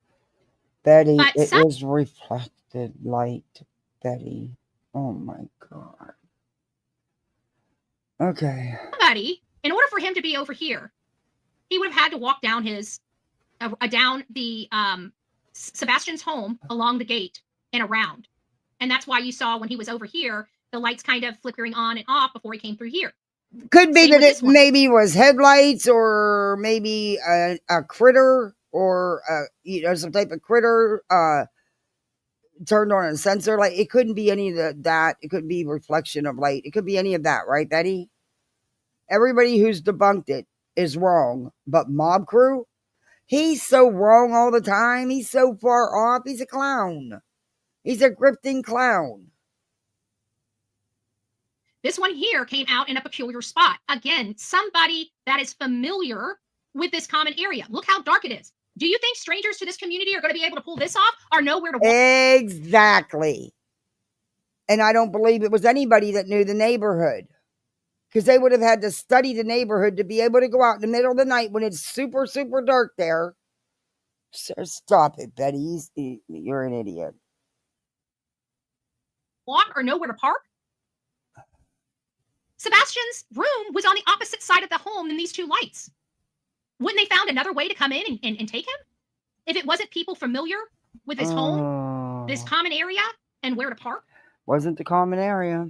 Betty, it is reflected light, Betty. Oh my God. Okay. Somebody, in order for him to be over here, he would have had to walk down his down the Sebastian's home along the gate and around. And that's why you saw when he was over here, the lights kind of flickering on and off before he came through here. Could be that it maybe was headlights, or maybe a critter, or some type of critter turned on a sensor. Like, it couldn't be any of that. It couldn't be reflection of light. It could be any of that, right, Betty? Everybody who's debunked it is wrong. But Mob Crew, he's so wrong all the time. He's so far off. He's a clown. He's a grifting clown. This one here came out in a peculiar spot. Again, somebody that is familiar with this common area. Look how dark it is. Do you think strangers to this community are going to be able to pull this off or know where to walk? Exactly. And I don't believe it was anybody that knew the neighborhood, because they would have had to study the neighborhood to be able to go out in the middle of the night when it's super, super dark there. So stop it, Betty. You're an idiot. Walk or know where to park? Sebastian's room was on the opposite side of the home than these 2 lights. Wouldn't they found another way to come in and take him? If it wasn't people familiar with his home, this common area, and where to park? Wasn't the common area.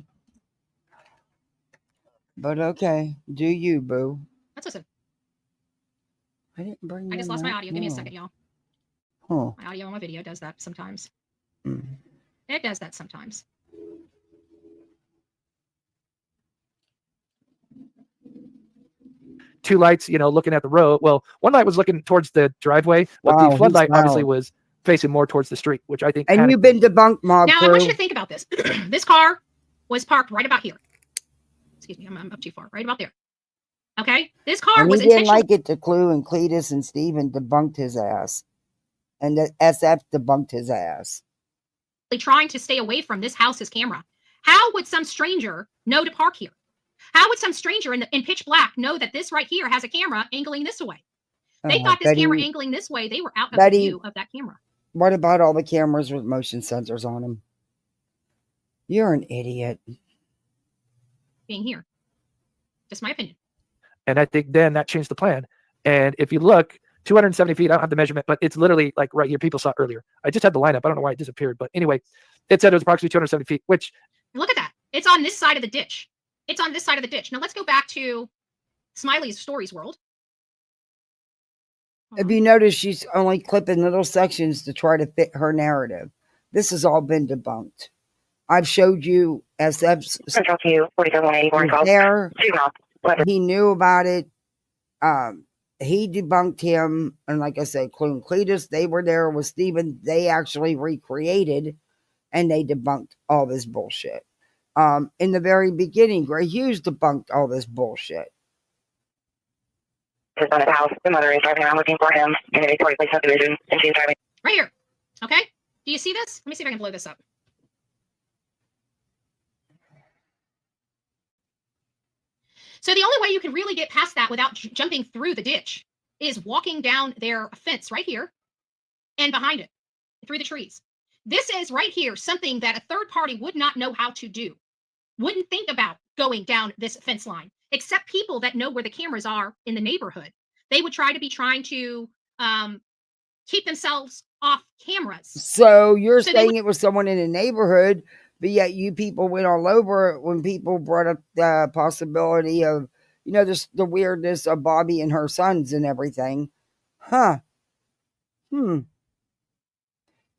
But okay. Do you, boo? Let's listen. I didn't bring I just lost my audio. Give me a second, y'all. Huh. My audio on my video does that sometimes. Mm. It does that sometimes. Two lights, looking at the road. Well, one light was looking towards the driveway, but the floodlight obviously was facing more towards the street, which I think. And you've been debunked, Mob Now, Crew. I want you to think about this. This car was parked right about here. Excuse me, I'm up too far. Right about there. Okay? This car and was he didn't intentionally like it to Clue and Cletus and Steven debunked his ass. And the SF debunked his ass. trying to stay away from this house's camera. How would some stranger know to park here? How would some stranger in pitch black know that this right here has a camera angling this way? They thought this camera angling this way, they were out of the view of that camera. What about all the cameras with motion sensors on them? You're an idiot. Being here. Just my opinion. And I think then that changed the plan. And if you look, 270 feet, I don't have the measurement, but it's literally like right here. People saw it earlier. I just had the lineup. I don't know why it disappeared. But anyway, it said it was approximately 270 feet, which. Look at that. It's on this side of the ditch. It's on this side of the ditch. Now let's go back to Smiley's Stories world. If you notice, she's only clipping little sections to try to fit her narrative. This has all been debunked. I've showed you SF's there. He knew about it. He debunked him. And like I said, Clue and Cletus, they were there with Steven. They actually recreated and they debunked all this bullshit. In the very beginning, Gray Hughes debunked all this bullshit. His son at the house. The mother is driving around looking for him in a Victoria Place subdivision, and she's driving. Right here. Okay? Do you see this? Let me see if I can blow this up. So the only way you can really get past that without jumping through the ditch is walking down their fence right here and behind it, through the trees. This is right here something that a third party would not know how to do, wouldn't think about going down this fence line, except people that know where the cameras are in the neighborhood. They would try to keep themselves off cameras. So you're saying it was someone in the neighborhood, but yet you people went all over it when people brought up the possibility of, you know, just the weirdness of Bobby and her sons and everything. Huh.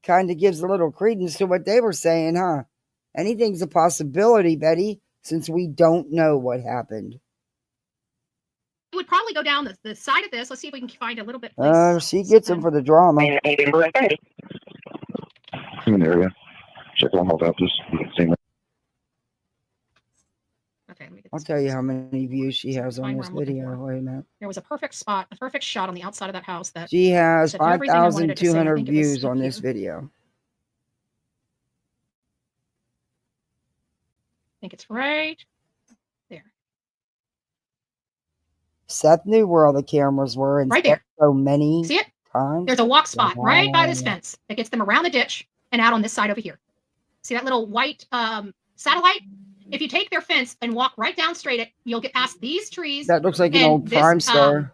Kind of gives a little credence to what they were saying, huh? Anything's a possibility, Betty, since we don't know what happened. It would probably go down the side of this. Let's see if we can find a little bit. She gets him for the drama. I'm in the area. Check one more out. Just same. Okay, let me get I'll tell you how many views she has on this video. Wait a minute. There was a perfect spot, a perfect shot on the outside of that house that She has said everything I wanted it to say. I 5,200 think it was views up on this here. video. I think it's right there. Seth knew where all the cameras were, and Right there. so many See it? times. There's a walk spot right by this fence that gets them around the ditch and out on this side over here. See that little white satellite? If you take their fence and walk right down straight, you'll get past these trees. That looks like an and old this, Prime Star.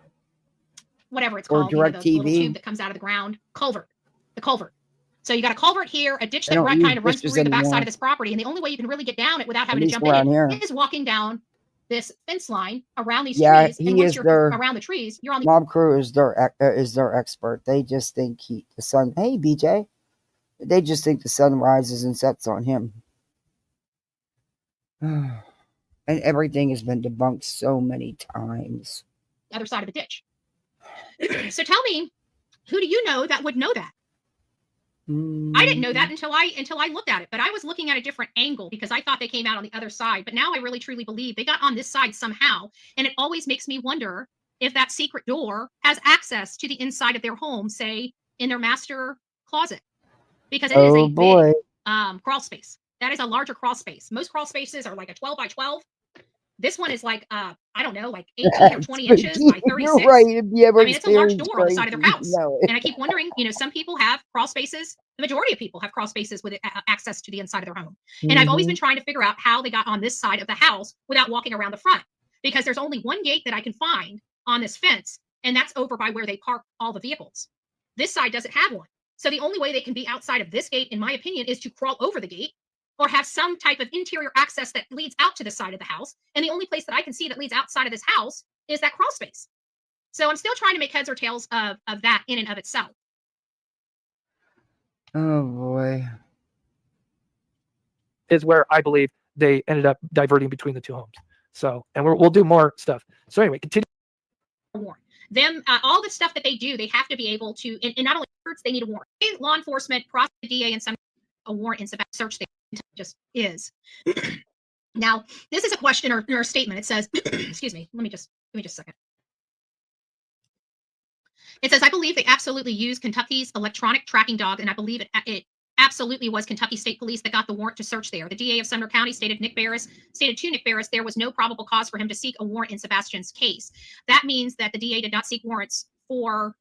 Whatever it's Or called. You know, Direct the little TV. tube that comes out of the ground. Culvert. The culvert. So you got a culvert here, a ditch They that don't use kind of runs ditches through the backside anymore. of this property. And the only way you can really get down it without having At to jump least around in here. is walking down this fence line around these Yeah, trees. And he once is you're their around the trees, you're on the Mob Crew is their expert. They just think the sun. Hey, BJ. They just think the sun rises and sets on him. And everything has been debunked so many times. other side of the ditch. So tell me, who do you know that would know that? I didn't know that until I looked at it, but I was looking at a different angle because I thought they came out on the other side. But now I really truly believe they got on this side somehow. And it always makes me wonder if that secret door has access to the inside of their home, say in their master closet, because it is a big crawl space. That is a larger crawl space. Most crawl spaces are like a 12 by 12. This one is like, I don't know, like 18 or 20 inches by 36. You're right. If you ever I mean, it's a large experienced door on the side of their crazy, house. you know it. And I keep wondering, some people have crawl spaces. The majority of people have crawl spaces with access to the inside of their home. And I've always been trying to figure out how they got on this side of the house without walking around the front, because there's only one gate that I can find on this fence, and that's over by where they park all the vehicles. This side doesn't have one. So the only way they can be outside of this gate, in my opinion, is to crawl over the gate or have some type of interior access that leads out to the side of the house. And the only place that I can see that leads outside of this house is that crawl space. So I'm still trying to make heads or tails of that in and of itself. Oh boy. Is where I believe they ended up diverting between the two homes. So, and we'll do more stuff. So anyway, continue. Them, all the stuff that they do, they have to be able to, and not only records, they need a warrant. Law enforcement, prosecute the DA, and some a warrant in Sebastian search there just is. Now, this is a question or a statement. It says, excuse me, let me just a second. It says, I believe they absolutely used Kentucky's electronic tracking dog, and I believe it absolutely was Kentucky State Police that got the warrant to search there. The DA of Sumner County stated to Nick Barris there was no probable cause for him to seek a warrant in Sebastian's case. That means that the DA did not seek warrants for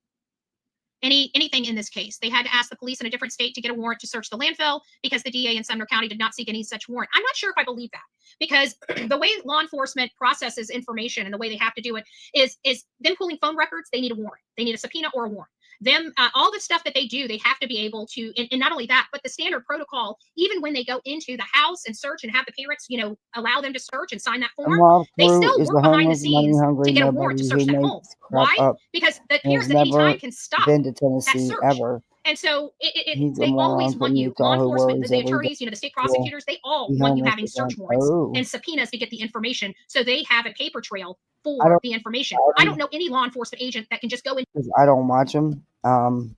anything in this case. They had to ask the police in a different state to get a warrant to search the landfill because the DA in Sumner County did not seek any such warrant. I'm not sure if I believe that, because the way law enforcement processes information and the way they have to do it is them pulling phone records. They need a warrant. They need a subpoena or a warrant. Them, all the stuff that they do, they have to be able to, and not only that, but the standard protocol, even when they go into the house and search and have the parents, allow them to search and sign that form, they still work behind the scenes to get a warrant to search that home. Why? Because the parents at any time can stop been to that Tennessee search. ever. And so He's a they moron always from want you, Utah law who enforcement, worries the every attorneys, day. the state prosecutors, they all Be want you homeless having search again. warrants Oh. and subpoenas to get the information so they have a paper trail I for don't- the information. I don't know any law enforcement agent that can just go in. I don't watch them. And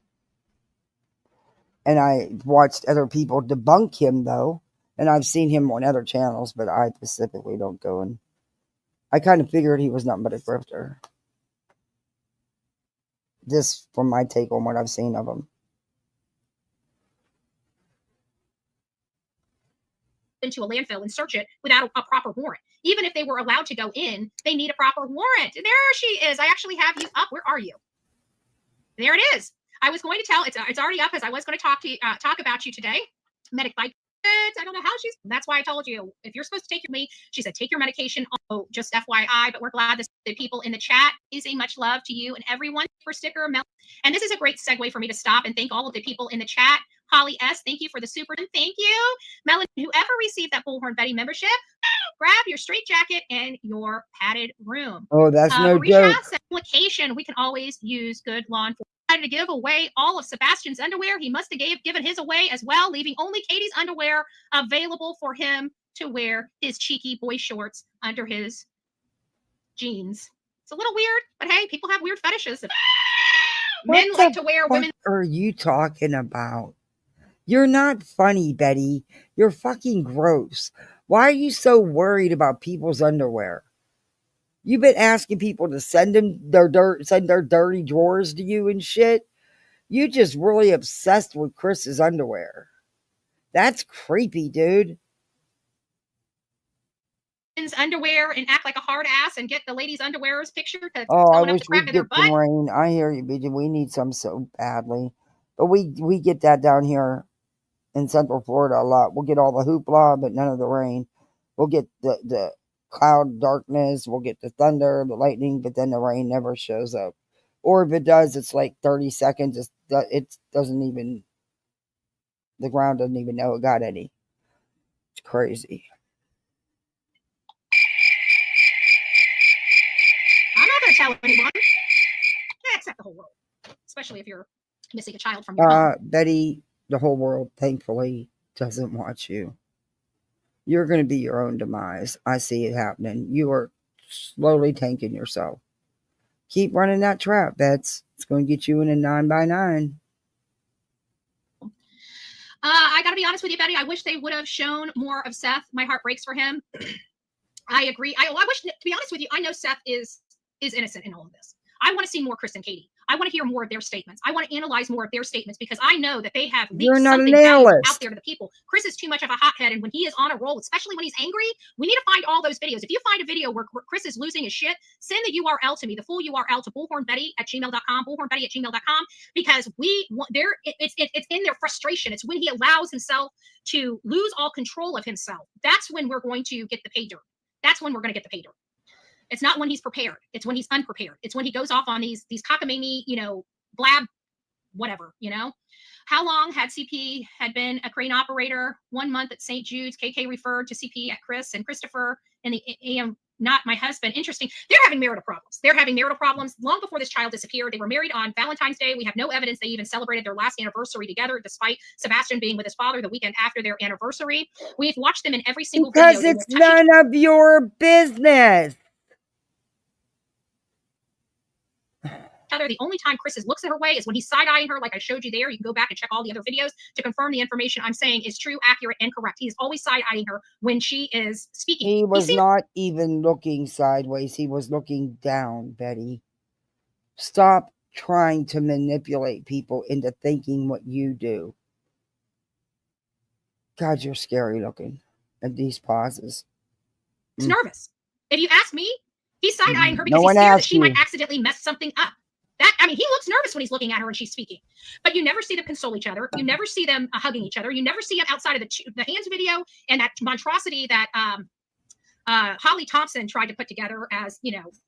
I watched other people debunk him, though. And I've seen him on other channels, but I specifically don't go in. I kind of figured he was nothing but a grifter. Just from my take on what I've seen of him. Into a landfill and search it without a proper warrant. Even if they were allowed to go in, they need a proper warrant. There she is. I actually have you up. Where are you? There it is. I was going to tell, it's already up, as I was going to talk about you today. Medic bike. I don't know how that's why I told you, if you're supposed to take she said, take your medication. Oh, just FYI, but we're glad that the people in the chat is a much love to you and everyone for sticker. And this is a great segue for me to stop and thank all of the people in the chat. Holly S., thank you for the super. Thank you. Melanie, whoever received that BullhornBetty membership, grab your straight jacket and your padded room. Oh, that's no Marisha, joke. application. We can always use good law enforcement. To give away all of Sebastian's underwear. He must have given his away as well, leaving only Katie's underwear available for him to wear his cheeky boy shorts under his jeans. It's a little weird, but hey, people have weird fetishes. Men like to wear women. What are you talking about? You're not funny, Betty. You're fucking gross. Why are you so worried about people's underwear? You've been asking people to send their dirty drawers to you and shit. You just really obsessed with Chris's underwear. That's creepy, dude. Underwear and act like a hard ass and get the ladies' underwear's picture. Oh, I wish we'd get the rain. I hear you, BJ. We need some so badly. But we get that down here in Central Florida a lot. We'll get all the hoopla, but none of the rain. We'll get the cloud darkness, we'll get the thunder, the lightning, but then the rain never shows up. Or if it does, it's like 30 seconds. It doesn't even, the ground doesn't even know it got any. It's crazy. I'm not going to tell anyone, except the whole world, especially if you're missing a child from your home. Betty, the whole world, thankfully, doesn't watch you. You're going to be your own demise. I see it happening. You are slowly tanking yourself. Keep running that trap, Bets. It's going to get you in a 9x9. I got to be honest with you, Betty. I wish they would have shown more of Seth. My heart breaks for him. I agree. I wish, to be honest with you, I know Seth is innocent in all of this. I want to see more Chris and Katie. I want to hear more of their statements. I want to analyze more of their statements because I know that they have leaked something valuable out there to the people. Chris is too much of a hothead, and when he is on a roll, especially when he's angry, we need to find all those videos. If you find a video where Chris is losing his shit, send the URL to me, the full URL to bullhornbetty@gmail.com, bullhornbetty@gmail.com, because it's in their frustration. It's when he allows himself to lose all control of himself. That's when we're going to get the pay dirt. That's when we're going to get the pay dirt. It's not when he's prepared. It's when he's unprepared. It's when he goes off on these cockamamie, blab, whatever, How long had CP had been a crane operator? 1 month at St. Jude's. KK referred to CP at Chris and Christopher and the AM, not my husband. Interesting. They're having marital problems. Long before this child disappeared. They were married on Valentine's Day. We have no evidence they even celebrated their last anniversary together, despite Sebastian being with his father the weekend after their anniversary. We've watched them in every single video. Because it's none of your business. other. The only time Chris looks at her way is when he's side-eyeing her, like I showed you there. You can go back and check all the other videos to confirm the information I'm saying is true, accurate, and correct. He is always side-eyeing her when she is speaking. He was not even looking sideways. He was looking down, Betty. Stop trying to manipulate people into thinking what you do. God, you're scary looking at these pauses. He's nervous. If you ask me, he's side-eyeing her No because one he's scared that asked she might you. accidentally mess something up. He looks nervous when he's looking at her and she's speaking. But you never see them console each other. You never see them hugging each other. You never see them outside of the hands video and that monstrosity that Holly Thompson tried to put together as,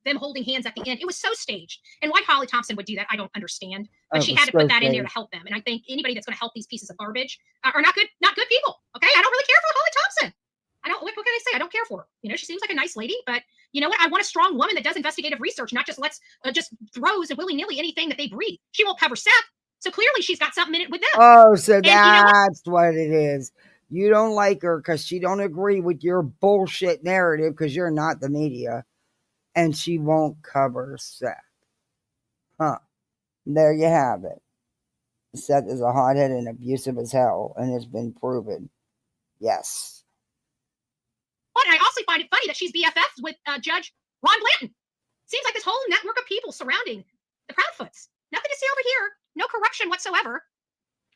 them holding hands at the end. It was so staged. And why Holly Thompson would do that, I don't understand. But she had to put that in there to help them. And I think anybody that's going to help these pieces of garbage are not good people. Okay, I don't really care for Holly Thompson. What can I say? I don't care for her. She seems like a nice lady, but you know what? I want a strong woman that does investigative research, not just just throws willy-nilly anything that they breathe. She won't cover Seth, so clearly she's got something in it with them. Oh, so and that's what it is. You don't like her because she don't agree with your bullshit narrative because you're not the media, and she won't cover Seth. Huh. There you have it. Seth is a hothead and abusive as hell, and it's been proven. Yes. But I also find it funny that she's BFFs with Judge Ron Blanton. Seems like this whole network of people surrounding the Proudfoots. Nothing to see over here. No corruption whatsoever.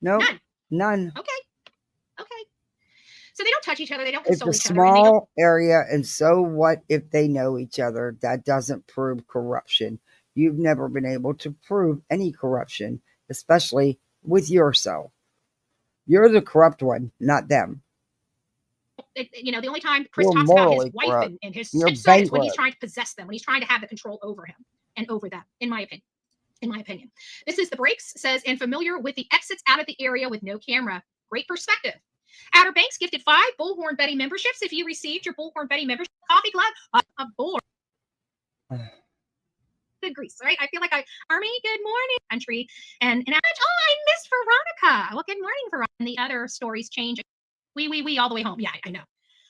No, none. Okay. So they don't touch each other. They don't It's console a each other. small area, and so what if they know each other? That doesn't prove corruption. You've never been able to prove any corruption, especially with yourself. You're the corrupt one, not them. The only time Chris You're talks about his morally wife corrupt. and his You're stepson is when bankrupt. he's trying to possess them, when he's trying to have the control over him and over them, in my opinion. This is the breaks, says, and familiar with the exits out of the area with no camera. Great perspective. Outer Banks gifted 5 BullhornBetty memberships. If you received your BullhornBetty membership, coffee glove, aboard. Good grease, right? I feel like Army, good morning, country. And I missed Veronica. Well, good morning, Veronica. And the other stories change. We all the way home. Yeah, I know.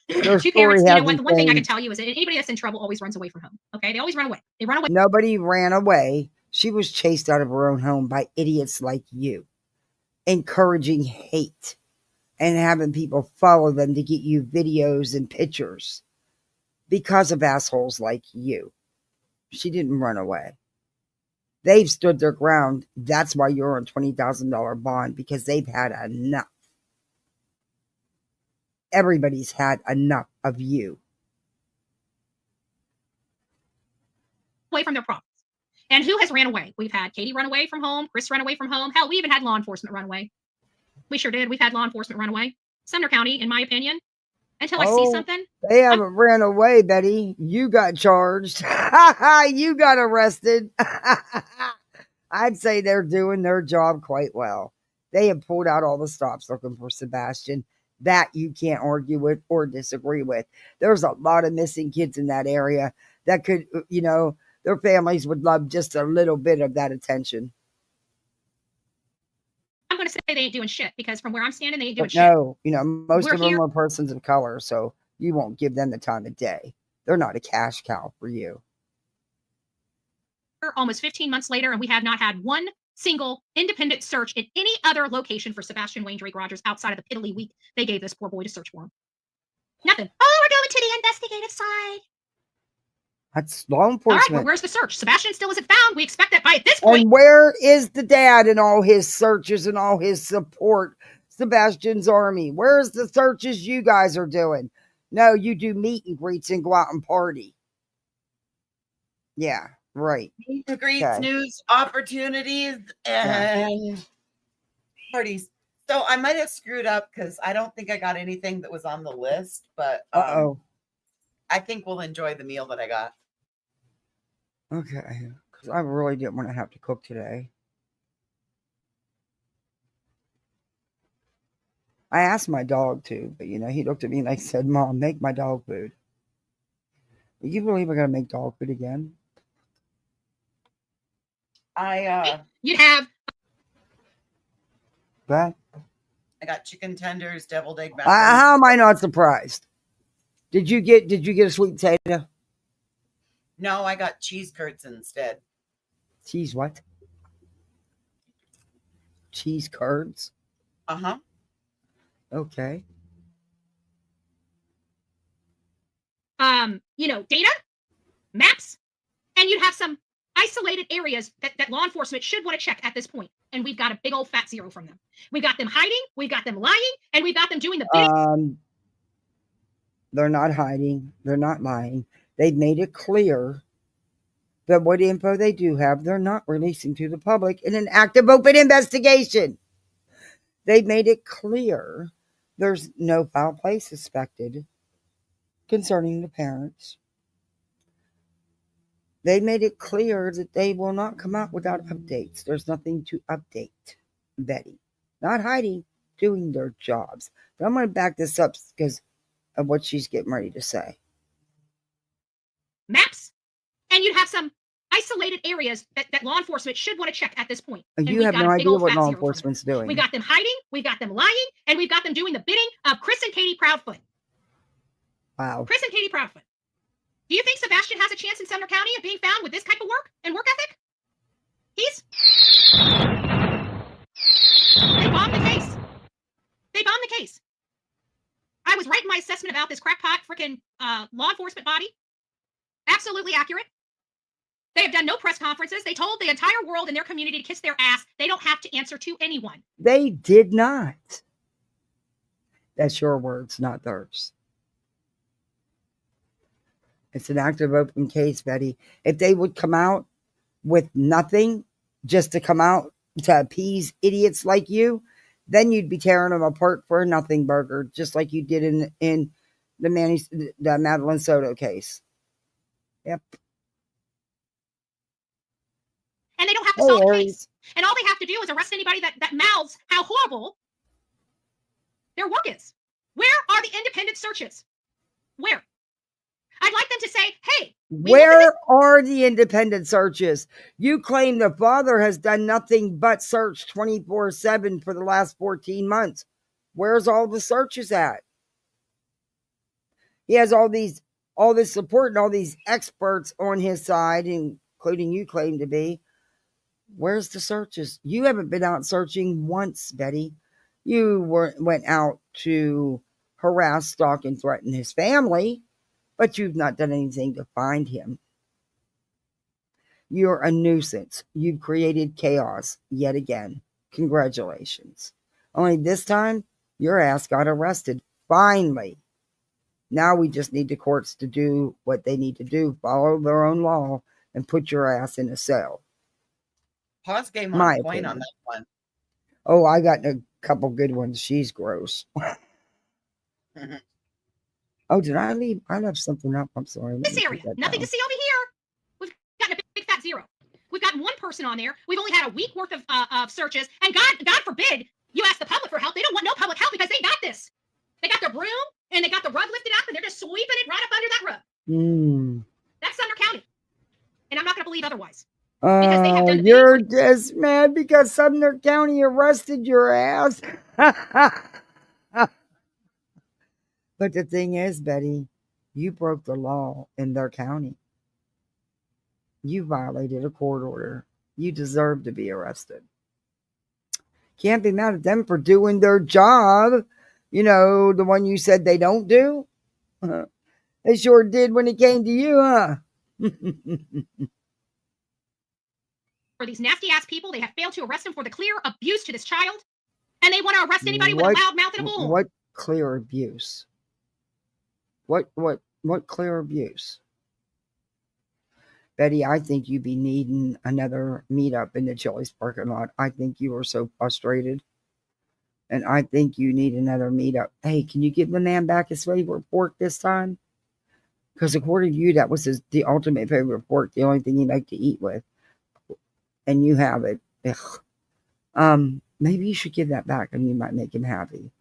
Your Two story parents, you know what? hasn't The one thing I can changed. tell you is that anybody that's in trouble always runs away from home. Okay, they always run away. They run away. Nobody ran away. She was chased out of her own home by idiots like you, encouraging hate and having people follow them to get you videos and pictures because of assholes like you. She didn't run away. They've stood their ground. That's why you're on $20,000 bond, because they've had enough. Everybody's had enough of you. Away from their problems. And who has ran away? We've had Katie run away from home. Chris ran away from home. Hell, we even had law enforcement run away. We sure did. We've had law enforcement run away. Sumner County, in my opinion. Until I see something. They haven't ran away, Betty. You got charged. You got arrested. I'd say they're doing their job quite well. They have pulled out all the stops looking for Sebastian. That you can't argue with or disagree with. There's a lot of missing kids in that area that could, their families would love just a little bit of that attention. I'm going to say they ain't doing shit, because from where I'm standing, they ain't doing But shit. no, most We're of them here. are persons of color, so you won't give them the time of day. They're not a cash cow for you. Almost 15 months later, and we have not had one single independent search in any other location for Sebastian Wayne Drake Rogers outside of the piddly week they gave this poor boy to search for him. Nothing. Oh, we're going to the investigative side. That's law All enforcement. right, well, where's the search? Sebastian still isn't found. We expect that by at this point. And where is the dad and all his searches and all his support? Sebastian's army. Where's the searches you guys are doing? No, you do meet and greets and go out and party. Yeah, right. Meet and greets, Okay. news, opportunities, and parties. So I might have screwed up because I don't think I got anything that was on the list, but I think we'll enjoy the meal that I got. Okay, because I really didn't want to have to cook today. I asked my dog to, but he looked at me and I said, "Mom, make my dog food." You believe I gotta make dog food again? You'd have. But I got chicken tenders, deviled egg macaroni. how am I not surprised? Did you get a sweet potato? No, I got cheese curds instead. Cheese what? Cheese curds? Uh-huh. Okay. Data, maps, and you'd have some isolated areas that law enforcement should want to check at this point. And we've got a big old fat zero from them. We've got them hiding, we've got them lying, and we've got them doing the bidding. They're not hiding. They're not lying. They've made it clear that what info they do have, they're not releasing to the public in an active open investigation. They've made it clear there's no foul play suspected concerning the parents. They made it clear that they will not come out without updates. There's nothing to update, Betty. Not hiding, doing their jobs. But I'm going to back this up because of what she's getting ready to say. Maps, and you'd have some isolated areas that law enforcement should want to check at this point. And You have no idea what law enforcement's doing. We got them hiding, we got them lying, and we've got them doing the bidding of Chris and Katie Proudfoot. Wow. Chris and Katie Proudfoot. Do you think Sebastian has a chance in Sumner County of being found with this type of work and work ethic? They bombed the case. They bombed the case. I was right in my assessment about this crackpot freaking law enforcement body. Absolutely accurate. They have done no press conferences. They told the entire world and their community to kiss their ass. They don't have to answer to anyone. They did not. That's your words, not theirs. It's an active open case, Betty. If they would come out with nothing, just to come out to appease idiots like you, then you'd be tearing them apart for a nothing burger, just like you did in the Madeline Soto case. Yep. And they don't have to solve the case. And all they have to do is arrest anybody that mouths how horrible their work is. Where are the independent searches? Where? I'd like them to say, hey, where are the independent searches? You claim the father has done nothing but search 24/7 for the last 14 months. Where's all the searches at? He has all this support and all these experts on his side, including you claim to be. Where's the searches? You haven't been out searching once, Betty. You went out to harass, stalk, and threaten his family, but you've not done anything to find him. You're a nuisance. You've created chaos yet again. Congratulations. Only this time, your ass got arrested. Finally. Now we just need the courts to do what they need to do, follow their own law, and put your ass in a cell. Pause game My on point opinion. on that one. Oh, I got a couple good ones. She's gross. Oh, did I leave? I left something up. I'm sorry. Let This me area, put that nothing down. to see over here. We've gotten a big fat zero. We've got one person on there. We've only had a week worth of searches. And God forbid you ask the public for help. They don't want no public help because they got this. They got their broom and they got the rug lifted up and they're just sweeping it right up under that rug. That's Sumner County. And I'm not going to believe otherwise. Because they have done the You're just mad because Sumner County arrested your ass. But the thing is, Betty, you broke the law in their county. You violated a court order. You deserve to be arrested. Can't be mad at them for doing their job. You know, the one you said they don't do. They sure did when it came to you, huh? For these nasty ass people, they have failed to arrest him for the clear abuse to this child. And they want to arrest anybody with a loud mouth and a bull. What clear abuse? What clear abuse? Betty, I think you'd be needing another meetup in the Chili's parking lot. I think you are so frustrated. And I think you need another meetup. Hey, can you give the man back his favorite pork this time? Because according to you, that was the ultimate favorite pork, the only thing he liked to eat with. And you have it. Ugh. Maybe you should give that back and you might make him happy.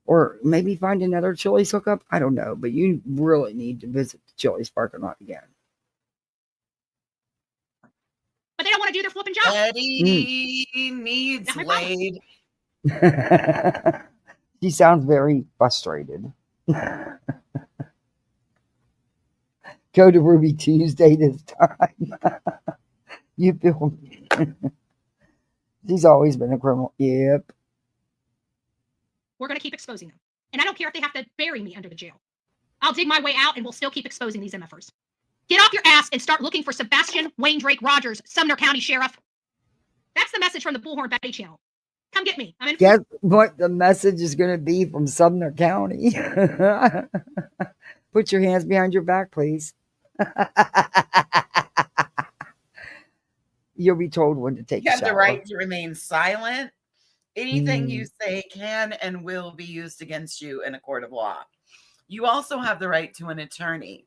Or maybe find another Chili's hookup. I don't know. But you really need to visit the Chili's parking lot again. But they don't want to do their flipping job. Eddie needs laid. She sounds very frustrated. Go to Ruby Tuesday this time. You feel me? She's always been a criminal. Yep. We're going to keep exposing them. And I don't care if they have to bury me under the jail. I'll dig my way out and we'll still keep exposing these MFers. Get off your ass and start looking for Sebastian Wayne Drake Rogers, Sumner County Sheriff. That's the message from the BullhornBetty channel. Come get me. I'm in. Guess what the message is going to be from Sumner County? Put your hands behind your back, please. You'll be told when to take You a have the shower. right to remain silent. Anything you Mm. say can and will be used against you in a court of law. You also have the right to an attorney.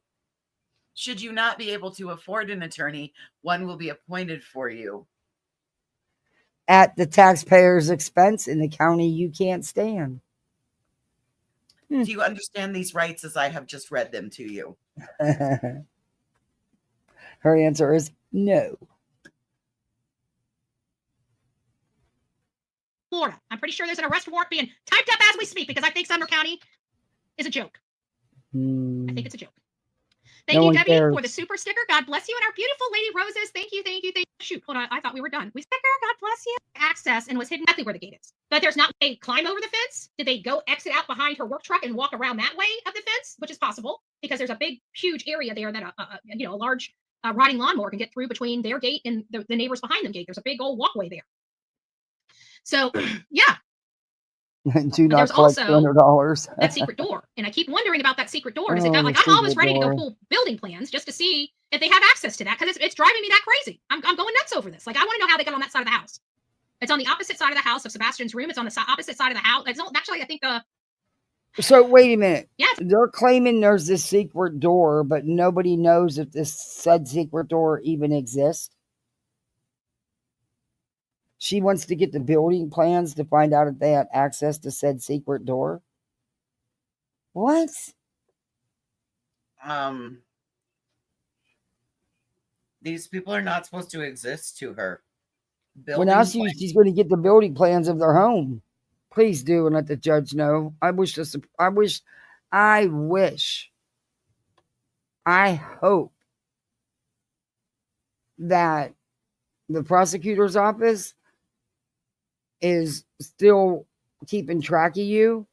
Should you not be able to afford an attorney, one will be appointed for you. At the taxpayer's expense in the county you can't stand. Do you understand these rights as I have just read them to you? Her answer is no. Florida. I'm pretty sure there's an arrest warrant being typed up as we speak because I think Sumner County is a joke. I think it's a joke. Thank No you, one Debbie, cares. for the super sticker. God bless you. And our beautiful Lady Roses. Thank you, thank you, thank you. Shoot, hold on. I thought we were done. We sticker. God bless you. Access and was hidden exactly where the gate is. But there's not, they climb over the fence. Did they go exit out behind her work truck and walk around that way of the fence? Which is possible because there's a big, huge area there that, a large riding lawnmower can get through between their gate and the neighbors behind them gate. There's a big old walkway there. So, yeah. Do not there's collect also $200. that secret door. And I keep wondering about that secret door. Does it Oh, got, the like, I'm always secret ready to go door. pull building plans just to see if they have access to that because it's driving me that crazy. I'm going nuts over this. Like, I want to know how they got on that side of the house. It's on the opposite side of the house of Sebastian's room. It's on the opposite side of the house. It's actually, I think So wait a minute. Yes. They're claiming there's this secret door, but nobody knows if this said secret door even exists. She wants to get the building plans to find out if they had access to said secret door. What? These people are not supposed to exist to her. Well, now she's going to get the building plans of their home. Please do and let the judge know. I hope that the prosecutor's office is still keeping track of you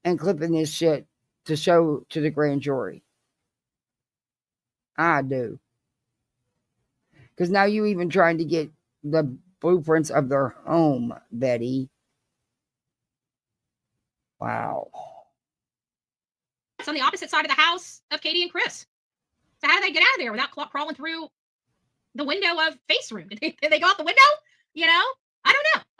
and clipping this shit to show to the grand jury. I do. Because now you even trying to get the blueprints of their home, Betty. Wow. it's on the opposite side of the house of Katie and Chris. So how do they get out of there without crawling through the window of face room? Did they go out the window? I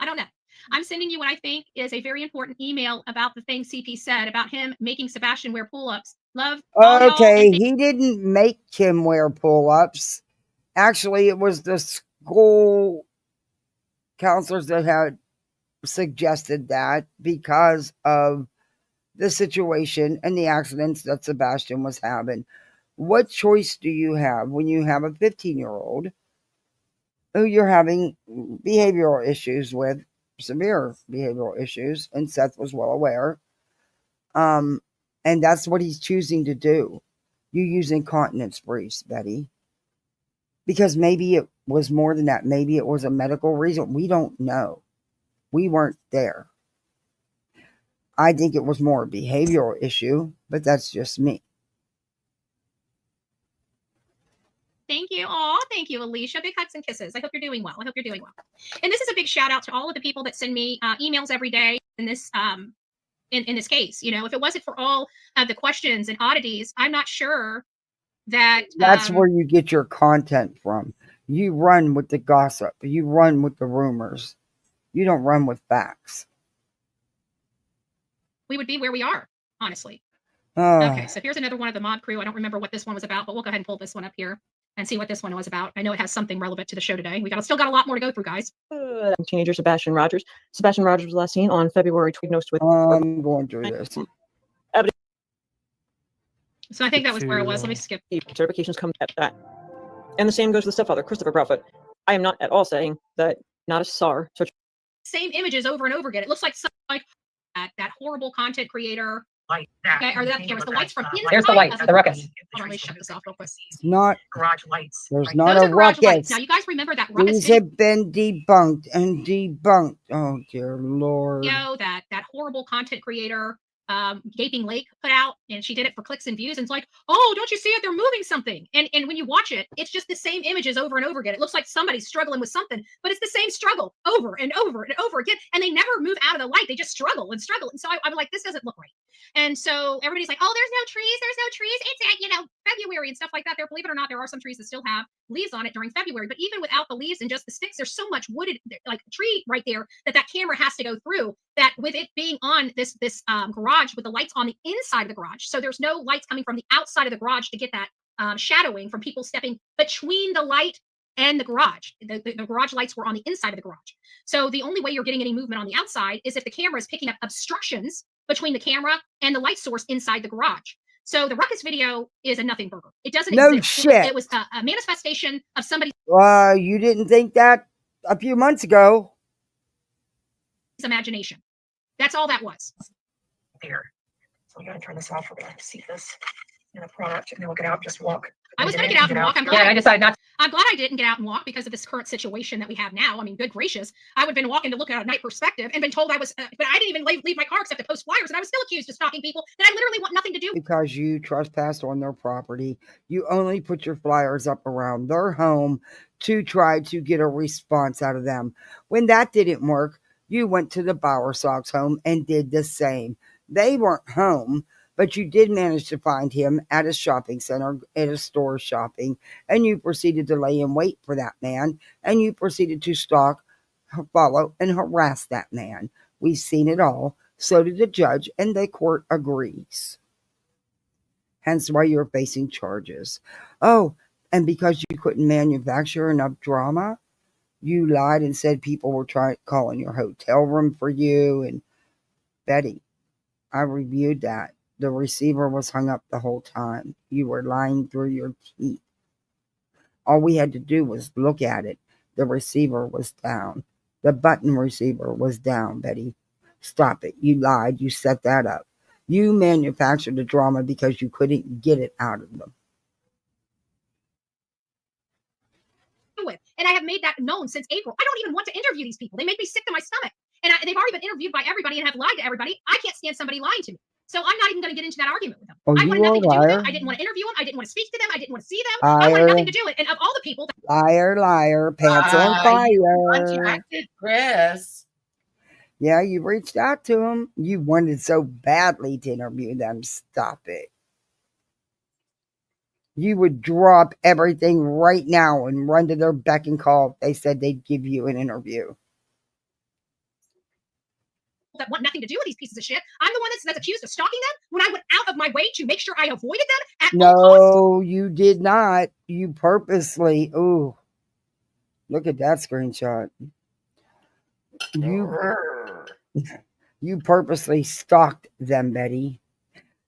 don't know. I'm sending you what I think is a very important email about the thing CP said about him making Sebastian wear pull-ups. Love. Okay, he didn't make him wear pull-ups. Actually, it was the school counselors that had suggested that because of the situation and the accidents that Sebastian was having. What choice do you have when you have a 15-year-old who you're having behavioral issues with, severe behavioral issues, and Seth was well aware. And that's what he's choosing to do. You use incontinence briefs, Betty. Because maybe it was more than that. Maybe it was a medical reason. We don't know. We weren't there. I think it was more a behavioral issue, but that's just me. Thank you. Oh, thank you, Alicia. Big hugs and kisses. I hope you're doing well. And this is a big shout out to all of the people that send me emails every day in this in this case. If it wasn't for all of the questions and oddities, I'm not sure that that's where you get your content from. You run with the gossip. You run with the rumors. You don't run with facts. we would be where we are, honestly. Okay, so here's another one of the mob crew. I don't remember what this one was about, but we'll go ahead and pull this one up here and see what this one was about. I know it has something relevant to the show today. Still got a lot more to go through, guys. Teenager Sebastian Rogers. Sebastian Rogers was last seen on February 20th with. I'm going through this. So I think that was where it was. Let me skip. Certifications come at that. And the same goes to the stepfather, Christopher Proudfoot. I am not at all saying that not a SAR. Same images over and over again. It looks like that horrible content creator Okay, are the cameras? The lights from inside. There's the lights, the ruckus. Hold on, let me shut this off real quick. It's not. Garage lights. There's not Those a are garage lights. ruckus. Now, you guys remember that ruckus These video? have been debunked and debunked. Oh dear Lord. That horrible content creator, Gaping Lake, put out, and she did it for clicks and views. And it's like, oh, don't you see it? They're moving something. And when you watch it, it's just the same images over and over again. It looks like somebody's struggling with something, but it's the same struggle over and over and over again. And they never move out of the light. They just struggle and struggle. And so I'm like, this doesn't look right. And so everybody's like, oh, there's no trees. There's no trees. It's at, February and stuff like that. There, believe it or not, there are some trees that still have leaves on it during February. But even without the leaves and just the sticks, there's so much wooded, like a tree right there, that camera has to go through. That with it being on this garage with the lights on the inside of the garage, so there's no lights coming from the outside of the garage to get that shadowing from people stepping between the light and the garage. The garage lights were on the inside of the garage. So the only way you're getting any movement on the outside is if the camera is picking up obstructions between the camera and the light source inside the garage. So the ruckus video is a nothing burger. It doesn't No exist. shit. It was a manifestation of somebody's You didn't think that a few months ago. imagination. That's all that was. There. So we got to turn this off. We're going to see this in a product, and then we'll get out, just walk. I was going to get out and walk. I'm glad I didn't get out and walk because of this current situation that we have now. I mean, good gracious, I would have been walking to look at a night perspective and been told I was, but I didn't even leave my car except to post flyers, and I was still accused of stalking people that I literally want nothing to do. Because you trespassed on their property. You only put your flyers up around their home to try to get a response out of them. When that didn't work, you went to the Bowersox home and did the same. They weren't home, but you did manage to find him at a shopping center, at a store shopping, and you proceeded to lay in wait for that man, and you proceeded to stalk, follow, and harass that man. We've seen it all. So did the judge, and the court agrees. Hence why you're facing charges. Oh, and because you couldn't manufacture enough drama, you lied and said people were calling your hotel room for you. And Betty, I reviewed that. The receiver was hung up the whole time. You were lying through your teeth. All we had to do was look at it. The receiver was down. The button receiver was down, Betty. Stop it. You lied. You set that up. You manufactured the drama because you couldn't get it out of them. With. And I have made that known since April. I don't even want to interview these people. They make me sick to my stomach. And they've already been interviewed by everybody and have lied to everybody. I can't stand somebody lying to me. So I'm not even going to get into that argument with them. Oh, I wanted nothing to do with liar. them. I didn't want to interview them. I didn't want to speak to them. I didn't want to see them. I wanted nothing to do with it. And of all the people Liar, pants on fire. You contacted Chris. Yeah, you reached out to him. You wanted so badly to interview them. Stop it. You would drop everything right now and run to their beck and call if they said they'd give you an interview. that want nothing to do with these pieces of shit. I'm the one that's accused of stalking them when I went out of my way to make sure I avoided them at all costs. No, you did not. You purposely. Ooh, look at that screenshot. You purposely stalked them, Betty.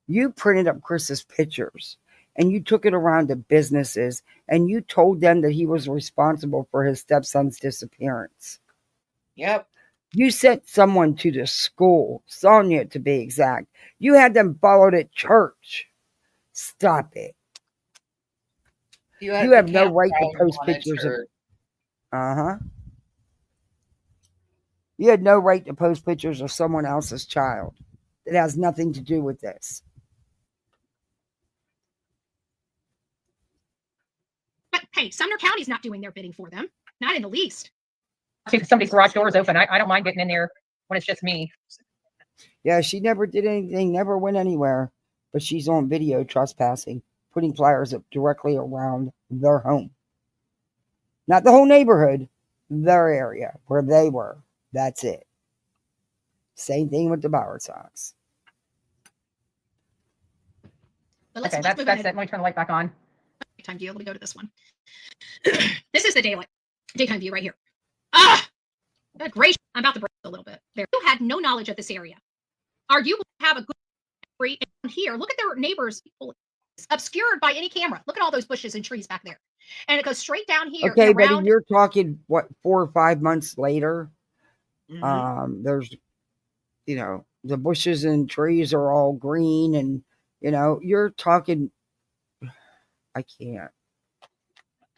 You printed up Chris's pictures and you took it around to businesses and you told them that he was responsible for his stepson's disappearance. Yep. You sent someone to the school, Sonia to be exact. You had them followed at church. Stop it. You have no right to post pictures of. You had no right to post pictures of someone else's child. It has nothing to do with this. But hey, Sumner County's not doing their bidding for them. Not in the least. If somebody's garage door is open, I don't mind getting in there when it's just me. Yeah, she never did anything, never went anywhere. But she's on video trespassing, putting flyers up directly around their home. Not the whole neighborhood, their area, where they were. That's it. Same thing with the Bowersox. Okay, that's it. Let me turn the light back on. Daytime view. Let me go to this one. This is the daytime view right here. Good gracious. I'm about to break a little bit there. You had no knowledge of this area. Are you going to have a good memory here? Look at their neighbors. It's obscured by any camera. Look at all those bushes and trees back there. And it goes straight down here. Okay, Betty, you're talking, what, 4 or 5 months later? Mm-hmm. There's, The bushes and trees are all green, and you're talking. I can't.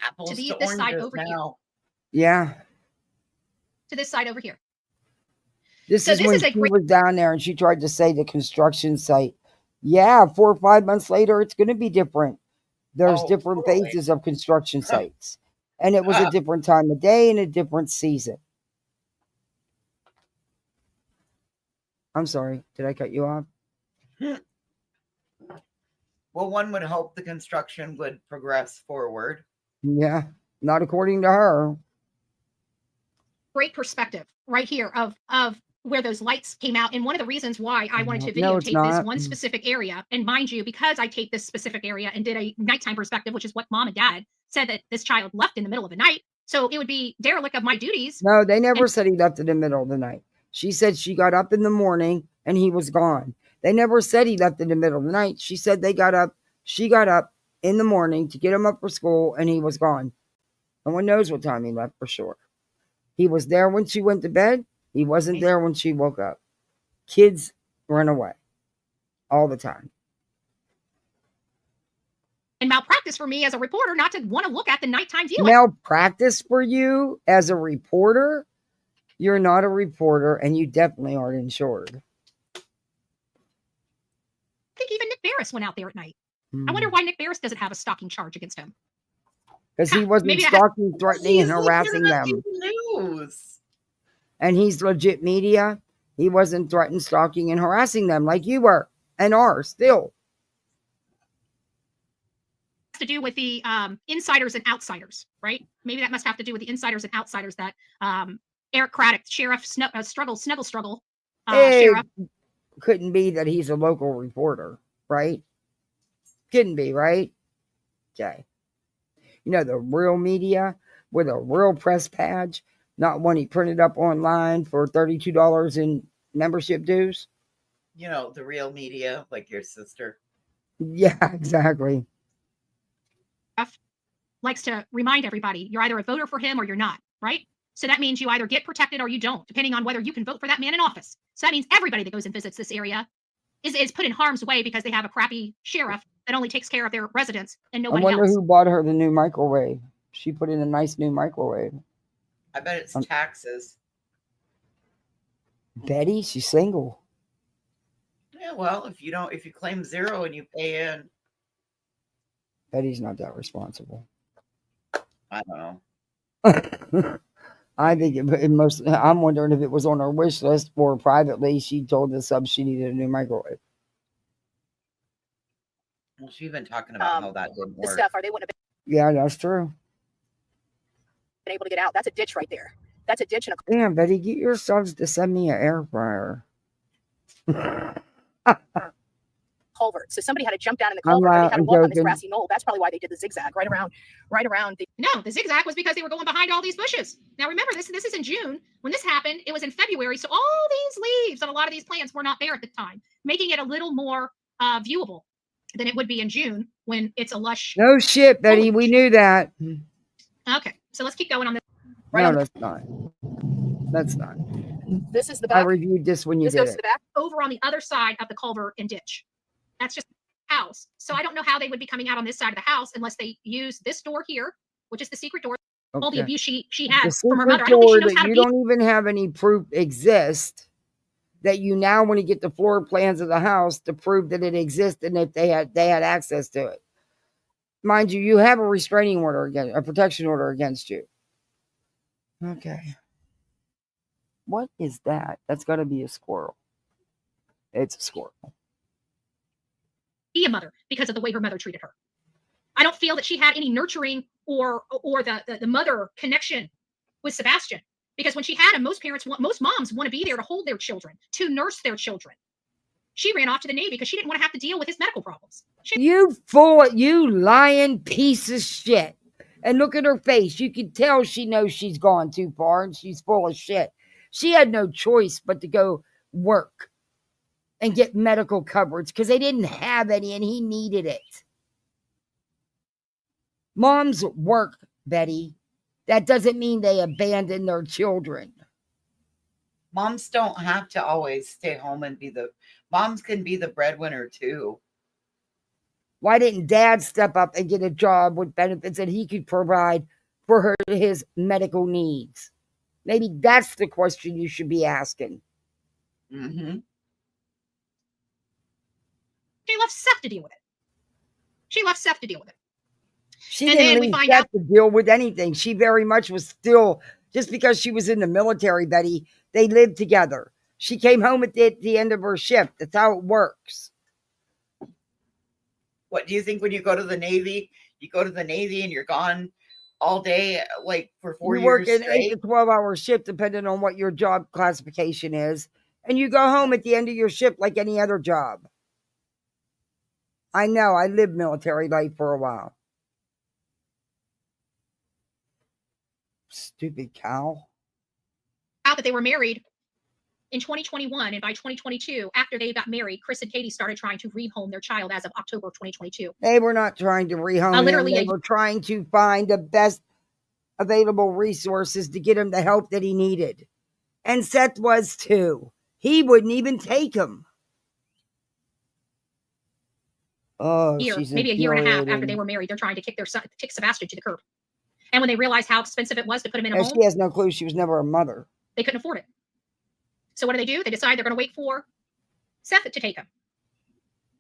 Apples to this side oranges over here. now. Yeah. To this side over here. This So is this when is a she great- was down there and she tried to say the construction site. Yeah, 4 or 5 months later, it's going to be different. There's different totally. phases of construction sites. And it was a different time of day and a different season. I'm sorry. Did I cut you off? Well, one would hope the construction would progress forward. Yeah, not according to her. Great perspective right here of where those lights came out. And one of the reasons why I wanted to No, it's videotape this not. one specific area, and mind you, because I take this specific area and did a nighttime perspective, which is what mom and dad said, that this child left in the middle of the night. So it would be derelict of my duties. No, they never said he left in the middle of the night. She said she got up in the morning and he was gone. They never said he left in the middle of the night. She said she got up in the morning to get him up for school and he was gone. No one knows what time he left for sure. He was there when she went to bed. He wasn't there when she woke up. Kids run away all the time. And malpractice for me as a reporter not to want to look at the nighttime viewing. Malpractice for you as a reporter? You're not a reporter and you definitely aren't insured. I think even Nick Barris went out there at night. I wonder why Nick Barris doesn't have a stalking charge against him. Because he wasn't maybe stalking, threatening, and harassing them. News. And he's legit media. He wasn't threatening, stalking, and harassing them like you were and are still. To do with the insiders and outsiders, right? Maybe that must have to do with the insiders and outsiders that Eric Craddock, Sheriff Snuggle, Sheriff. Couldn't be that he's a local reporter, right? Couldn't be, right? Okay. The real media with a real press badge, not one he printed up online for $32 in membership dues. The real media, like your sister. Yeah, exactly. Likes to remind everybody you're either a voter for him or you're not, right? So that means you either get protected or you don't, depending on whether you can vote for that man in office. So that means everybody that goes and visits this area is put in harm's way because they have a crappy sheriff that only takes care of their residents and I nobody wonder else. who bought her the new microwave. She put in a nice new microwave. I bet it's taxes. Betty, she's single. Yeah, well, if you claim zero and you pay in. Betty's not that responsible. I don't know. I think I'm wondering if it was on her wish list or privately she told the sub she needed a new microwave. Well, she's been talking about how that didn't This work. stuff, or they wouldn't have Yeah, that's true. been able to get out. That's a ditch right there. That's a ditch and a Damn, Betty, get your subs to send me an air fryer. culvert. So somebody had to jump down in the I'm culvert. They not- had to I'm walk on this joking. grassy knoll. That's probably why they did the zigzag right around the. No, the zigzag was because they were going behind all these bushes. Now remember, this is in June. When this happened, it was in February. So all these leaves on a lot of these plants were not there at the time, making it a little more viewable than it would be in June when it's a lush. No shit, Betty. We knew that. Okay, so let's keep going on this. No, that's not. That's not. This is the I back. reviewed this when you This did goes to it. the back over on the other side of the culvert and ditch. That's just house. So I don't know how they would be coming out on this side of the house unless they use this door here, which is the secret door. All the Okay. abuse she The had from her secret mother. I don't think she door knows that how to you be. don't even have any proof exist. That you now want to get the floor plans of the house to prove that it exists and if they had access to it. Mind you, you have a restraining order against a protection order against you. Okay. What is that? That's got to be a squirrel. It's a squirrel. Be a mother because of the way her mother treated her. I don't feel that she had any nurturing or the mother connection with Sebastian, because when she had him, most moms want to be there to hold their children, to nurse their children. She ran off to the Navy because she didn't want to have to deal with his medical problems. You lying piece of shit. And look at her face. You can tell she knows she's gone too far and she's full of shit. She had no choice but to go work and get medical coverage because they didn't have any and he needed it. Moms work, Betty. That doesn't mean they abandon their children. Moms don't have to always stay home and moms can be the breadwinner too. Why didn't dad step up and get a job with benefits that he could provide for his medical needs? Maybe that's the question you should be asking. Mm-hmm. She left Seth to deal with it. She didn't leave Seth to deal with anything. She very much was still, just because she was in the military, Betty, they lived together. She came home at the end of her shift. That's how it works. What do you think when you go to the Navy? You go to the Navy and you're gone all day, like for 4 years You work an straight? 8 to 12-hour shift, depending on what your job classification is. And you go home at the end of your shift like any other job. I know. I lived military life for a while. Stupid cow. Out that they were married in 2021, and by 2022, after they got married, Chris and Katie started trying to rehome their child as of October of 2022. They were not trying to rehome him. They were trying to find the best available resources to get him the help that he needed. And Seth was too. He wouldn't even take him. Oh, maybe a year and a half after they were married, they're trying to kick Sebastian to the curb. And when they realized how expensive it was to put him in a home, she has no clue. She was never a mother. They couldn't afford it. So what do? They decide they're going to wait for Seth to take him.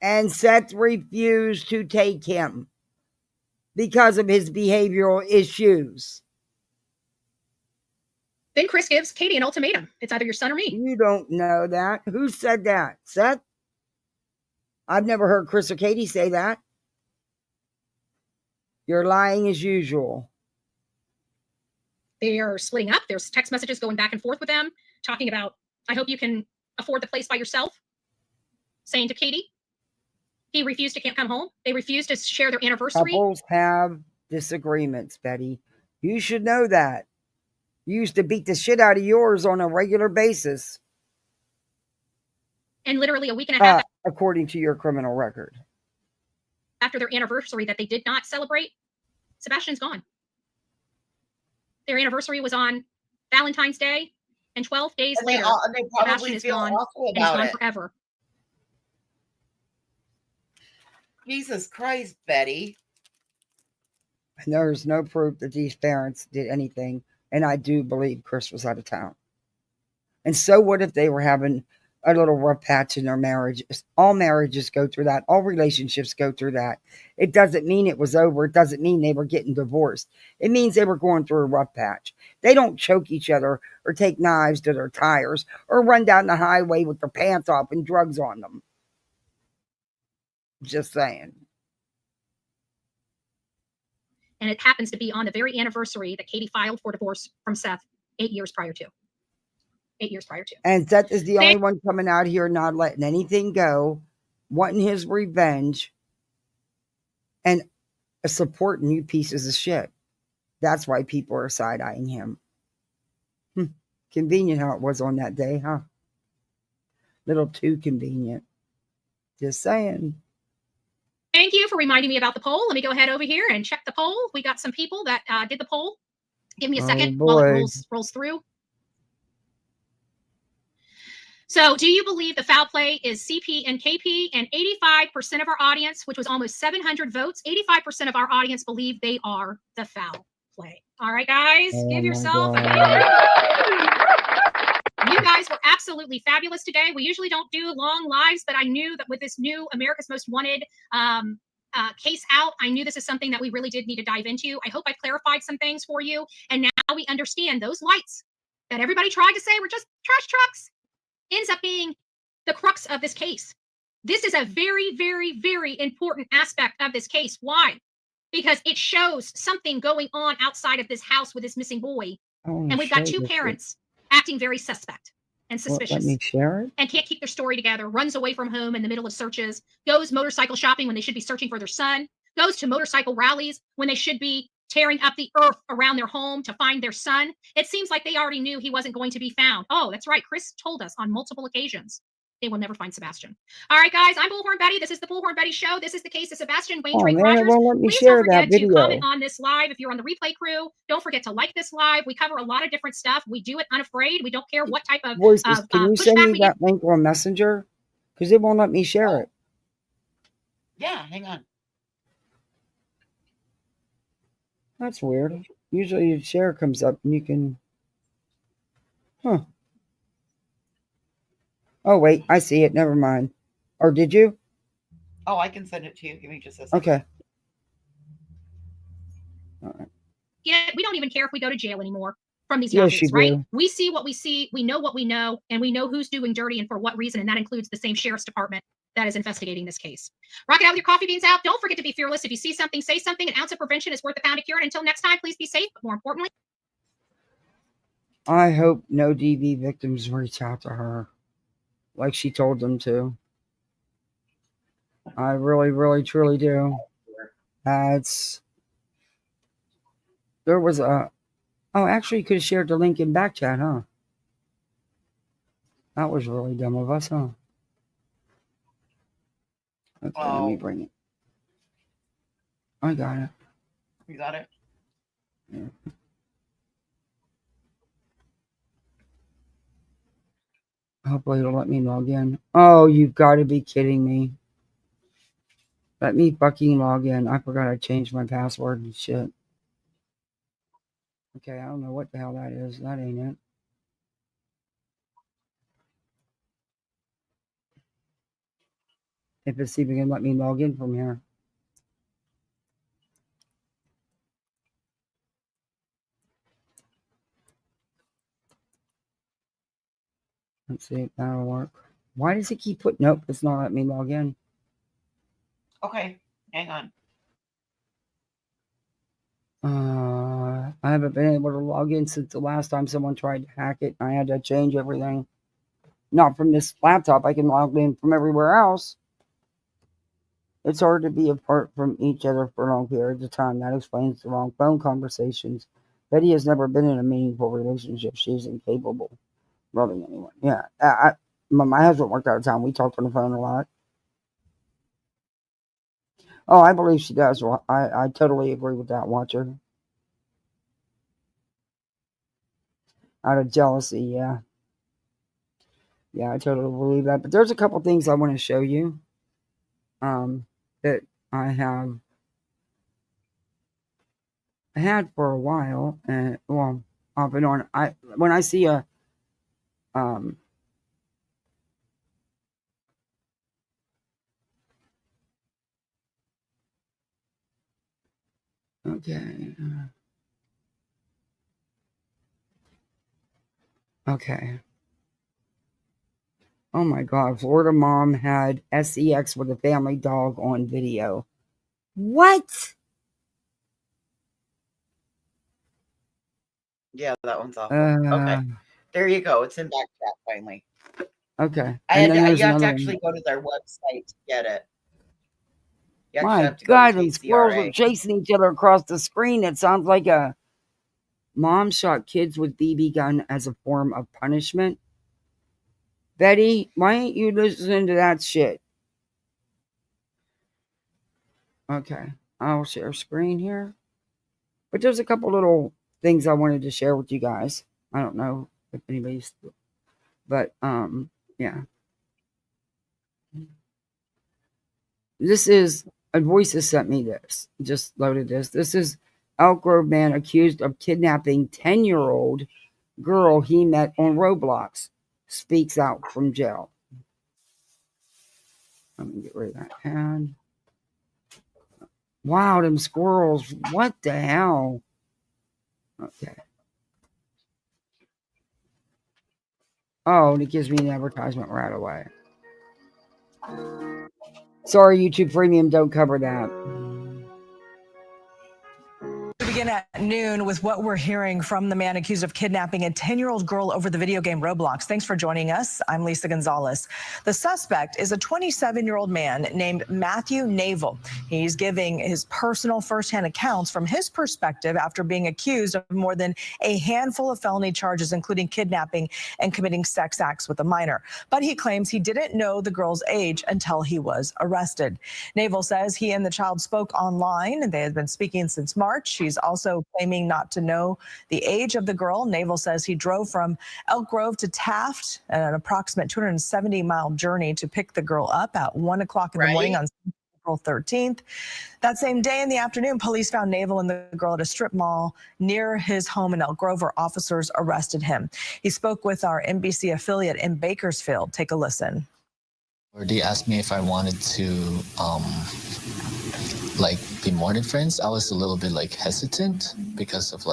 And Seth refused to take him because of his behavioral issues. Then Chris gives Katie an ultimatum. It's either your son or me. You don't know that. Who said that? Seth? I've never heard Chris or Katie say that. You're lying as usual. They are splitting up. There's text messages going back and forth with them, talking about, I hope you can afford the place by yourself. Saying to Katie, he refused to come home. They refused to share their anniversary. Couples have disagreements, Betty. You should know that. You used to beat the shit out of yours on a regular basis. And literally a week and a half according to your criminal record. After their anniversary that they did not celebrate, Sebastian's gone. Their anniversary was on Valentine's Day, and 12 days later, they probably Sebastian is feel gone, awful and he's about gone it. forever. Jesus Christ, Betty. And there's no proof that these parents did anything. And I do believe Chris was out of town. And so what if they were having a little rough patch in their marriages? All marriages go through that. All relationships go through that. It doesn't mean it was over. It doesn't mean they were getting divorced. It means they were going through a rough patch. They don't choke each other or take knives to their tires or run down the highway with their pants off and drugs on them. Just saying. And it happens to be on the very anniversary that Katie filed for divorce from Seth 8 years prior to. 8 years prior to. And Seth is the only one coming out here not letting anything go, wanting his revenge, and supporting you pieces of shit. That's why people are side-eyeing him. Convenient how it was on that day, huh? Little too convenient. Just saying. Thank you for reminding me about the poll. Let me go ahead over here and check the poll. We got some people that did the poll. Give me a second while it rolls through. So do you believe the foul play is CP and KP? And 85% of our audience, which was almost 700 votes, 85% of our audience believe they are the foul play. All right, guys, give yourself a hand. You guys were absolutely fabulous today. We usually don't do long lives, but I knew that with this new America's Most Wanted case out, I knew this is something that we really did need to dive into. I hope I clarified some things for you. And now we understand those lights that everybody tried to say were just trash trucks ends up being the crux of this case. This is a very, very, very important aspect of this case. Why? Because it shows something going on outside of this house with this missing boy. And we've got two parents acting very suspect and suspicious. Let me share it. And can't keep their story together, runs away from home in the middle of searches, goes motorcycle shopping when they should be searching for their son, goes to motorcycle rallies when they should be tearing up the earth around their home to find their son. It seems like they already knew he wasn't going to be found. Oh, that's right. Chris told us on multiple occasions They will never find Sebastian. All right, guys, I'm BullhornBetty. This is the BullhornBetty Show. This is the case of Sebastian Oh Waindrake man, it Rogers. won't let me Please share don't that forget to comment video. on this live if you're on the replay crew. Don't forget to like this live. We cover a lot of different stuff. We do it unafraid. We don't care what type of Voices, can you send pushback me we get. that link on Messenger? Because it won't let me share it. Yeah, hang on. That's weird. Usually your share comes up and you can... Huh. Oh, wait, I see it. Never mind. Or did you? Oh, I can send it to you. Give me just a second. Okay. All right. We don't even care if we go to jail anymore from these Yes, yahoos, you right? do. We see what we see, we know what we know, and we know who's doing dirty and for what reason, and that includes the same sheriff's department that is investigating this case. Rock it out with your coffee beans out. Don't forget to be fearless. If you see something, say something. An ounce of prevention is worth a pound of cure. And until next time, please be safe, but more importantly, I hope no DV victims reach out to her like she told them to. I really, really, truly do. There was a... Oh, actually, you could have shared the link in back chat, huh? That was really dumb of us, huh? Okay, let me bring it. I got it. You got it? Yeah. Hopefully it'll let me log in. Oh, you've got to be kidding me. Let me fucking log in. I forgot I changed my password and shit. Okay, I don't know what the hell that is. That ain't it. If it's even gonna let me log in from here. Let's see if that'll work. Why does it keep putting... Nope, it's not letting me log in. Okay, hang on. I haven't been able to log in since the last time someone tried to hack it. I had to change everything. Not from this laptop. I can log in from everywhere else. It's hard to be apart from each other for long periods of time. That explains the long phone conversations. Betty has never been in a meaningful relationship. She's incapable of loving anyone. Yeah. My husband worked out of town. We talked on the phone a lot. Oh, I believe she does. I totally agree with that, Watcher. Out of jealousy, yeah. Yeah, I totally believe that. But there's a couple things I want to show you that I have had for a while, and well, off and on. When I see a okay. Oh my God, Florida mom had sex with a family dog on video. What? Yeah, that one's awful. Okay. There you go. It's in back chat finally. Okay. And you have to actually go to their website to get it. You actually My have to God, go to them squirrels are TCRA. chasing each other across the screen. It sounds like a mom shot kids with BB gun as a form of punishment. Betty, why ain't you listening to that shit? Okay, I'll share screen here. But there's a couple little things I wanted to share with you guys. I don't know if anybody's... But, yeah. This is... A voice has sent me this. Just loaded this. This is Elk Grove man accused of kidnapping 10-year-old girl he met on Roblox. Speaks out from jail. Let me get rid of that ad. Wow, them squirrels. What the hell? Okay. Oh, and it gives me an advertisement right away. Sorry, YouTube Premium don't cover that. begin at noon with what we're hearing from the man accused of kidnapping a 10-year-old girl over the video game Roblox. Thanks for joining us. I'm Lisa Gonzalez. The suspect is a 27-year-old man named Matthew Navel. He's giving his personal firsthand accounts from his perspective after being accused of more than a handful of felony charges, including kidnapping and committing sex acts with a minor. But he claims he didn't know the girl's age until he was arrested. Navel says he and the child spoke online and they had been speaking since March. She's also claiming not to know the age of the girl. Navel says he drove from Elk Grove to Taft, an approximate 270-mile journey, to pick the girl up at 1 o'clock in the morning on April 13th. That same day in the afternoon, police found Navel and the girl at a strip mall near his home in Elk Grove, where officers arrested him. He spoke with our NBC affiliate in Bakersfield. Take a listen. They asked me if I wanted to be more than friends. I was a little bit hesitant because of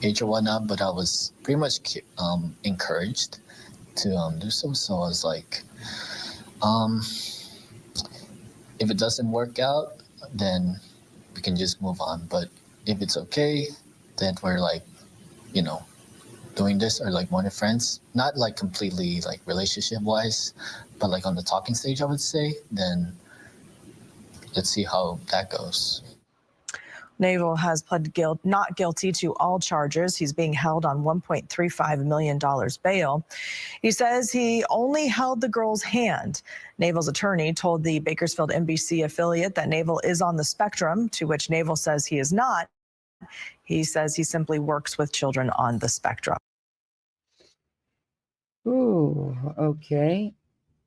age or whatnot, but I was pretty much encouraged to do so. So I was like, if it doesn't work out, then we can just move on. But if it's okay, then we're doing this or more than friends, not completely relationship wise, but on the talking stage, I would say, then let's see how that goes. Navel has pled not guilty to all charges. He's being held on $1.35 million bail. He says he only held the girl's hand. Navel's attorney told the Bakersfield NBC affiliate that Navel is on the spectrum, to which Navel says he is not. He says he simply works with children on the spectrum. Ooh, okay.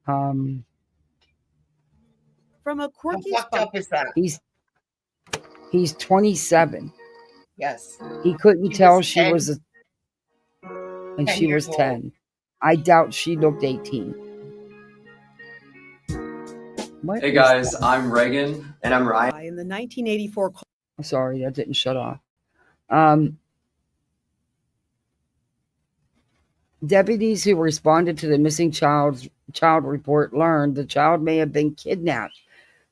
From a quirky How fucked up is that? He's 27. Yes. He couldn't She tell was she 10. was and 10 she was years old. 10. I doubt she looked 18. What Hey is guys, that? I'm Reagan. And I'm Ryan. In the 1984 Sorry, that didn't shut off. Deputies who responded to the missing child report learned the child may have been kidnapped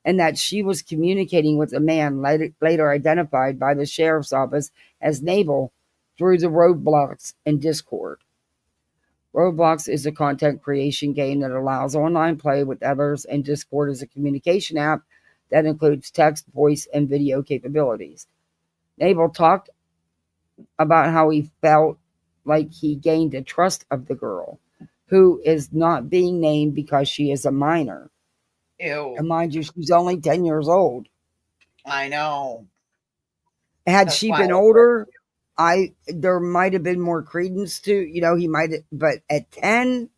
and that she was communicating with a man later identified by the sheriff's office as Navel through the Roblox and Discord. Roblox is a content creation game that allows online play with others, and Discord is a communication app that includes text, voice, and video capabilities. Navel talked about how he felt like he gained the trust of the girl, who is not being named because she is a minor. Ew. And mind you, she's only 10 years old. I know. Had That's she why been I- older, there might have been more credence to, he might have, but at 10,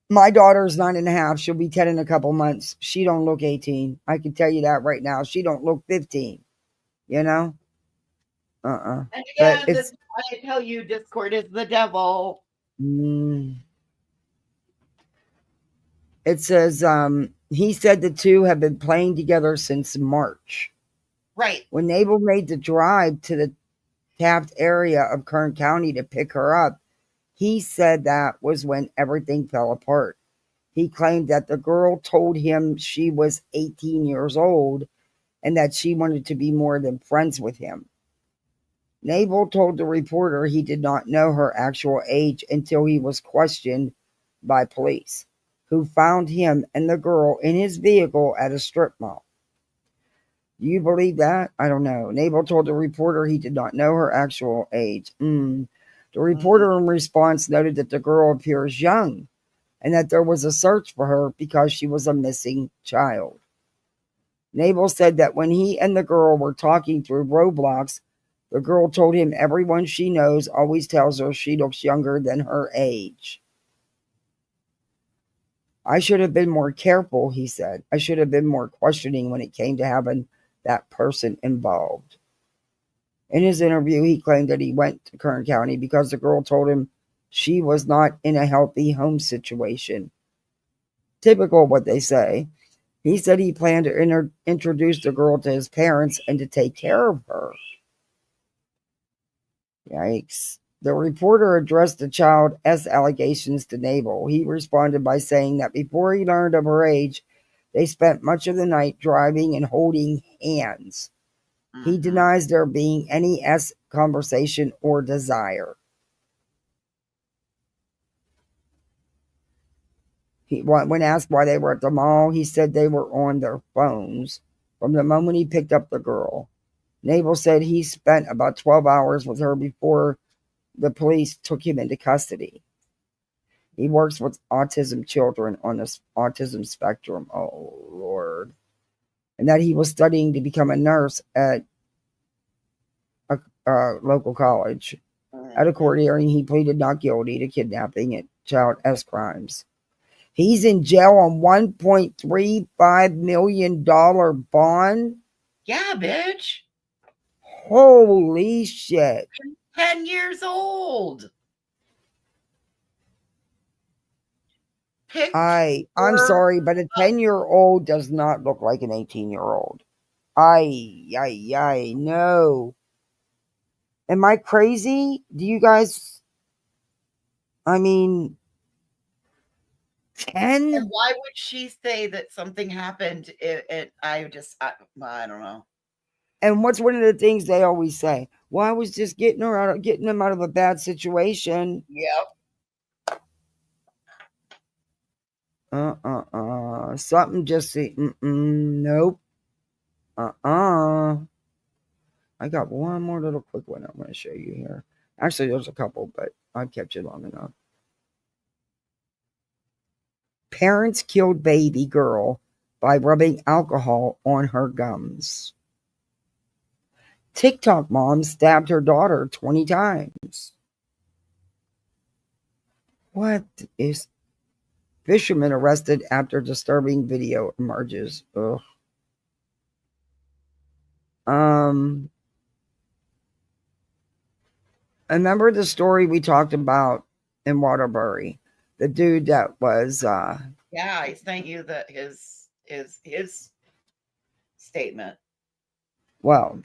my daughter's 9.5. She'll be 10 in a couple months. She don't look 18. I can tell you that right now. She don't look 15, And But again, it's, this is why I tell you Discord is the devil. It says, he said the two have been playing together since March. Right. When Navel made the drive to the Taft area of Kern County to pick her up, he said that was when everything fell apart. He claimed that the girl told him she was 18 years old and that she wanted to be more than friends with him. Navel told the reporter he did not know her actual age until he was questioned by police, who found him and the girl in his vehicle at a strip mall. Do you believe that? I don't know. Navel told the reporter he did not know her actual age. The reporter in response noted that the girl appears young and that there was a search for her because she was a missing child. Navel said that when he and the girl were talking through Roblox, the girl told him everyone she knows always tells her she looks younger than her age. I should have been more careful, he said. I should have been more questioning when it came to having that person involved. In his interview, he claimed that he went to Kern County because the girl told him she was not in a healthy home situation. Typical what they say. He said he planned to introduce the girl to his parents and to take care of her. Yikes. The reporter addressed the child's allegations to Navel. He responded by saying that before he learned of her age, they spent much of the night driving and holding hands. He denies there being any conversation or desire. When asked why they were at the mall, he said they were on their phones from the moment he picked up the girl. Nabel said he spent about 12 hours with her before the police took him into custody. He works with autism children on the autism spectrum. Oh, Lord. And that he was studying to become a nurse at a local college. At a court hearing, he pleaded not guilty to kidnapping and child crimes. He's in jail on $1.35 million bond. Yeah, bitch. Holy shit. 10 years old. I'm sorry, but a 10-year-old does not look like an 18-year-old. No. Am I crazy? Do you guys, I mean, 10? And why would she say that something happened? I don't know. And what's one of the things they always say? Well, I was just getting them out of a bad situation. Yep. Something just nope. I got one more little quick one I'm going to show you here. Actually, there's a couple, but I've kept you long enough. Parents killed baby girl by rubbing alcohol on her gums. TikTok mom stabbed her daughter 20 times. What is... Fisherman arrested after disturbing video emerges. Ugh. Remember the story we talked about in Waterbury? The dude that was yeah, I sent you his statement. Well,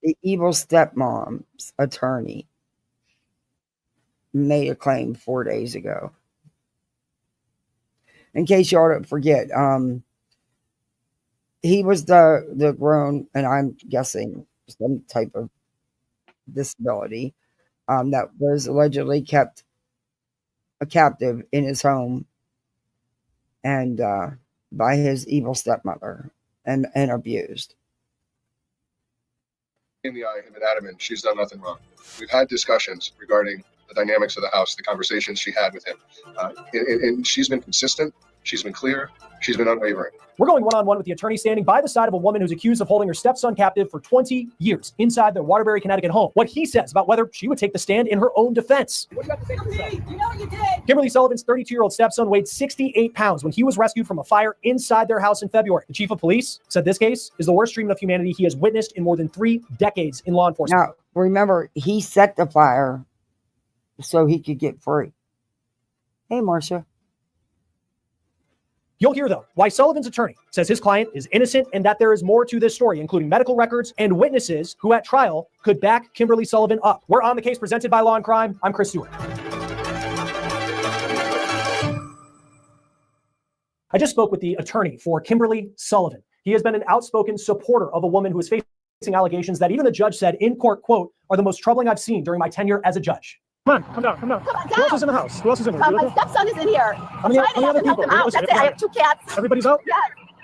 the evil stepmom's attorney made a claim 4 days ago. In case y'all don't forget, he was the grown, and I'm guessing some type of disability, that was allegedly kept a captive in his home and by his evil stepmother and abused. In the eye have been adamant she's done nothing wrong. We've had discussions regarding the dynamics of the house, the conversations she had with him, and she's been consistent. She's been clear. She's been unwavering. We're going one-on-one with the attorney standing by the side of a woman who's accused of holding her stepson captive for 20 years inside their Waterbury, Connecticut home. What he says about whether she would take the stand in her own defense. What do you have to say for yourself? You know what you did. Kimberly Sullivan's 32-year-old stepson weighed 68 pounds when he was rescued from a fire inside their house in February. The chief of police said this case is the worst treatment of humanity he has witnessed in more than 3 decades in law enforcement. Now, remember, he set the fire so he could get free. Hey, Marcia. You'll hear, though, why Sullivan's attorney says his client is innocent and that there is more to this story, including medical records and witnesses who at trial could back Kimberly Sullivan up. We're on the case presented by Law and Crime. I'm Chris Stewart. I just spoke with the attorney for Kimberly Sullivan. He has been an outspoken supporter of a woman who is facing allegations that even the judge said in court, quote, are the most troubling I've seen during my tenure as a judge. Come on, come down, come down. Who else is in the house? Who else is in here? My stepson is in here. How many other people? That's it. I have 2 cats. Everybody's out? Yeah.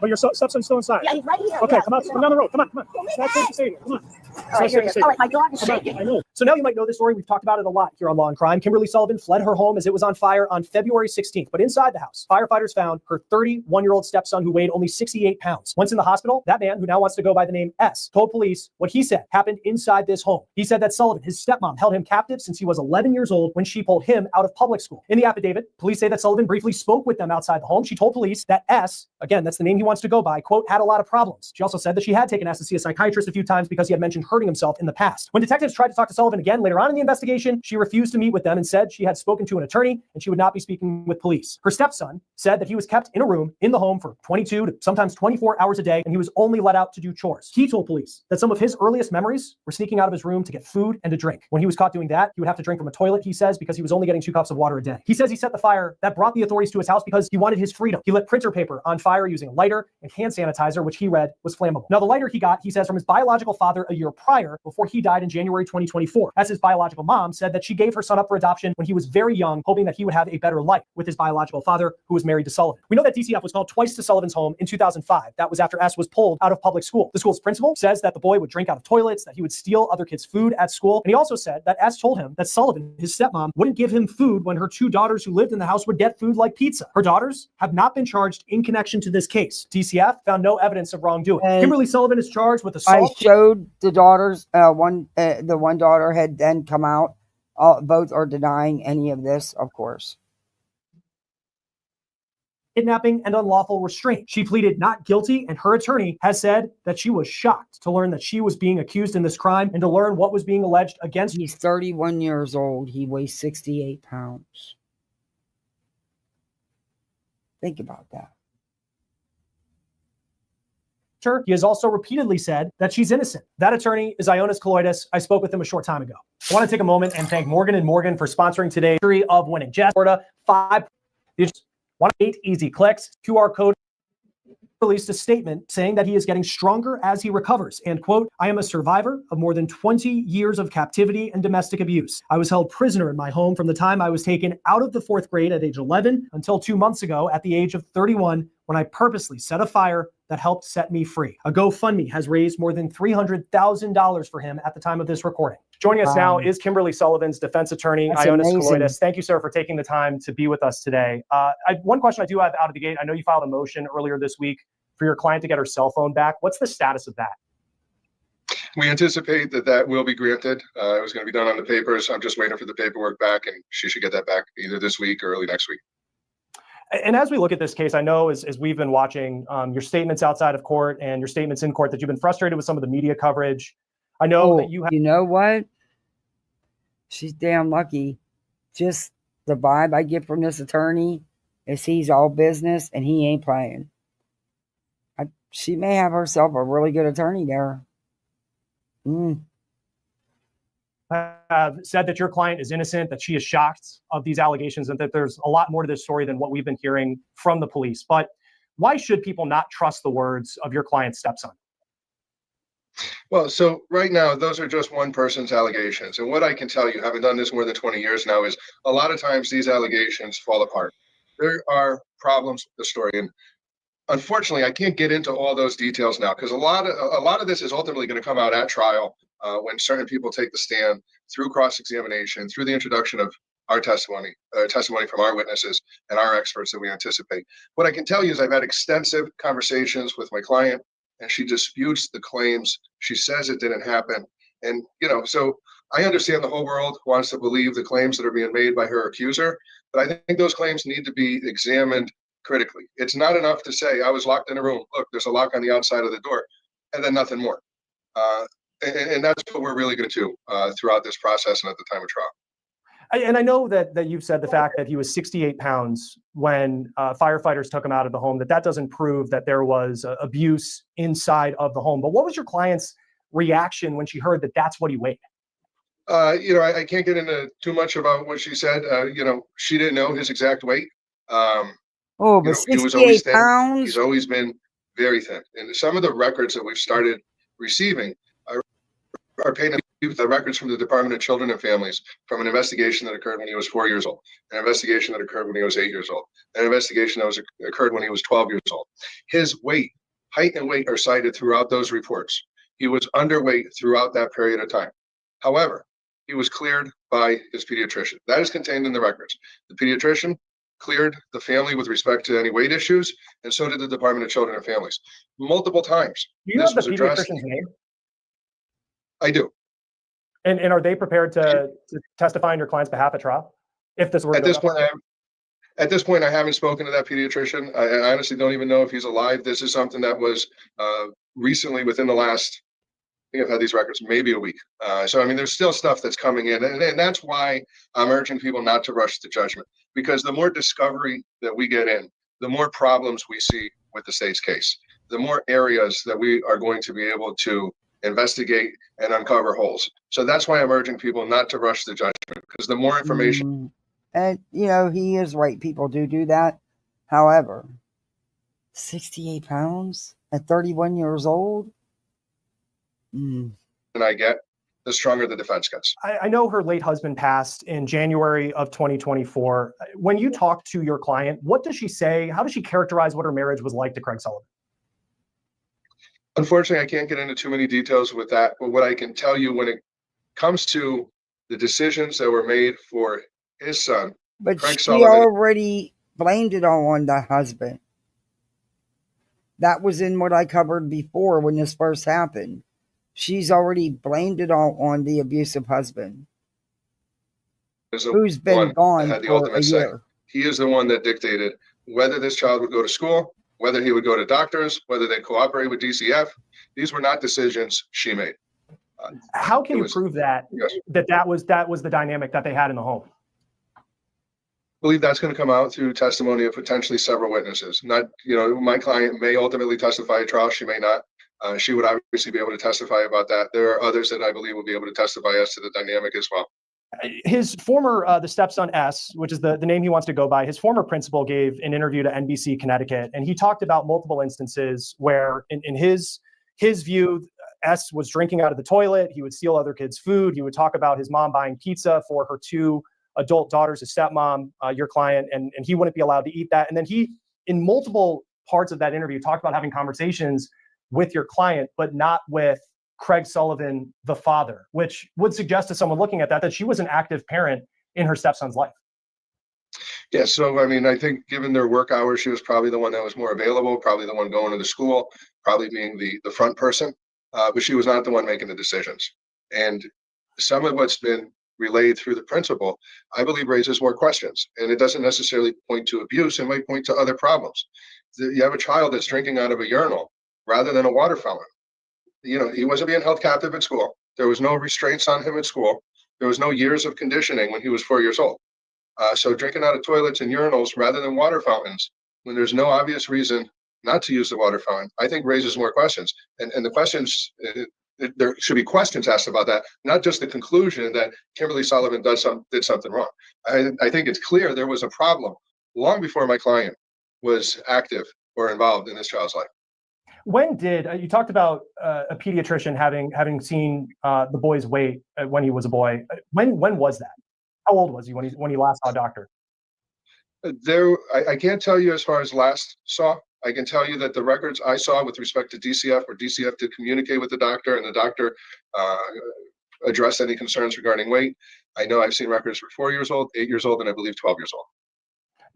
But your stepson's still inside? Yeah, he's right here. Okay, Yeah. come down the road. Come on. It's not safe to stay here. Come on. All right, here he is. All right, my dog is shaking. I know. So now you might know this story. We've talked about it a lot here on Law and Crime. Kimberly Sullivan fled her home as it was on fire on February 16th. But inside the house, firefighters found her 31-year-old stepson who weighed only 68 pounds. Once in the hospital, that man, who now wants to go by the name S, told police what he said happened inside this home. He said that Sullivan, his stepmom, held him captive since he was 11 years old when she pulled him out of public school. In the affidavit, police say that Sullivan briefly spoke with them outside the home. She told police that S, again, that's the name he wants to go by, quote, had a lot of problems. She also said that she had taken S to see a psychiatrist a few times because he had mentioned mentioned hurting himself in the past. When detectives tried to talk to Sullivan again later on in the investigation, she refused to meet with them and said she had spoken to an attorney and she would not be speaking with police. Her stepson said that he was kept in a room in the home for 22 to sometimes 24 hours a day, and he was only let out to do chores. He told police that some of his earliest memories were sneaking out of his room to get food and a drink. When he was caught doing that, he would have to drink from a toilet, he says, because he was only getting 2 cups of water a day. He says he set the fire that brought the authorities to his house because he wanted his freedom. He lit printer paper on fire using a lighter and hand sanitizer, which he read was flammable. Now, the lighter he got, he says, from his biological father a year prior, before he died in January 2024, as his biological mom said that she gave her son up for adoption when he was very young, hoping that he would have a better life with his biological father, who was married to Sullivan. We know that DCF was called twice to Sullivan's home in 2005. That was after S was pulled out of public school. The school's principal says that the boy would drink out of toilets, that he would steal other kids' food at school. And he also said that S told him that Sullivan, his stepmom, wouldn't give him food when her 2 daughters who lived in the house would get food like pizza. Her daughters have not been charged in connection to this case. DCF found no evidence of wrongdoing. And Kimberly Sullivan is charged with I assault. showed the daughters, the one daughter had then come out. Both are denying any of this, of course. Kidnapping and unlawful restraint. She pleaded not guilty, and her attorney has said that she was shocked to learn that she was being accused in this crime and to learn what was being alleged against her. He's 31 years old. He weighs 68 pounds. Think about that. He has also repeatedly said that she's innocent. That attorney is Ionis Kaloidis. I spoke with him a short time ago. I want to take a moment and thank Morgan & Morgan for sponsoring today's History of Winning. Jess, Florida, 5, 8 easy clicks, QR code. Released a statement saying that he is getting stronger as he recovers. And quote, I am a survivor of more than 20 years of captivity and domestic abuse. I was held prisoner in my home from the time I was taken out of the 4th grade at age 11 until 2 months ago at the age of 31, when I purposely set a fire that helped set me free. A GoFundMe has raised more than $300,000 for him at the time of this recording. Joining us now is Kimberly Sullivan's defense attorney, Ionis Kaloidis. Thank you, sir, for taking the time to be with us today. One question I do have out of the gate. I know you filed a motion earlier this week for your client to get her cell phone back. What's the status of that? We anticipate that will be granted. It was going to be done on the papers. I'm just waiting for the paperwork back, and she should get that back either this week or early next week. And as we look at this case, I know as we've been watching your statements outside of court and your statements in court that you've been frustrated with some of the media coverage. I know that you have. You know what? She's damn lucky. Just the vibe I get from this attorney is he's all business and he ain't playing. She may have herself a really good attorney there. Said that your client is innocent, that she is shocked of these allegations, and that there's a lot more to this story than what we've been hearing from the police. But why should people not trust the words of your client's stepson? Well, so right now, those are just one person's allegations. And what I can tell you, having done this more than 20 years now, is a lot of times these allegations fall apart. There are problems with the story. And unfortunately, I can't get into all those details now because a lot of this is ultimately going to come out at trial when certain people take the stand through cross-examination, through the introduction of our testimony from our witnesses and our experts that we anticipate. What I can tell you is I've had extensive conversations with my client, and she disputes the claims. She says it didn't happen. And, so I understand the whole world wants to believe the claims that are being made by her accuser, but I think those claims need to be examined critically. It's not enough to say, I was locked in a room. Look, there's a lock on the outside of the door, and then nothing more. And that's what we're really going to do throughout this process and at the time of trial. And I know that you've said the fact that he was 68 pounds when firefighters took him out of the home, that doesn't prove that there was abuse inside of the home. But what was your client's reaction when she heard that that's what he weighed? I can't get into too much about what she said. She didn't know his exact weight. But 68 pounds? He's always been very thin. And some of the records that we've started receiving are painting the records from the Department of Children and Families from an investigation that occurred when he was 4 years old, an investigation that occurred when he was 8 years old, an investigation that occurred when he was 12 years old. His weight, height and weight are cited throughout those reports. He was underweight throughout that period of time. However, he was cleared by his pediatrician. That is contained in the records. The pediatrician cleared the family with respect to any weight issues, and so did the Department of Children and Families. Multiple times. Do you have the pediatrician's name? I do. And are they prepared to testify on your client's behalf at trial? If this were at this point, I haven't spoken to that pediatrician. I honestly don't even know if he's alive. This is something that was recently within the last think I've had these records maybe a week. So, I mean, there's still stuff that's coming in. And that's why I'm urging people not to rush to judgment, because the more discovery that we get in, the more problems we see with the state's case, the more areas that we are going to be able to investigate and uncover holes. So that's why I'm urging people not to rush to judgment, because the more information. And, you know, he is right. People do that. However, 68 pounds at 31 years old? And I get, the stronger the defense gets. I know her late husband passed in January of 2024. When you talk to your client, what does she say? How does she characterize what her marriage was like to Craig Sullivan? Unfortunately, I can't get into too many details with that. But what I can tell you, when it comes to the decisions that were made for his son, But Craig she Sullivan, already blamed it all on the husband. That was in what I covered before when this first happened. She's already blamed it all on the abusive husband, who's been gone had the for a ultimate say. year. He is the one that dictated whether this child would go to school, whether he would go to doctors, whether they cooperate with DCF. These were not decisions she made. How can you prove that, yes. that was the dynamic that they had in the home? I believe that's going to come out through testimony of potentially several witnesses. Not, you know, my client may ultimately testify at trial. She may not. She would obviously be able to testify about that. There are others that I believe will be able to testify as to the dynamic as well. His former, the stepson S, which is the name he wants to go by, his former principal gave an interview to NBC Connecticut, and he talked about multiple instances where, in his view, S was drinking out of the toilet. He would steal other kids' food. He would talk about his mom buying pizza for her 2 adult daughters, his stepmom, your client, and he wouldn't be allowed to eat that. And then he, in multiple parts of that interview, talked about having conversations with your client, but not with Craig Sullivan, the father, which would suggest to someone looking at that she was an active parent in her stepson's life. Yeah, so I mean, I think given their work hours, she was probably the one that was more available, probably the one going to the school, probably being the front person, but she was not the one making the decisions. And some of what's been relayed through the principal, I believe, raises more questions. And it doesn't necessarily point to abuse, it might point to other problems. You have a child that's drinking out of a urinal rather than a water fountain. You know, he wasn't being held captive at school. There was no restraints on him at school. There was no years of conditioning when he was 4 years old. So drinking out of toilets and urinals rather than water fountains, when there's no obvious reason not to use the water fountain, I think raises more questions. And the questions, there should be questions asked about that, not just the conclusion that Kimberly Sullivan did something wrong. I think it's clear there was a problem long before my client was active or involved in this child's life. When did you talked about a pediatrician having seen the boy's weight when he was a boy? When was that? How old was he when he last saw a doctor? I can't tell you as far as last saw. I can tell you that the records I saw with respect to DCF, where DCF did communicate with the doctor, and the doctor addressed any concerns regarding weight. I know I've seen records for 4 years old, 8 years old, and I believe 12 years old.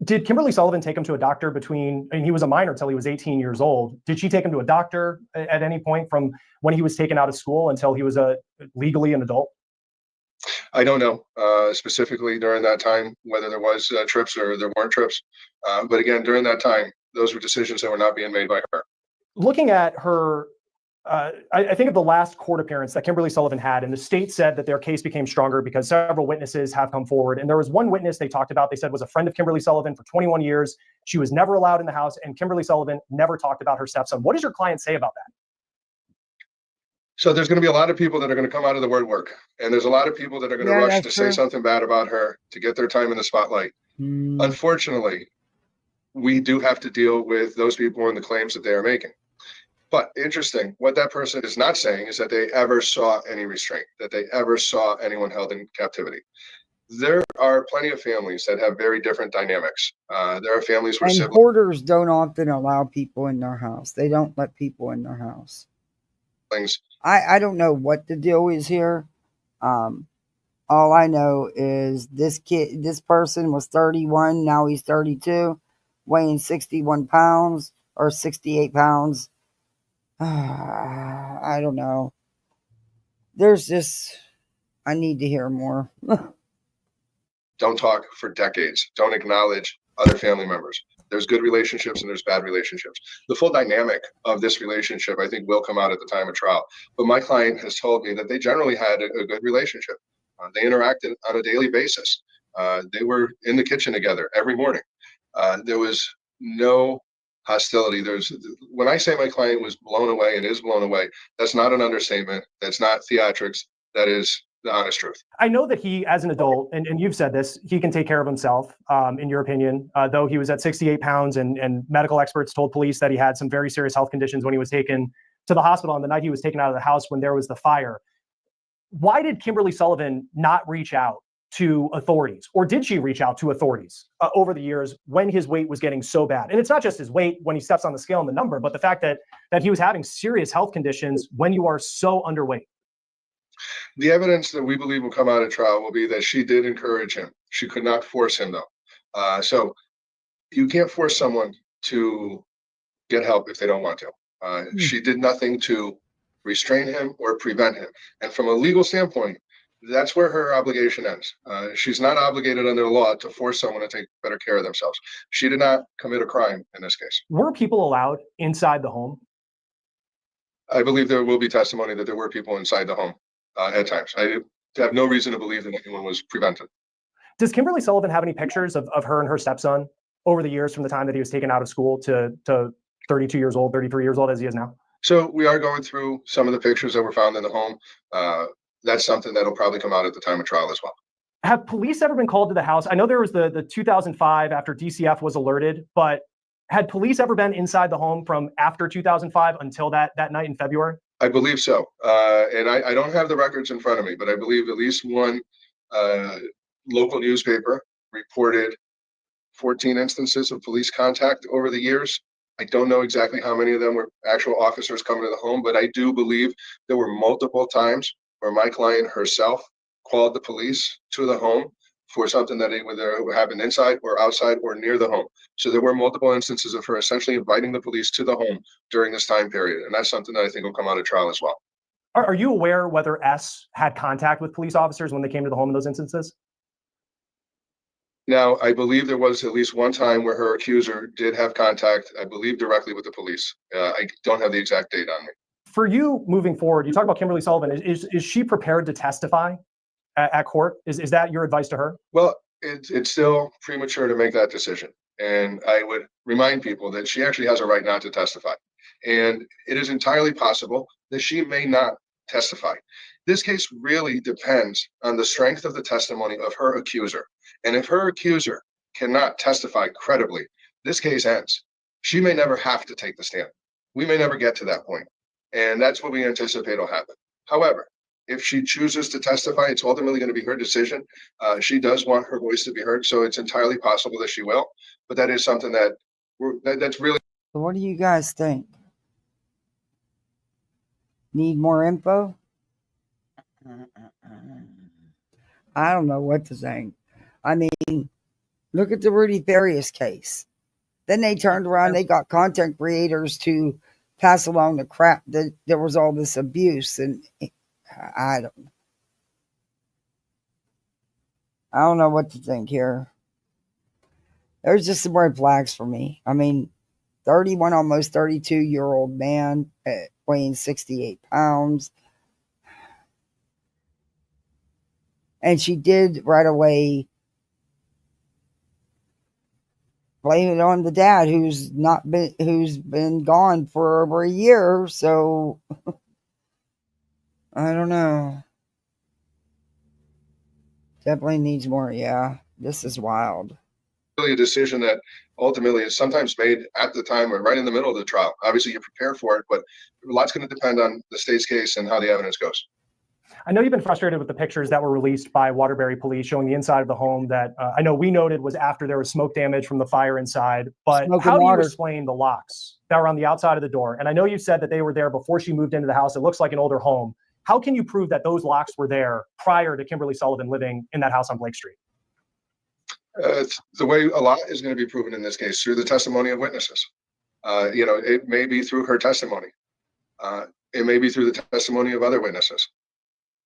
Did Kimberly Sullivan take him to a doctor he was a minor until he was 18 years old. Did she take him to a doctor at any point from when he was taken out of school until he was legally an adult? I don't know specifically during that time whether there was trips or there weren't trips. But again, during that time, those were decisions that were not being made by her. Looking at her, I think of the last court appearance that Kimberly Sullivan had, and the state said that their case became stronger because several witnesses have come forward. And there was one witness they talked about, they said was a friend of Kimberly Sullivan for 21 years. She was never allowed in the house, and Kimberly Sullivan never talked about her stepson. What does your client say about that? So there's going to be a lot of people that are going to come out of the word work. And there's a lot of people that are going to rush to say something bad about her to get their time in the spotlight. Unfortunately, we do have to deal with those people and the claims that they are making. But interesting, what that person is not saying is that they ever saw any restraint, that they ever saw anyone held in captivity. There are plenty of families that have very different dynamics. There are families where and hoarders don't often allow people in their house. They don't let people in their house. I don't know what the deal is here. All I know is this person was 31. Now he's 32, weighing 61 pounds or 68 pounds. I don't know. I need to hear more. Don't talk for decades. Don't acknowledge other family members. There's good relationships and there's bad relationships. The full dynamic of this relationship, I think, will come out at the time of trial. But my client has told me that they generally had a good relationship. They interacted on a daily basis. They were in the kitchen together every morning. There was no hostility. When I say my client was blown away and is blown away, that's not an understatement. That's not theatrics. That is the honest truth. I know that he, as an adult, and you've said this, he can take care of himself, in your opinion, though he was at 68 pounds and medical experts told police that he had some very serious health conditions when he was taken to the hospital on the night he was taken out of the house when there was the fire. Why did Kimberly Sullivan not reach out to authorities, or did she reach out to authorities over the years when his weight was getting so bad? And it's not just his weight when he steps on the scale and the number, but the fact that he was having serious health conditions when you are so underweight. The evidence that we believe will come out at trial will be that she did encourage him. She could not force him, though. So you can't force someone to get help if they don't want to. She did nothing to restrain him or prevent him. And from a legal standpoint, that's where her obligation ends. She's not obligated under the law to force someone to take better care of themselves. She did not commit a crime in this case. Were people allowed inside the home? I believe there will be testimony that there were people inside the home at times. I have no reason to believe that anyone was prevented. Does Kimberly Sullivan have any pictures of her and her stepson over the years from the time that he was taken out of school to 32 years old, 33 years old as he is now? So we are going through some of the pictures that were found in the home. That's something that'll probably come out at the time of trial as well. Have police ever been called to the house? I know there was the 2005 after DCF was alerted, but had police ever been inside the home from after 2005 until that night in February? I believe so. And I don't have the records in front of me, but I believe at least one local newspaper reported 14 instances of police contact over the years. I don't know exactly how many of them were actual officers coming to the home, but I do believe there were multiple times where my client herself called the police to the home for something that either happened inside or outside or near the home. So there were multiple instances of her essentially inviting the police to the home during this time period. And that's something that I think will come out of trial as well. Are you aware whether S had contact with police officers when they came to the home in those instances? Now, I believe there was at least one time where her accuser did have contact, I believe, directly with the police. I don't have the exact date on me. For you moving forward, you talk about Kimberly Sullivan. Is she prepared to testify at court? Is that your advice to her? Well, it's still premature to make that decision. And I would remind people that she actually has a right not to testify. And it is entirely possible that she may not testify. This case really depends on the strength of the testimony of her accuser. And if her accuser cannot testify credibly, this case ends. She may never have to take the stand. We may never get to that point. And that's what we anticipate will happen. However, if she chooses to testify, it's ultimately going to be her decision. She does want her voice to be heard, so it's entirely possible that she will. But that is something that's really. So what do you guys think? Need more info? I don't know what to think. I mean, look at the Rudy Farias case. Then they turned around, they got content creators to pass along the crap that there was all this abuse, and I don't know what to think here. There's just some red flags for me. I mean, 31, almost 32-year-old man weighing 68 pounds. And she did right away blame it on the dad who's been gone for over a year. So I don't know. Definitely needs more. Yeah, this is wild. Really a decision that ultimately is sometimes made at the time or right in the middle of the trial. Obviously, you prepare for it, but a lot's going to depend on the state's case and how the evidence goes. I know you've been frustrated with the pictures that were released by Waterbury police showing the inside of the home that I know we noted was after there was smoke damage from the fire inside. But how do you explain the locks that were on the outside of the door? And I know you said that they were there before she moved into the house. It looks like an older home. How can you prove that those locks were there prior to Kimberly Sullivan living in that house on Blake Street? The way a lot is going to be proven in this case through the testimony of witnesses. It may be through her testimony. It may be through the testimony of other witnesses.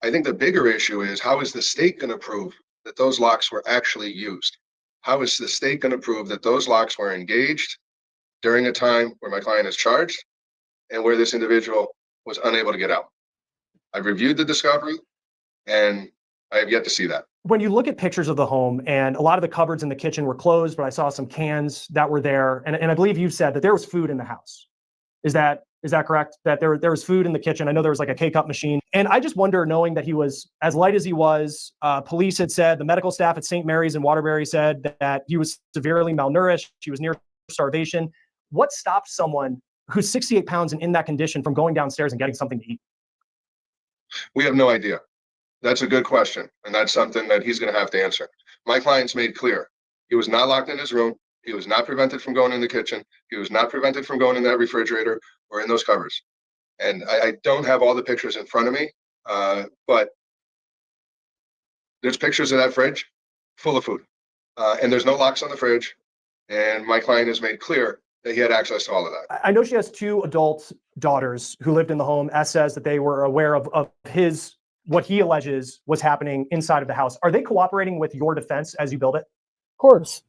I think the bigger issue is how is the state going to prove that those locks were actually used? How is the state going to prove that those locks were engaged during a time where my client is charged and where this individual was unable to get out? I've reviewed the discovery and I have yet to see that. When you look at pictures of the home, and a lot of the cupboards in the kitchen were closed, but I saw some cans that were there, and I believe you've said that there was food in the house. Is that correct? That there was food in the kitchen? I know there was like a K-cup machine, and I just wonder, knowing that he was as light as he was, police had said, the medical staff at St. Mary's in Waterbury said that he was severely malnourished, he was near starvation. What stops someone who's 68 pounds and in that condition from going downstairs and getting something to eat? We have no idea. That's a good question, and that's something that he's going to have to answer. My client's made clear he was not locked in his room. He was not prevented from going in the kitchen. He was not prevented from going in that refrigerator or in those cupboards. And I don't have all the pictures in front of me, but there's pictures of that fridge full of food, and there's no locks on the fridge. And my client has made clear that he had access to all of that. I know she has 2 adult daughters who lived in the home. S says that they were aware of his, what he alleges was happening inside of the house. Are they cooperating with your defense as you build it? Of course.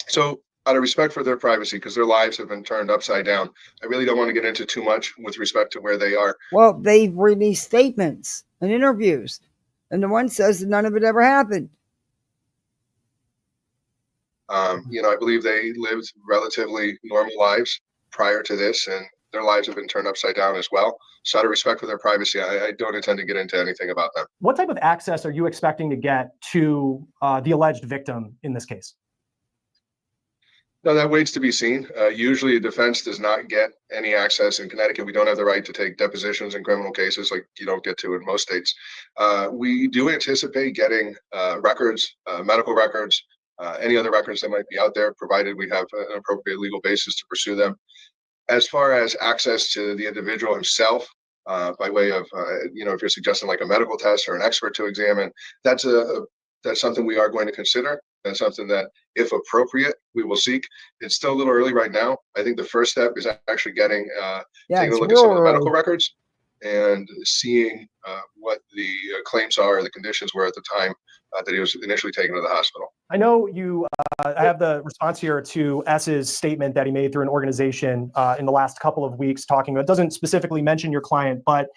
So out of respect for their privacy, because their lives have been turned upside down, I really don't want to get into too much with respect to where they are. Well, they've released statements and interviews, and the one says that none of it ever happened. I believe they lived relatively normal lives prior to this, and their lives have been turned upside down as well. So out of respect for their privacy, I don't intend to get into anything about them. What type of access are you expecting to get to the alleged victim in this case? No, that waits to be seen. Usually a defense does not get any access. In Connecticut, we don't have the right to take depositions in criminal cases like you don't get to in most states. We do anticipate getting records, medical records, any other records that might be out there, provided we have an appropriate legal basis to pursue them. As far as access to the individual himself, by way of, if you're suggesting like a medical test or an expert to examine, that's something we are going to consider. That's something that, if appropriate, we will seek. It's still a little early right now. I think the first step is actually taking a look at some of the medical records and seeing what the claims are, or the conditions were at the time that he was initially taken to the hospital. I know you, I have the response here to S's statement that he made through an organization in the last couple of weeks, talking about, it doesn't specifically mention your client, but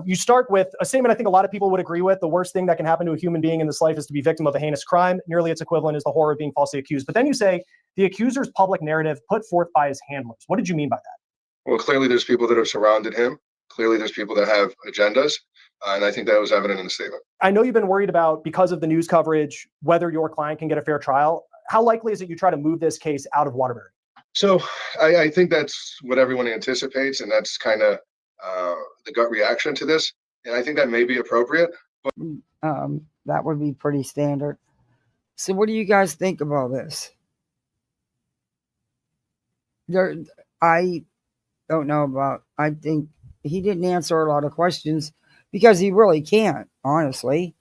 you start with a statement I think a lot of people would agree with. The worst thing that can happen to a human being in this life is to be victim of a heinous crime. Nearly its equivalent is the horror of being falsely accused. But then you say the accuser's public narrative put forth by his handlers. What did you mean by that? Well, clearly there's people that have surrounded him. Clearly there's people that have agendas. And I think that was evident in the statement. I know you've been worried about, because of the news coverage, whether your client can get a fair trial. How likely is it you try to move this case out of Waterbury? So I think that's what everyone anticipates, and that's kind of the gut reaction to this. And I think that may be appropriate. But that would be pretty standard. So what do you guys think about this? I don't know about, I think he didn't answer a lot of questions because he really can't, honestly.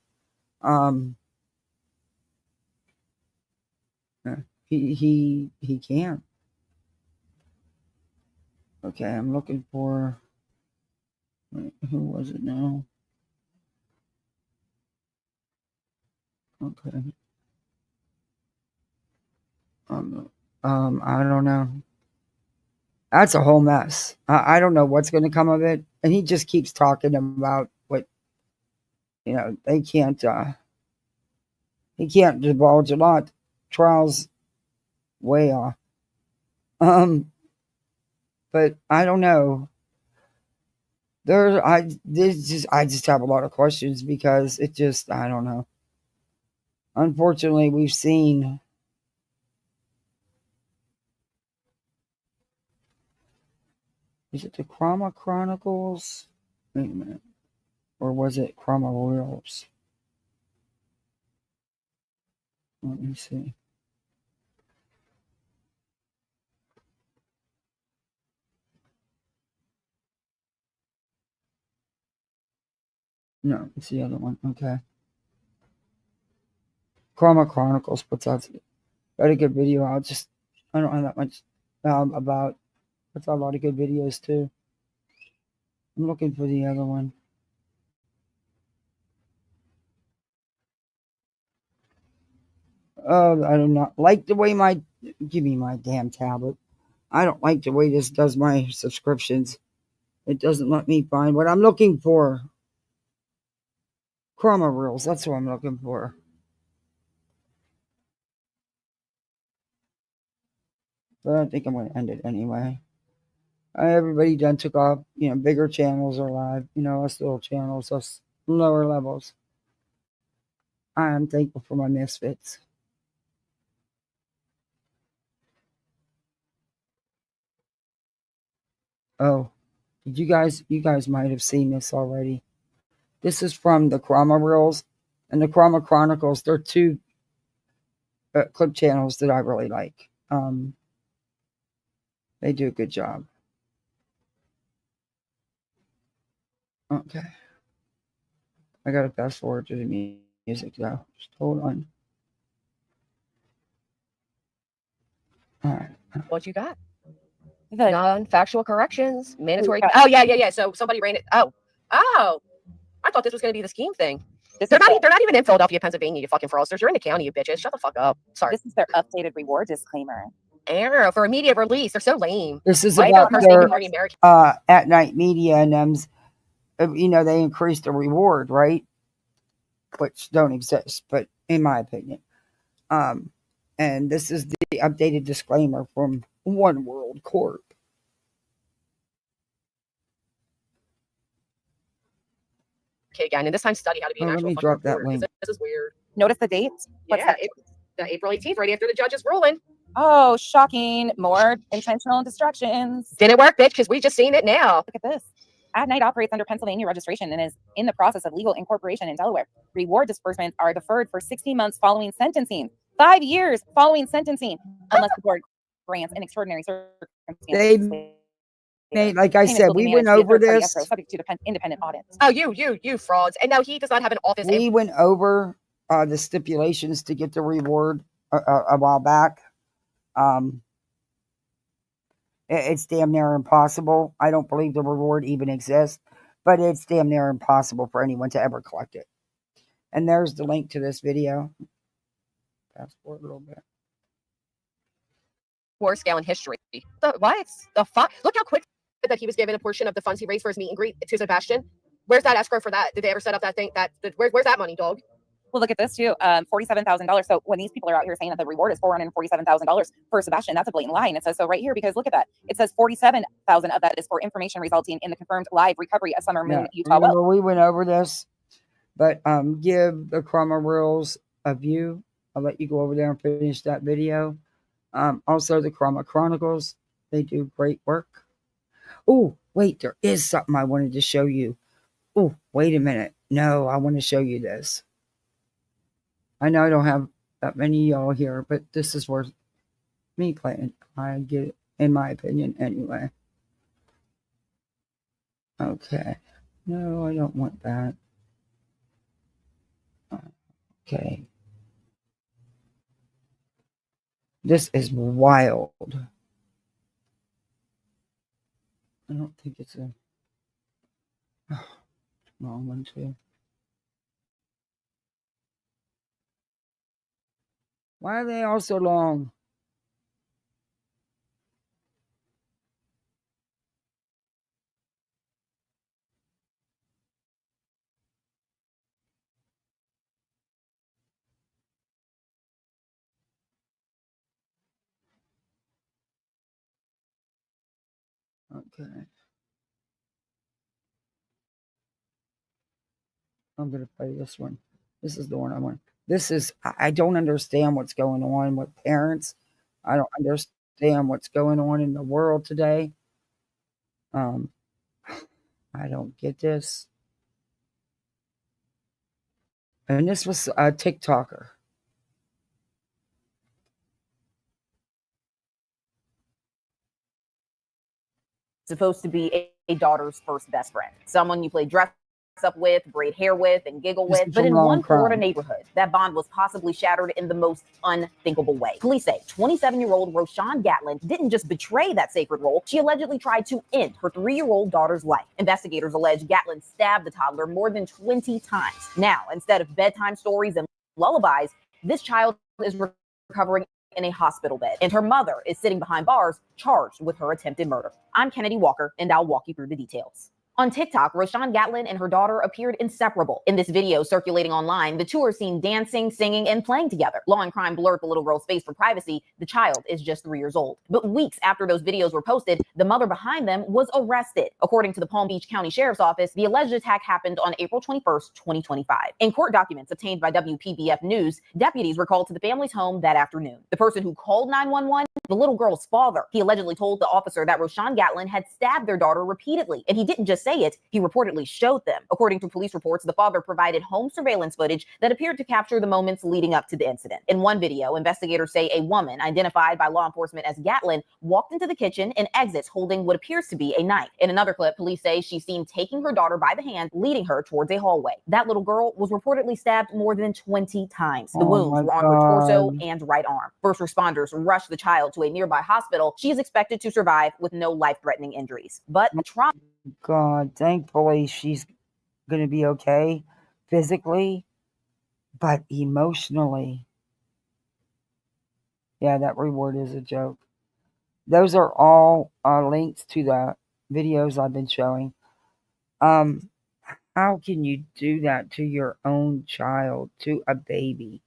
He can't. Okay, I'm looking for, who was it now? Okay. I don't know. That's a whole mess. I don't know what's going to come of it. And he just keeps talking about what, they can't, he can't divulge a lot. Trials way off. But I don't know. I just have a lot of questions because it just, I don't know. Unfortunately, we've seen is it the Chroma Chronicles? Wait a minute. Or was it Chroma Royals? Let me see. No, it's the other one. Okay. Chroma Chronicles puts out a good video. I don't have that much about. Puts out a lot of good videos too. I'm looking for the other one. I do not like the way my, give me my damn tablet. I don't like the way this does my subscriptions. It doesn't let me find what I'm looking for. Chroma rules, that's what I'm looking for. But I think I'm going to end it anyway. Everybody done took off. Bigger channels are live. Us little channels, us lower levels. I am thankful for my misfits. Oh, you guys might have seen this already. This is from the Chroma Reels and the Chroma Chronicles. They're two clip channels that I really like. They do a good job. Okay. I gotta fast forward to the music though. Just hold on. All right. What you got? The non-factual corrections, mandatory. Oh yeah. So somebody ran it. Oh, I thought this was going to be the scheme thing. They're not even in Philadelphia, Pennsylvania. You fucking fraudsters. You're in the county, you bitches. Shut the fuck up. Sorry. This is their updated reward disclaimer. Arrow for immediate release. They're so lame. This is Why about don't their American American? at night media and them's. They increased the reward, right? Which don't exist, but in my opinion. And this is the updated disclaimer from One World Corp. Okay, again, and this time study how to be an Let actual me fucking drop that reporter, 'cause link. This is weird. Notice the dates? What's Yeah, that? the April 18th, right after the judge's ruling. Oh, shocking. More intentional distractions. Didn't work, bitch, because we just seen it now. Look at this. Ad Night operates under Pennsylvania registration and is in the process of legal incorporation in Delaware. Reward disbursements are deferred for 16 months following sentencing. 5 years following sentencing, unless the board grants in extraordinary circumstances. Like I said, we went over this. Subject to independent audits. Oh, you frauds. And no, he does not have an office. We went over the stipulations to get the reward a while back. It's damn near impossible. I don't believe the reward even exists, but it's damn near impossible for anyone to ever collect it. And there's the link to this video. Fast forward a little bit. War scale in history. What? The fuck? Look how quick that he was given a portion of the funds he raised for his meet and greet to Sebastian. Where's that escrow for that? Did they ever set up that thing? Where's that money, dog? Well, look at this too. $47,000. So when these people are out here saying that the reward is $447,000 for Sebastian, that's a blatant lie. And it says so right here because look at that. It says $47,000 of that is for information resulting in the confirmed live recovery of Summer Moon Utah well. Remember, we went over this, but give the Chroma Reels a view. I'll let you go over there and finish that video. Also, the Chroma Chronicles, they do great work. Oh, wait, there is something I wanted to show you. Oh, wait a minute. No, I want to show you this. I know I don't have that many of y'all here, but this is worth me playing. I get it, in my opinion, anyway. Okay. No, I don't want that. Okay. This is wild. I don't think it's a wrong one too. Why are they all so long? Okay. I'm going to play this one. This is the one I want. This is, I don't understand what's going on with parents. I don't understand what's going on in the world today. I don't get this. And this was a TikToker. Supposed to be a daughter's first best friend. Someone you play dress up with, braid hair with, and giggle with. But in one Florida neighborhood, that bond was possibly shattered in the most unthinkable way. Police say 27-year-old Roshan Gatlin didn't just betray that sacred role, she allegedly tried to end her 3-year-old daughter's life. Investigators allege Gatlin stabbed the toddler more than 20 times. Now, instead of bedtime stories and lullabies, this child is recovering in a hospital bed, and her mother is sitting behind bars charged with her attempted murder. I'm Kennedy Walker, and I'll walk you through the details. On TikTok, Roshan Gatlin and her daughter appeared inseparable. In this video circulating online, the two are seen dancing, singing, and playing together. Law and Crime blurred the little girl's face for privacy. The child is just 3 years old. But weeks after those videos were posted, the mother behind them was arrested. According to the Palm Beach County Sheriff's Office, the alleged attack happened on April 21st, 2025. In court documents obtained by WPBF News, deputies were called to the family's home that afternoon. The person who called 911, the little girl's father. He allegedly told the officer that Roshan Gatlin had stabbed their daughter repeatedly, and he didn't just say it, he reportedly showed them. According to police reports, the father provided home surveillance footage that appeared to capture the moments leading up to the incident. In one video, investigators say a woman, identified by law enforcement as Gatlin, walked into the kitchen and exits holding what appears to be a knife. In another clip, police say she's seen taking her daughter by the hand, leading her towards a hallway. That little girl was reportedly stabbed more than 20 times. The wounds were on her torso and right arm. First responders rushed the child to a nearby hospital. She is expected to survive with no life-threatening injuries. But trauma. God, thankfully she's going to be okay physically, but emotionally. Yeah, that reward is a joke. Those are all links to the videos I've been showing. How can you do that to your own child, to a baby?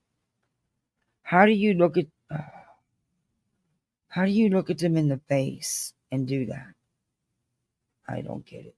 How do you look at them in the face and do that? I don't get it.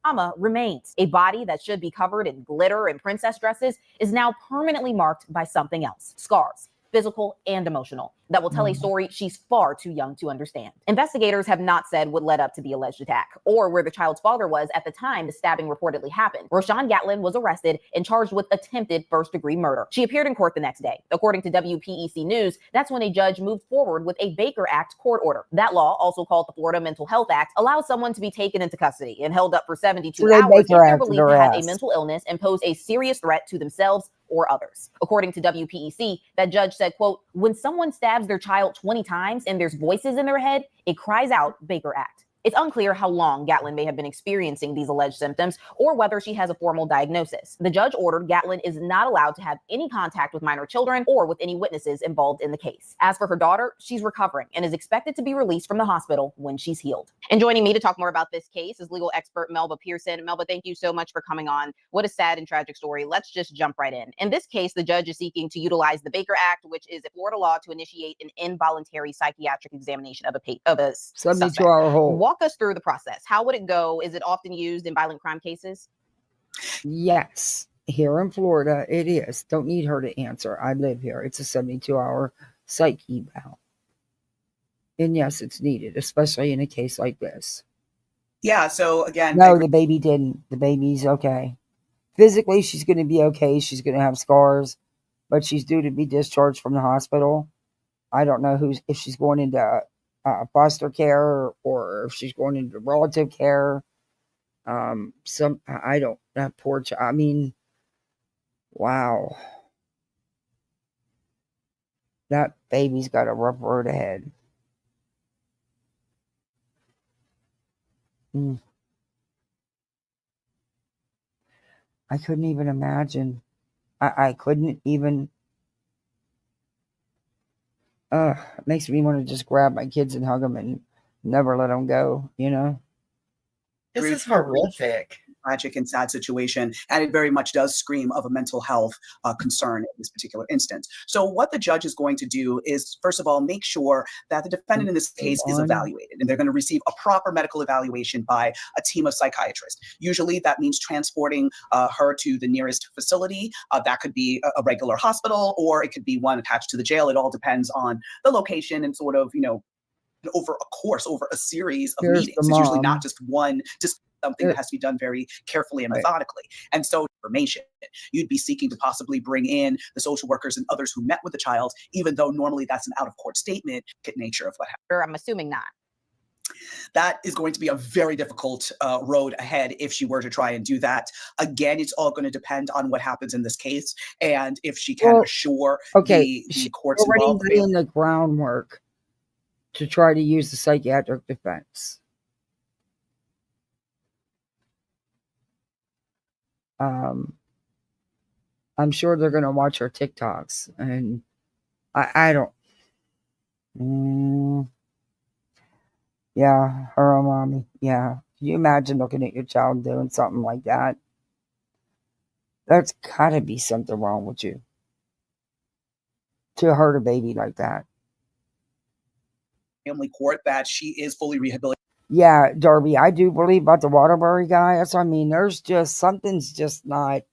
Trauma remains. A body that should be covered in glitter and princess dresses is now permanently marked by something else. Scars, physical and emotional, that will tell a story she's far too young to understand. Investigators have not said what led up to the alleged attack or where the child's father was at the time the stabbing reportedly happened. Roshan Gatlin was arrested and charged with attempted first-degree murder. She appeared in court the next day. According to WPEC News, that's when a judge moved forward with a Baker Act court order. That law, also called the Florida Mental Health Act, allows someone to be taken into custody and held up for 72 hours if they're believed to have a mental illness and pose a serious threat to themselves or others. According to WPEC, that judge said, quote, when someone stabs their child 20 times and there's voices in their head, it cries out Baker Act. It's unclear how long Gatlin may have been experiencing these alleged symptoms or whether she has a formal diagnosis. The judge ordered Gatlin is not allowed to have any contact with minor children or with any witnesses involved in the case. As for her daughter, she's recovering and is expected to be released from the hospital when she's healed. And joining me to talk more about this case is legal expert Melba Pearson. Melba, thank you so much for coming on. What a sad and tragic story. Let's just jump right in. In this case, the judge is seeking to utilize the Baker Act, which is a Florida law to initiate an involuntary psychiatric examination of a 72-hour hold. Walk us through the process. How would it go? Is it often used in violent crime cases? Yes. Here in Florida, it is. Don't need her to answer. I live here. It's a 72-hour psych eval. And yes, it's needed, especially in a case like this. Yeah, so again... No, the baby didn't. The baby's okay. Physically, she's going to be okay. She's going to have scars, but she's due to be discharged from the hospital. I don't know if she's going into foster care or if she's going into relative care. That poor child. I mean, wow. That baby's got a rough road ahead. I couldn't even imagine. I couldn't even. It makes me want to just grab my kids and hug them and never let them go, you know? This is horrific. Tragic and sad situation, and it very much does scream of a mental health concern in this particular instance. So what the judge is going to do is, first of all, make sure that the defendant in this case is evaluated, and they're going to receive a proper medical evaluation by a team of psychiatrists. Usually that means transporting her to the nearest facility. That could be a regular hospital, or it could be one attached to the jail. It all depends on the location and sort of, over a series of meetings. It's usually not just one, just something that has to be done very carefully and methodically. And so information, you'd be seeking to possibly bring in the social workers and others who met with the child, even though normally that's an out-of-court statement, nature of what happened. I'm assuming not. That is going to be a very difficult road ahead if she were to try and do that. Again, it's all going to depend on what happens in this case and if she can assure the courts involved. Already doing the groundwork to try to use the psychiatric defense. I'm sure they're going to watch her TikToks and I don't. Yeah, her own mommy. Yeah. Can you imagine looking at your child doing something like that? There's got to be something wrong with you to hurt a baby like that. Family court that she is fully rehabilitated. Yeah, Darby, I do believe about the Waterbury guy. That's what I mean. There's just something's just not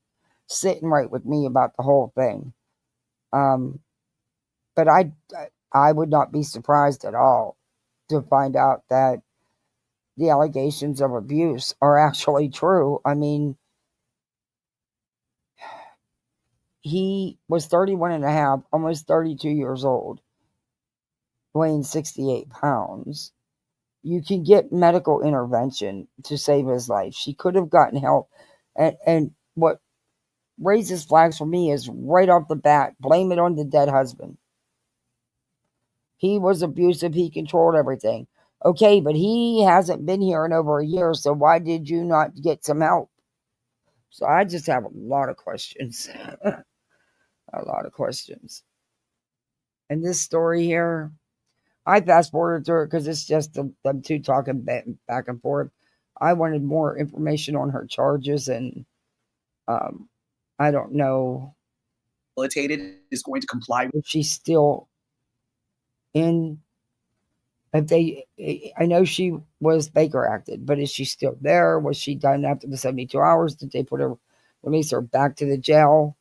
sitting right with me about the whole thing. But I would not be surprised at all to find out that the allegations of abuse are actually true. I mean, he was 31 and a half, almost 32 years old, weighing 68 pounds. You can get medical intervention to save his life. She could have gotten help. And what raises flags for me is right off the bat, blame it on the dead husband. He was abusive. He controlled everything. Okay, but he hasn't been here in over a year, so why did you not get some help? So I just have a lot of questions. A lot of questions. And this story here, I fast forwarded through it because it's just them two talking back and forth. I wanted more information on her charges, and I don't know. Rehabilitated is going to comply with. If she's still in. If they, I know she was Baker acted, but is she still there? Was she done after the 72 hours? Did they release her back to the jail?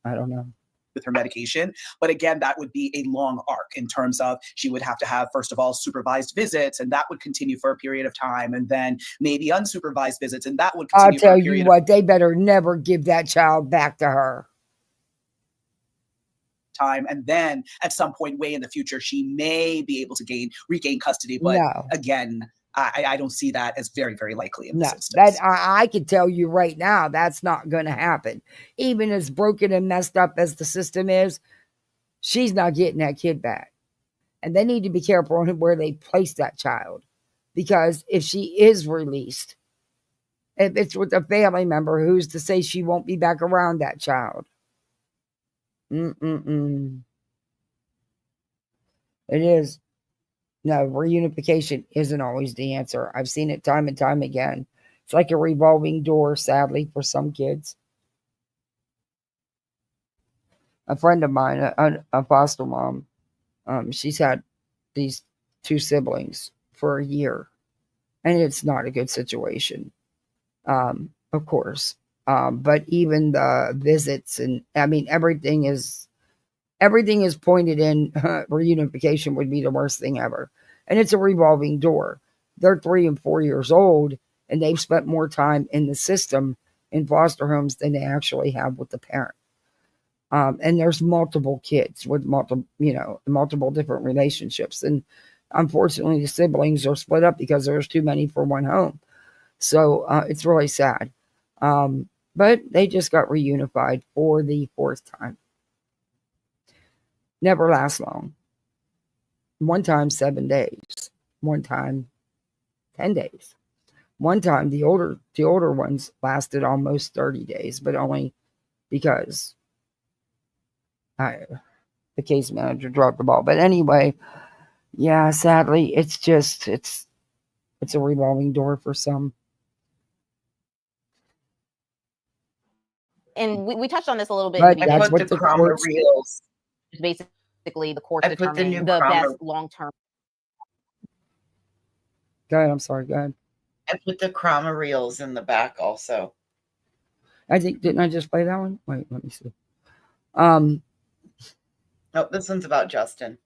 I don't know. With her medication. But again, that would be a long arc in terms of she would have to have, first of all, supervised visits, and that would continue for a period of time, and then maybe unsupervised visits, and that would continue I'll tell for a you period what, they better never give that child back to her. Time, and then at some point way in the future she may be able to regain custody, but No. again, I don't see that as very, very likely in No, this instance. that I can tell you right now, that's not going to happen. Even as broken and messed up as the system is, she's not getting that kid back. And they need to be careful on where they place that child. Because if she is released, if it's with a family member, who's to say she won't be back around that child? It is. No, reunification isn't always the answer. I've seen it time and time again. It's like a revolving door, sadly, for some kids. A friend of mine, a foster mom, she's had these two siblings for a year, and it's not a good situation, of course. But even the visits, and I mean, everything is pointed in. Reunification would be the worst thing ever. And it's a revolving door. They're 3 and 4 years old, and they've spent more time in the system in foster homes than they actually have with the parent. And there's multiple kids with multiple different relationships. And unfortunately, the siblings are split up because there's too many for one home. So it's really sad. But they just got reunified for the 4th time. Never lasts long. One time 7 days. One time 10 days. One time the older ones lasted almost 30 days, but only because the case manager dropped the ball. But anyway, yeah, sadly, it's a revolving door for some. And we touched on this a little bit. But in that's the what the courts reels. Basically, the courts I put the determining new the Kramer- best long-term. Go ahead. I'm sorry. Go ahead. I put the Kramer reels in the back also. I think, didn't I just play that one? Wait, let me see. No, this one's about Justin.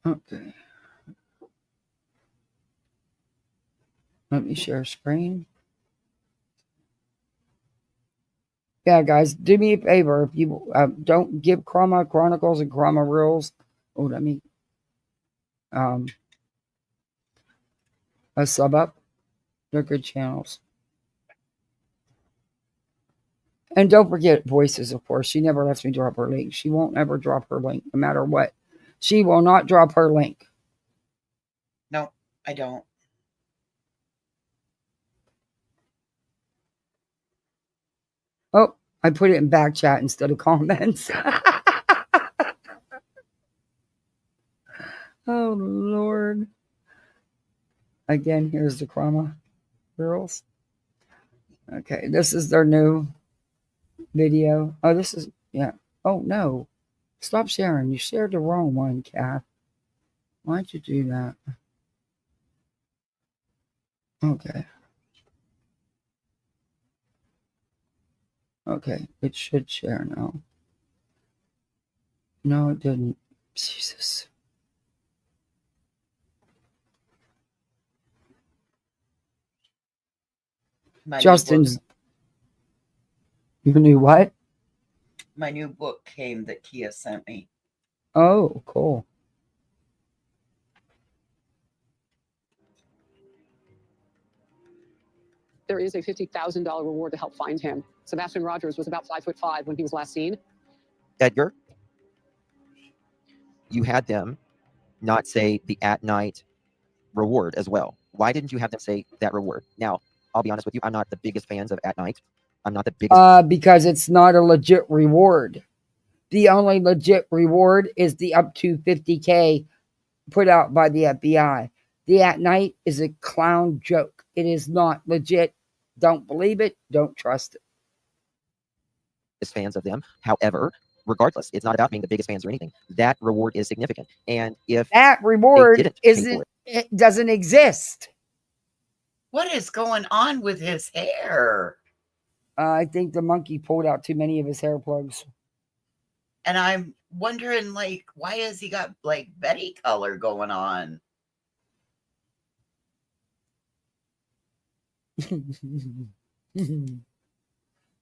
Okay. Let me share screen. Yeah, guys, do me a favor. If you don't give Chroma Chronicles and Chroma Reels, a sub up. They're good channels. And don't forget Voices, of course. She never lets me drop her link. She won't ever drop her link, no matter what. She will not drop her link. No, I don't. Oh, I put it in back chat instead of comments. Oh, Lord. Again, here's the Chroma girls. Okay, this is their new video. Oh, this is, yeah. Oh, no. Stop sharing. You shared the wrong one, Kath. Why'd you do that? Okay. Okay, it should share now. No, it didn't. Jesus. Justin's. You knew what? My new book came that Kia sent me. Oh, cool. There is a $50,000 reward to help find him. Sebastian Rogers was about 5'5" when he was last seen. Edgar, you had them not say the at night reward as well. Why didn't you have them say that reward? Now, I'll be honest with you, I'm not the biggest fans of at night. I'm not the biggest. Because it's not a legit reward. The only legit reward is the up to $50K put out by the FBI. The at night is a clown joke. It is not legit. Don't believe it. Don't trust it. Fans of them. However, regardless, it's not about being the biggest fans or anything. That reward is significant. And if that reward it doesn't exist. What is going on with his hair? I think the monkey pulled out too many of his hair plugs. And I'm wondering, like, why has he got, like, Betty color going on?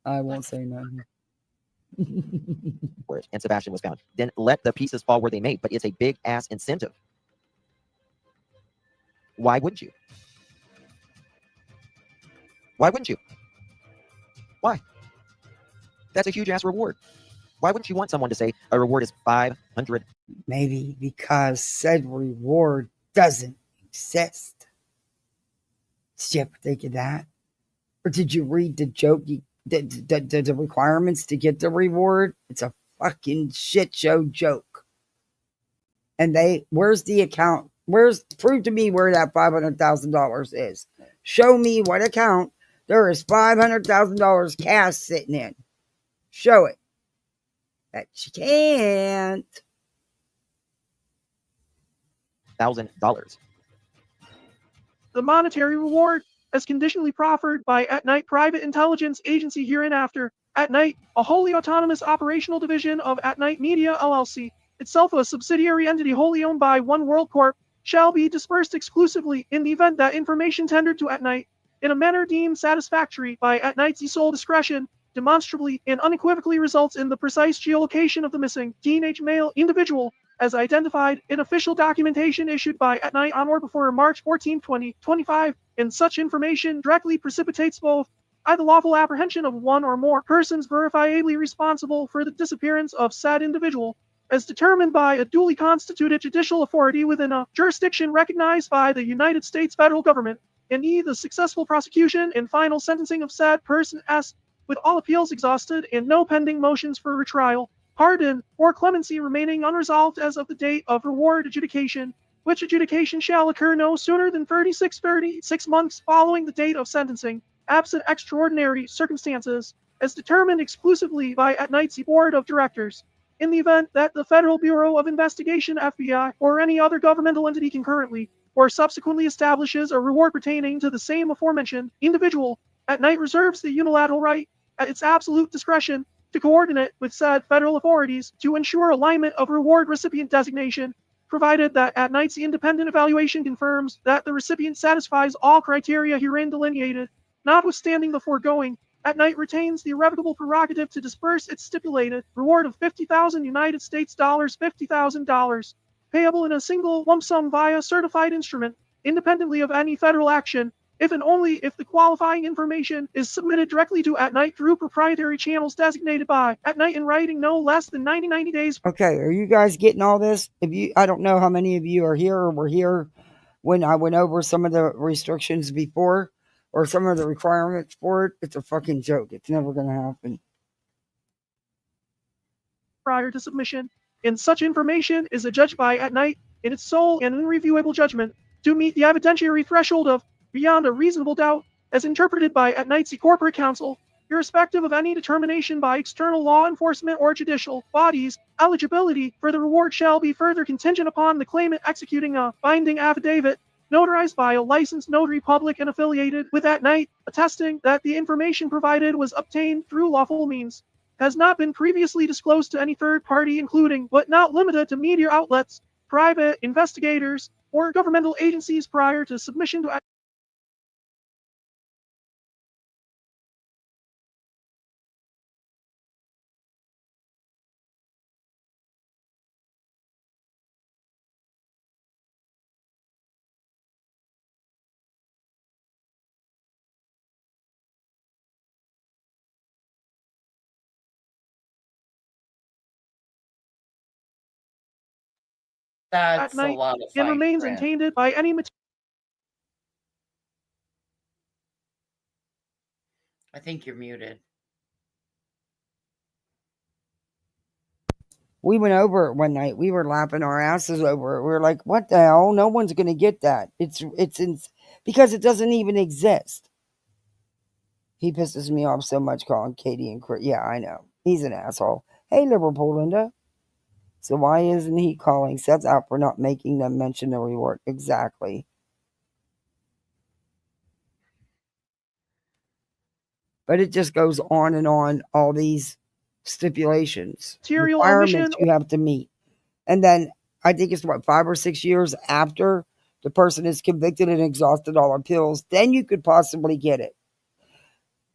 I won't say nothing. And Sebastian was found. Then let the pieces fall where they may. But it's a big ass incentive. Why wouldn't you? Why wouldn't you? Why? That's a huge ass reward. Why wouldn't you want someone to say a reward is 500? Maybe because said reward doesn't exist. Did you ever think of that? Or did you read the joke? The requirements to get the reward? It's a fucking shit show joke. And where's the account? Prove to me where that $500,000 is. Show me what account there is $500,000 cash sitting in. Show it. That you can't. $1,000. The monetary reward as conditionally proffered by At Night Private Intelligence Agency hereinafter. At Night, a wholly autonomous operational division of At Night Media LLC, itself a subsidiary entity wholly owned by One World Corp, shall be dispersed exclusively in the event that information tendered to At Night in a manner deemed satisfactory by At Night's sole discretion demonstrably and unequivocally results in the precise geolocation of the missing teenage male individual as identified in official documentation issued by At Night on or before March 14, 2025, and such information directly precipitates both the lawful apprehension of one or more persons verifiably responsible for the disappearance of said individual, as determined by a duly constituted judicial authority within a jurisdiction recognized by the United States federal government, and the successful prosecution and final sentencing of said person S, with all appeals exhausted and no pending motions for retrial, pardon, or clemency remaining unresolved as of the date of reward adjudication, which adjudication shall occur no sooner than 36 months following the date of sentencing, absent extraordinary circumstances, as determined exclusively by At Night's Board of Directors. In the event that the Federal Bureau of Investigation, FBI, or any other governmental entity concurrently or subsequently establishes a reward pertaining to the same aforementioned individual, At Night reserves the unilateral right, at its absolute discretion, to coordinate with said federal authorities to ensure alignment of reward recipient designation, provided that At Night's independent evaluation confirms that the recipient satisfies all criteria herein delineated. Notwithstanding the foregoing, At Night retains the irrevocable prerogative to disperse its stipulated reward of $50,000 United States dollars, $50,000, payable in a single lump sum via certified instrument, independently of any federal action, if and only if the qualifying information is submitted directly to At Night through proprietary channels designated by At Night in writing no less than 90 days. Okay, are you guys getting all this? I don't know how many of you are here or were here when I went over some of the restrictions before or some of the requirements for it. It's a fucking joke. It's never going to happen. prior to submission, and such information is adjudged by at night in its sole and unreviewable judgment to meet the evidentiary threshold of beyond a reasonable doubt as interpreted by at night's corporate counsel, irrespective of any determination by external law enforcement or judicial bodies. Eligibility for the reward shall be further contingent upon the claimant executing a binding affidavit notarized by a licensed notary public and affiliated with at night, attesting that the information provided was obtained through lawful means, has not been previously disclosed to any third party, including but not limited to media outlets, private investigators, or governmental agencies prior to submission to That's at a night lot of and fine remains print. untainted by any material. I think you're muted. We went over it one night. We were laughing our asses over it. We were like, what the hell? No one's going to get that. It's because it doesn't even exist. He pisses me off so much calling Katie and Chris. Yeah, I know. He's an asshole. Hey, Liverpool Linda. So why isn't he calling Seth's out for not making them mention the reward? Exactly. But it just goes on and on, all these stipulations, requirements you have to meet. And then I think it's 5 or 6 years after the person is convicted and exhausted all appeals, then you could possibly get it.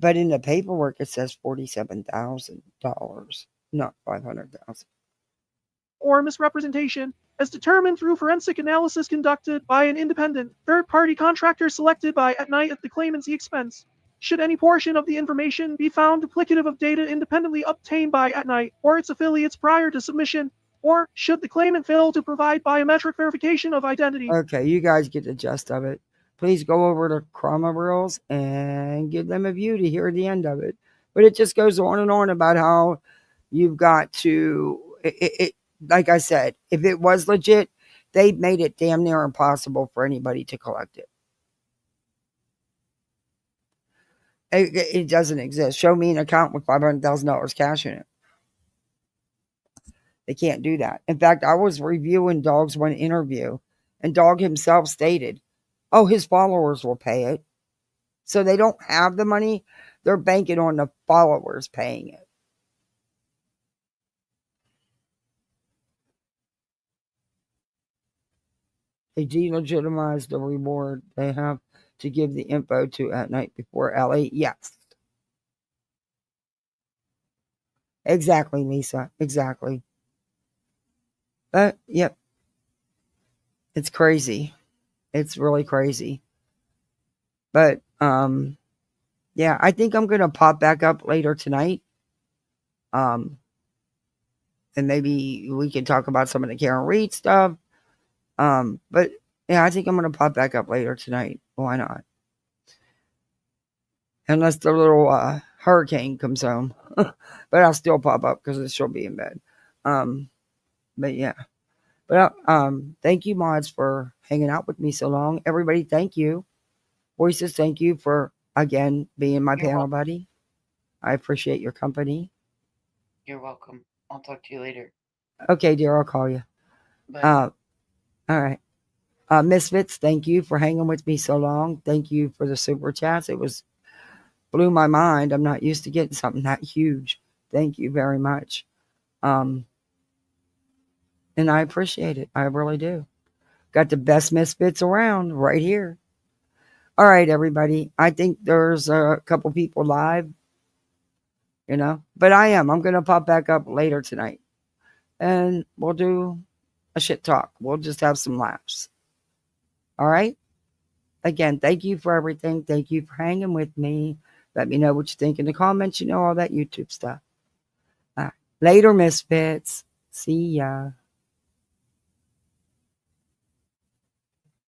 But in the paperwork, it says $47,000, not $500,000. Or misrepresentation, as determined through forensic analysis conducted by an independent third-party contractor selected by at night at the claimant's expense. Should any portion of the information be found duplicative of data independently obtained by at night or its affiliates prior to submission, or should the claimant fail to provide biometric verification of identity. Okay, you guys get the gist of it. Please go over to Chroma Reels and give them a view to hear the end of it. But it just goes on and on about how you've got to, like I said, if it was legit, they made it damn near impossible for anybody to collect it. It doesn't exist. Show me an account with $500,000 cash in it. They can't do that. In fact, I was reviewing Dog's one interview, and Dog himself stated, oh, his followers will pay it. So they don't have the money. They're banking on the followers paying it. They delegitimize the reward. They have to give the info to at night before LA. Yes. Exactly, Lisa. Exactly. But, yep. It's crazy. It's really crazy. But, yeah, I think I'm going to pop back up later tonight. And maybe we can talk about some of the Karen Reed stuff. But, yeah, I think I'm going to pop back up later tonight. Why not? Unless the little hurricane comes home. But I'll still pop up because she'll be in bed. But, yeah. But thank you, mods, for hanging out with me so long. Everybody, thank you. Voices, thank you for, again, being my panel buddy. I appreciate your company. You're welcome. I'll talk to you later. Okay, dear, I'll call you. Bye. All right. Misfits, thank you for hanging with me so long. Thank you for the super chats. It blew my mind. I'm not used to getting something that huge. Thank you very much. And I appreciate it. I really do. Got the best misfits around right here. All right, everybody. I think there's a couple people live, but I'm going to pop back up later tonight and we'll do a shit talk. We'll just have some laughs. All right. Again, thank you for everything. Thank you for hanging with me. Let me know what you think in the comments. All that YouTube stuff. All right. Later, misfits. See ya.